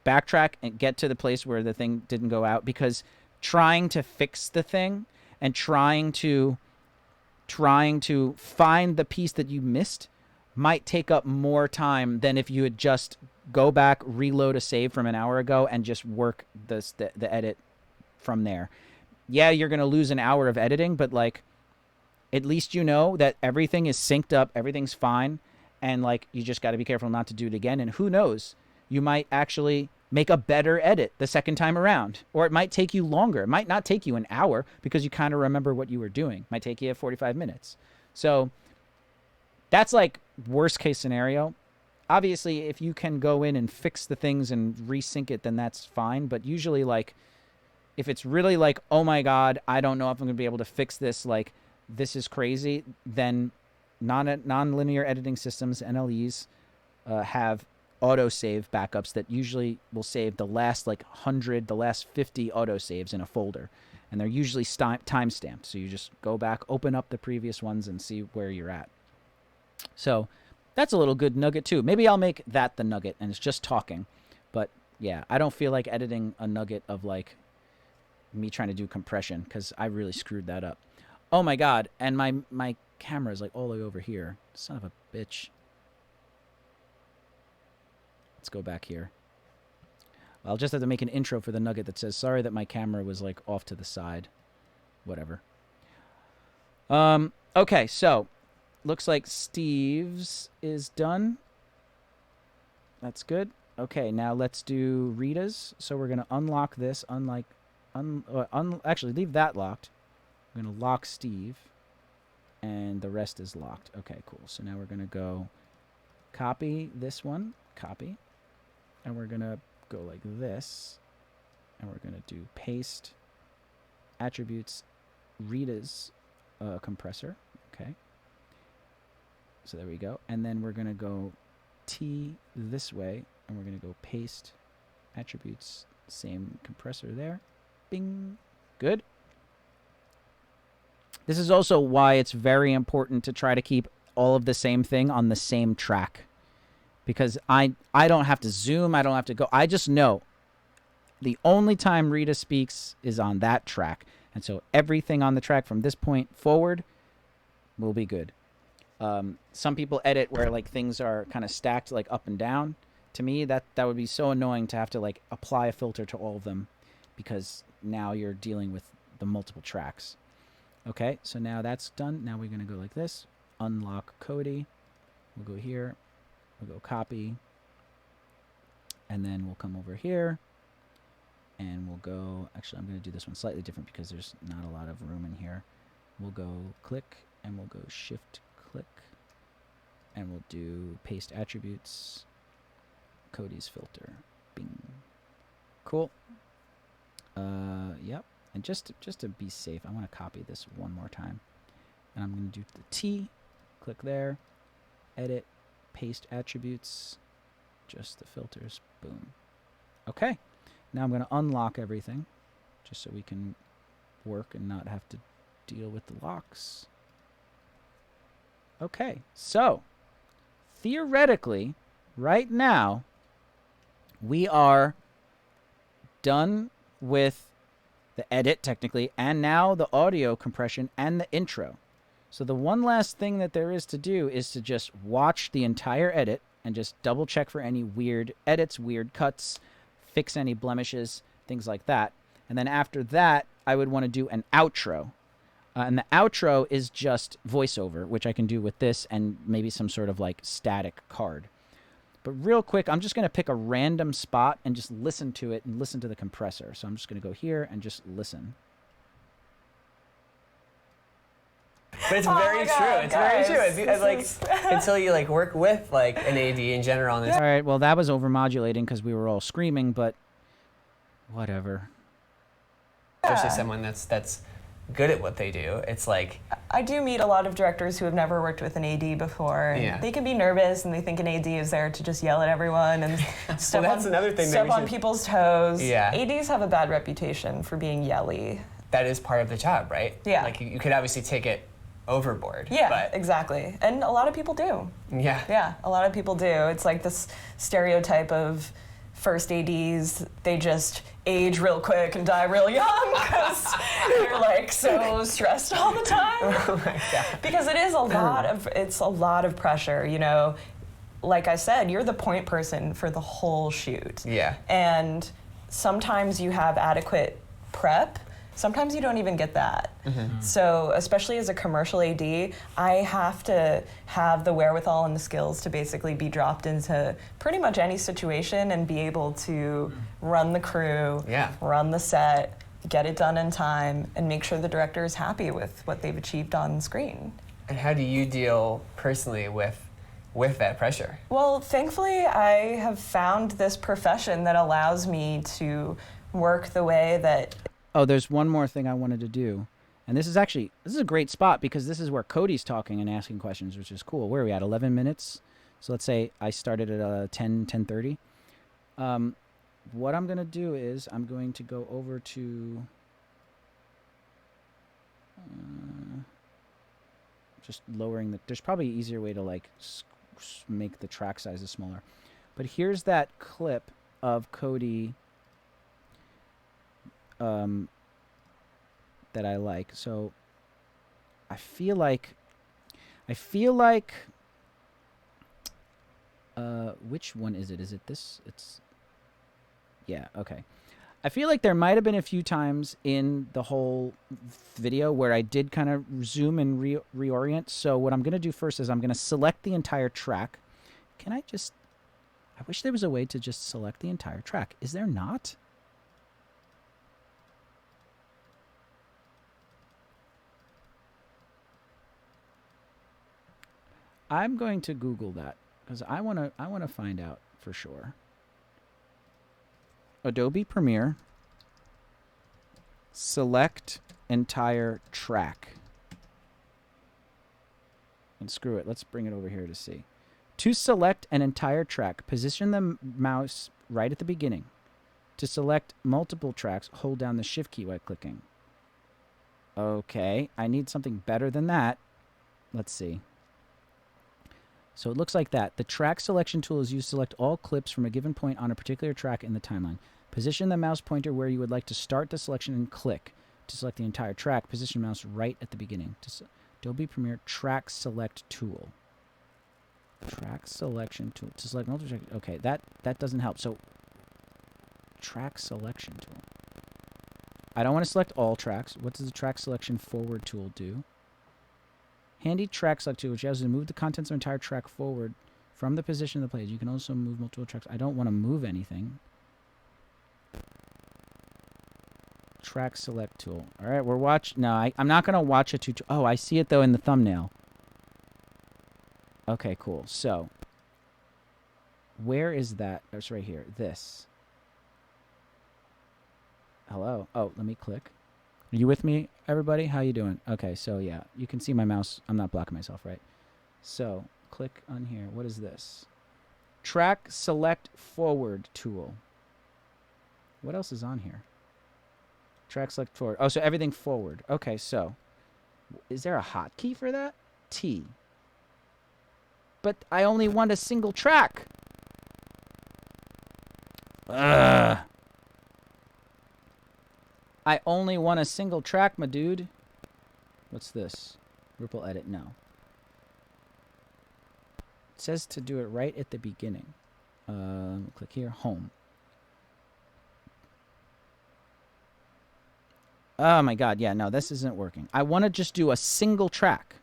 Speaker 5: backtrack and get to the place where the thing didn't go out, because trying to fix the thing and trying to find the piece that you missed might take up more time than if you had just go back, reload a save from an hour ago, and just work the edit from there. Yeah, you're going to lose an hour of editing, but like at least you know that everything is synced up, everything's fine, and like you just got to be careful not to do it again. And who knows, you might actually make a better edit the second time around, or it might take you longer. It might not take you an hour because you kind of remember what you were doing. It might take you 45 minutes. So that's like worst case scenario. Obviously, if you can go in and fix the things and resync it, then that's fine. But usually, like, if it's really like, oh my God, I don't know if I'm going to be able to fix this, like, this is crazy, then non-linear editing systems, NLEs, have autosave backups that usually will save the last like 100, the last 50 autosaves in a folder. And they're usually time-stamped. So you just go back, open up the previous ones, and see where you're at. So that's a little good nugget too. Maybe I'll make that the nugget, and it's just talking. But yeah, I don't feel like editing a nugget of like me trying to do compression, because I really screwed that up. Oh my God, and my camera is like all the way over here. Son of a bitch. Let's go back here. I'll just have to make an intro for the nugget that says, sorry that my camera was like off to the side. Whatever. Okay, so looks like Steve's is done. That's good. Okay, now let's do Rita's. So we're going to unlock this, actually leave that locked. We're going to lock Steve, and the rest is locked. Okay, cool. So now we're going to go copy this one, copy, and we're going to go like this, and we're going to do paste attributes Rita's compressor. Okay. So there we go. And then we're going to go T this way, and we're going to go paste attributes, same compressor there. Bing. Good. This is also why it's very important to try to keep all of the same thing on the same track. Because I don't have to zoom, I don't have to go. I just know the only time Rita speaks is on that track. And so everything on the track from this point forward will be good. Some people edit where like things are kind of stacked like up and down. To me, that would be so annoying to have to like apply a filter to all of them, because now you're dealing with the multiple tracks. Okay, so now that's done. Now we're going to go like this. Unlock Cody. We'll go here. We'll go copy. And then we'll come over here. And we'll go... Actually, I'm going to do this one slightly different because there's not a lot of room in here. We'll go click, and we'll go shift click. And we'll do paste attributes. Cody's filter. Bing. Cool. Yep. And just to be safe, I want to copy this one more time. And I'm going to do the T, click there, edit, paste attributes, just the filters, boom. Okay. Now I'm going to unlock everything just so we can work and not have to deal with the locks. Okay. So, theoretically, right now, we are done with the edit, technically, and now the audio compression and the intro. So the one last thing that there is to do is to just watch the entire edit and just double check for any weird edits, weird cuts, fix any blemishes, things like that. And then after that, I would want to do an outro. And the outro is just voiceover, which I can do with this and maybe some sort of like static card. But real quick, I'm just going to pick a random spot and just listen to it and listen to the compressor. So I'm just going to go here and just listen.
Speaker 6: But it's
Speaker 11: Oh
Speaker 6: very
Speaker 11: my
Speaker 6: true.
Speaker 11: God,
Speaker 6: It's
Speaker 11: guys,
Speaker 6: very true. It's like
Speaker 11: this
Speaker 6: until you like work with like an AD in general on this.
Speaker 5: All right, well, that was overmodulating because we were all screaming, but whatever.
Speaker 6: Especially someone that's good at what they do. It's like
Speaker 11: I do meet a lot of directors who have never worked with an AD before. And
Speaker 6: Yeah.
Speaker 11: They can be nervous and they think an AD is there to just yell at everyone and step,
Speaker 6: that's
Speaker 11: on,
Speaker 6: another thing that
Speaker 11: step
Speaker 6: we
Speaker 11: on
Speaker 6: should-
Speaker 11: people's toes.
Speaker 6: Yeah.
Speaker 11: ADs have a bad reputation for being yelly.
Speaker 6: that is part of the job, right?
Speaker 11: Yeah.
Speaker 6: Like you could obviously take it overboard.
Speaker 11: Yeah,
Speaker 6: But
Speaker 11: exactly. And a lot of people do.
Speaker 6: yeah.
Speaker 11: Yeah, a lot of people do. It's like this stereotype of first ADs, they just age real quick and die real young because they're like so stressed all the time.
Speaker 6: Oh my God.
Speaker 11: Because it is it's a lot of pressure, you know. Like I said, you're the point person for the whole shoot.
Speaker 6: Yeah.
Speaker 11: And sometimes you have adequate prep. Sometimes you don't even get that. So, especially as a commercial AD, I have to have the wherewithal and the skills to basically be dropped into pretty much any situation and be able to run the crew,
Speaker 6: Yeah.
Speaker 11: run the set, get it done in time, and make sure the director is happy with what they've achieved on screen.
Speaker 6: And how do you deal personally with that pressure?
Speaker 11: Well, thankfully, I have found this profession that allows me to work the way that.
Speaker 5: Oh, there's one more thing I wanted to do. And this is a great spot because this is where Cody's talking and asking questions, which is cool. Where are we at? 11 minutes? So let's say I started at 10:30. What I'm going to do is I'm going to go over to just lowering the... There's probably an easier way to like make the track sizes smaller. But here's that clip of Cody that I like. So I feel like which one is it? Is it this? It's yeah, okay. I feel like there might have been a few times in the whole video where I did kind of zoom and reorient. So what I'm going to do first is I'm going to select the entire track. I wish there was a way to just select the entire track. Is there not? I'm going to Google that because I want to find out for sure. Adobe Premiere. Select entire track. And screw it. Let's bring it over here to see. To select an entire track, position the mouse right at the beginning. To select multiple tracks, hold down the Shift key while clicking. Okay, I need something better than that. Let's see. So it looks like that. The track selection tool is used to select all clips from a given point on a particular track in the timeline. Position the mouse pointer where you would like to start the selection and click. To select the entire track, position the mouse right at the beginning. Adobe Premiere Track Select Tool. Track Selection Tool. To select multiple tracks. Okay, that doesn't help. So, Track Selection Tool. I don't want to select all tracks. What does the Track Selection Forward tool do? Handy Track Select tool, which allows you to move the contents of an entire track forward from the position of the page. You can also move multiple tracks. I don't want to move anything. Track Select tool. All right, we're watching. No, I'm not going to watch a tutorial. Oh, I see it, though, in the thumbnail. Okay, cool. So, Where is that? Oh, it's right here. This. Hello. Oh, let me click. Are you with me, everybody? How you doing? Okay, so yeah, you can see my mouse. I'm not blocking myself, right? So click on here. What is this? Track select forward tool. What else is on here? Track select forward. Oh, so everything forward. Okay, so is there a hotkey for that? T. But I only want a single track. Ugh. I only want a single track, my dude. What's this? Ripple edit, no. It says to do it right at the beginning. Click here, home. Oh my god, yeah, no, this isn't working. I want to just do a single track.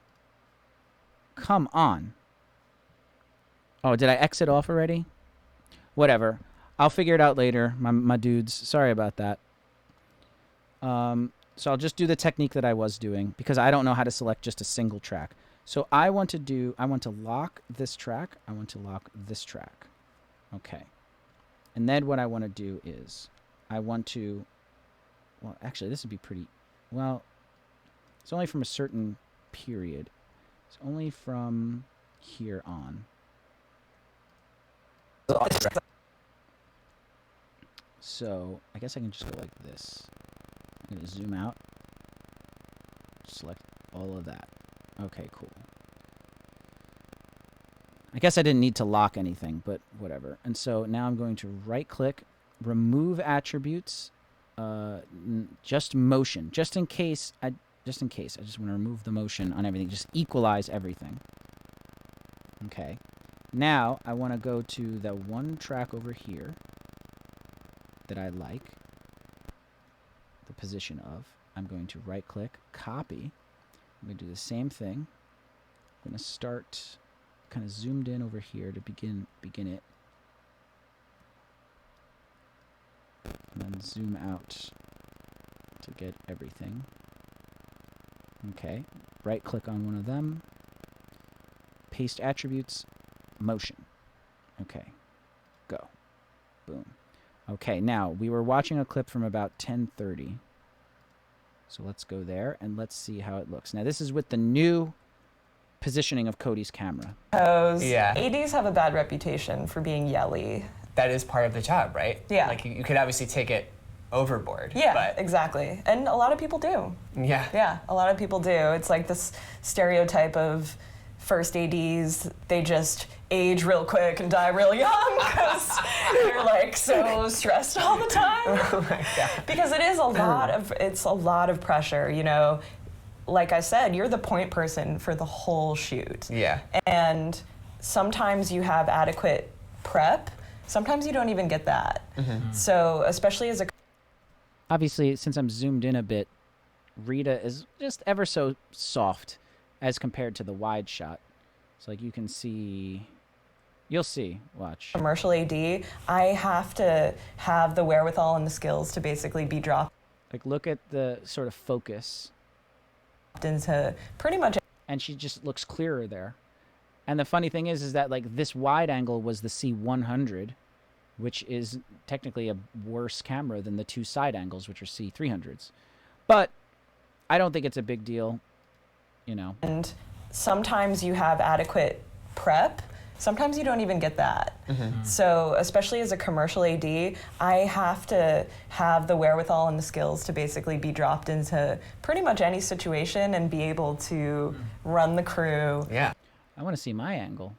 Speaker 5: Come on. Oh, did I exit off already? Whatever. I'll figure it out later, my dudes. Sorry about that. So I'll just do the technique that I was doing because I don't know how to select just a single track. So I want to lock this track. I want to lock this track. Okay. And then what I want to do is I want to, well, actually this would be pretty, well, it's only from a certain period. It's only from here on. So I guess I can just go like this. I'm going to zoom out. Select all of that. Okay, cool. I guess I didn't need to lock anything, but whatever. And so now I'm going to right click, remove attributes, just motion, just in case I just want to remove the motion on everything, just equalize everything. Okay. Now I want to go to the one track over here that I like the position of. I'm going to right click, copy. I'm going to do the same thing. I'm going to start kind of zoomed in over here to begin it. And then zoom out to get everything. Okay, right click on one of them. Paste attributes, motion. Okay, go. Boom. Okay, now we were watching a clip from about 10:30. So let's go there and let's see how it looks. Now this is with the new positioning of Cody's camera.
Speaker 6: Yeah.
Speaker 11: ADs have a bad reputation for being yelly.
Speaker 6: That is part of the job, right?
Speaker 11: Yeah.
Speaker 6: Like you could obviously take it overboard.
Speaker 11: Yeah,
Speaker 6: but
Speaker 11: exactly. And a lot of people do.
Speaker 6: Yeah.
Speaker 11: Yeah, a lot of people do. It's like this stereotype of first ADs, they just age real quick and die real young because they're like so stressed all the time.
Speaker 6: Oh my God.
Speaker 11: Because it's a lot of pressure, you know. Like I said, you're the point person for the whole shoot.
Speaker 6: Yeah.
Speaker 11: And sometimes you have adequate prep. Sometimes you don't even get that. Mm-hmm. So especially as a...
Speaker 5: Obviously, since I'm zoomed in a bit, Rita is just ever so soft as compared to the wide shot. So like you can see, you'll see, watch.
Speaker 11: Commercial AD, I have to have the wherewithal and the skills to basically be dropped.
Speaker 5: Like look at the sort of focus.
Speaker 11: Into pretty much...
Speaker 5: And she just looks clearer there. And the funny thing is that like this wide angle was the C100, which is technically a worse camera than the two side angles, which are C300s. But I don't think it's a big deal, you know.
Speaker 11: And sometimes you have adequate prep. Sometimes you don't even get that. Mm-hmm. So especially as a commercial AD, I have to have the wherewithal and the skills to basically be dropped into pretty much any situation and be able to run the crew.
Speaker 6: Yeah.
Speaker 5: I want to see my angle.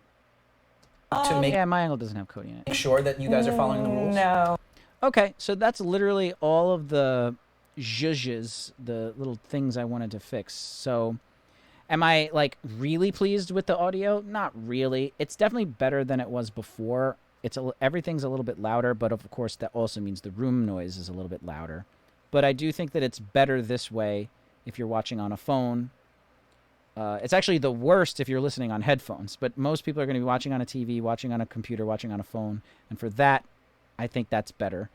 Speaker 6: To make
Speaker 5: Yeah, my angle doesn't have Cody in it.
Speaker 6: sure that you guys are following the rules.
Speaker 11: No.
Speaker 5: Okay, so that's literally all of the zhuzhes, the little things I wanted to fix. So am I like really pleased with the audio? Not really. It's definitely better than it was before. Everything's a little bit louder, but of course that also means the room noise is a little bit louder. But I do think that it's better this way if you're watching on a phone. It's actually the worst if you're listening on headphones, but most people are going to be watching on a TV, watching on a computer, watching on a phone, and for that, I think that's better.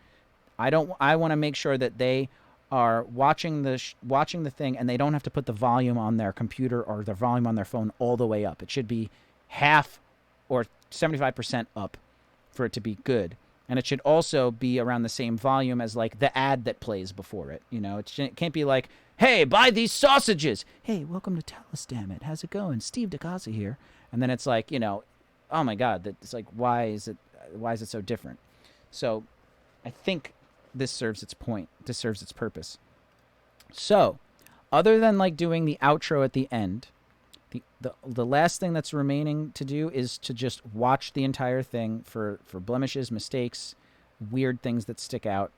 Speaker 5: I want to make sure that they are watching the thing and they don't have to put the volume on their computer or the volume on their phone all the way up. It should be half or 75% up, for it to be good. And it should also be around the same volume as like the ad that plays before it. You know, it can't be like, hey, buy these sausages. Hey, welcome to Us Damnit. How's it going? Steve DeCasa here. And then it's like, you know, oh my God, it's like, why is it so different? So I think this serves its point. This serves its purpose. So other than like doing the outro at the end, the last thing that's remaining to do is to just watch the entire thing for blemishes, mistakes, weird things that stick out.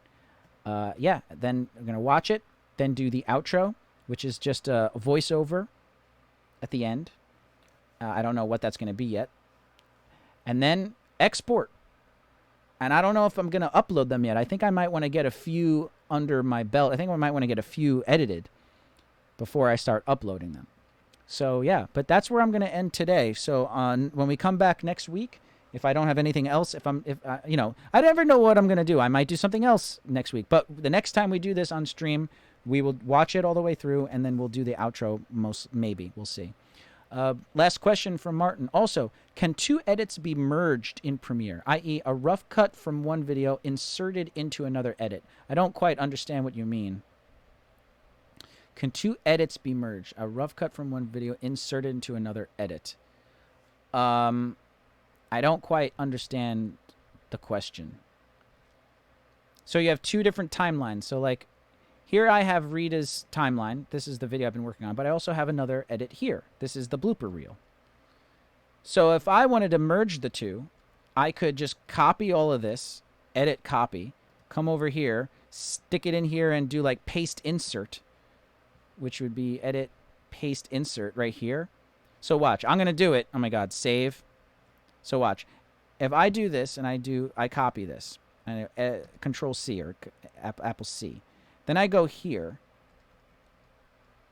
Speaker 5: Yeah, then I'm going to watch it, then do the outro, which is just a voiceover at the end. I don't know what that's going to be yet. And then export. And I don't know if I'm going to upload them yet. I think I might want to get a few under my belt. I think I might want to get a few edited before I start uploading them. So yeah, but that's where I'm going to end today. So when we come back next week, if I don't have anything else, you know, I never know what I'm going to do. I might do something else next week. But the next time we do this on stream, we will watch it all the way through, and then we'll do the outro. Maybe we'll see. Last question from Martin. Also, can two edits be merged in Premiere, i.e., a rough cut from one video inserted into another edit? I don't quite understand what you mean. Can two edits be merged? A rough cut from one video inserted into another edit. I don't quite understand the question. So you have two different timelines. So like here I have Rita's timeline. This is the video I've been working on, but I also have another edit here. This is the blooper reel. So if I wanted to merge the two, I could just copy all of this, edit copy, come over here, stick it in here and do like paste insert, which would be edit, paste, insert right here. So watch, I'm going to do it. Oh my God, save. So watch, if I do this and I copy this, and Control C or Apple C, then I go here,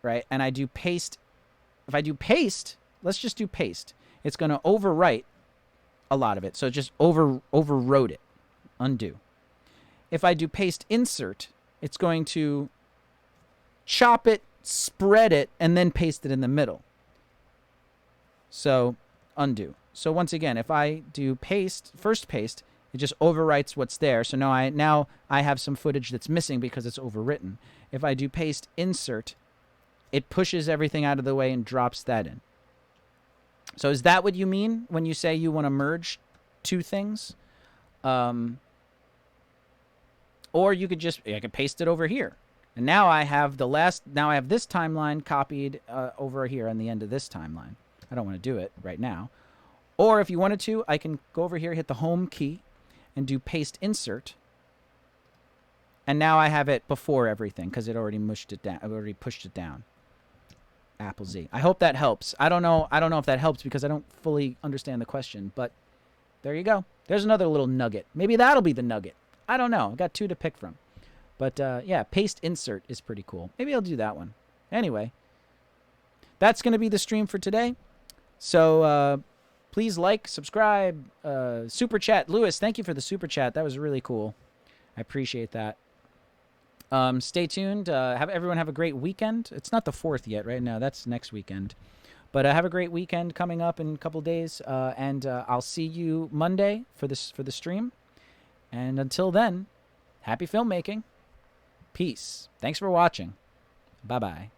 Speaker 5: right? And I do paste. If I do paste, let's just do paste. It's going to overwrite a lot of it. So just overwrote it, undo. If I do paste insert, it's going to chop it, spread it, and then paste it in the middle. So undo. So once again, if I do paste, first paste, it just overwrites what's there. So now I have some footage that's missing because it's overwritten. If I do paste insert, it pushes everything out of the way and drops that in. So is that what you mean when you say you want to merge two things? Or you could just, I could paste it over here. And now I have now I have this timeline copied over here on the end of this timeline. I don't want to do it right now. Or if you wanted to, I can go over here, hit the home key, and do paste insert. And now I have it before everything because it already mushed it down. I've already pushed it down. Apple Z. I hope that helps. I don't know if that helps because I don't fully understand the question, but there you go. There's another little nugget. Maybe that'll be the nugget. I don't know. I've got two to pick from. But yeah, paste insert is pretty cool. Maybe I'll do that one. Anyway, that's going to be the stream for today. So please like, subscribe, super chat. Lewis, thank you for the super chat. That was really cool. I appreciate that. Stay tuned. Everyone have a great weekend. It's not the 4th yet, right? No, that's next weekend. But have a great weekend coming up in a couple days. And I'll see you Monday for the stream. And until then, happy filmmaking. Peace. Thanks for watching. Bye-bye.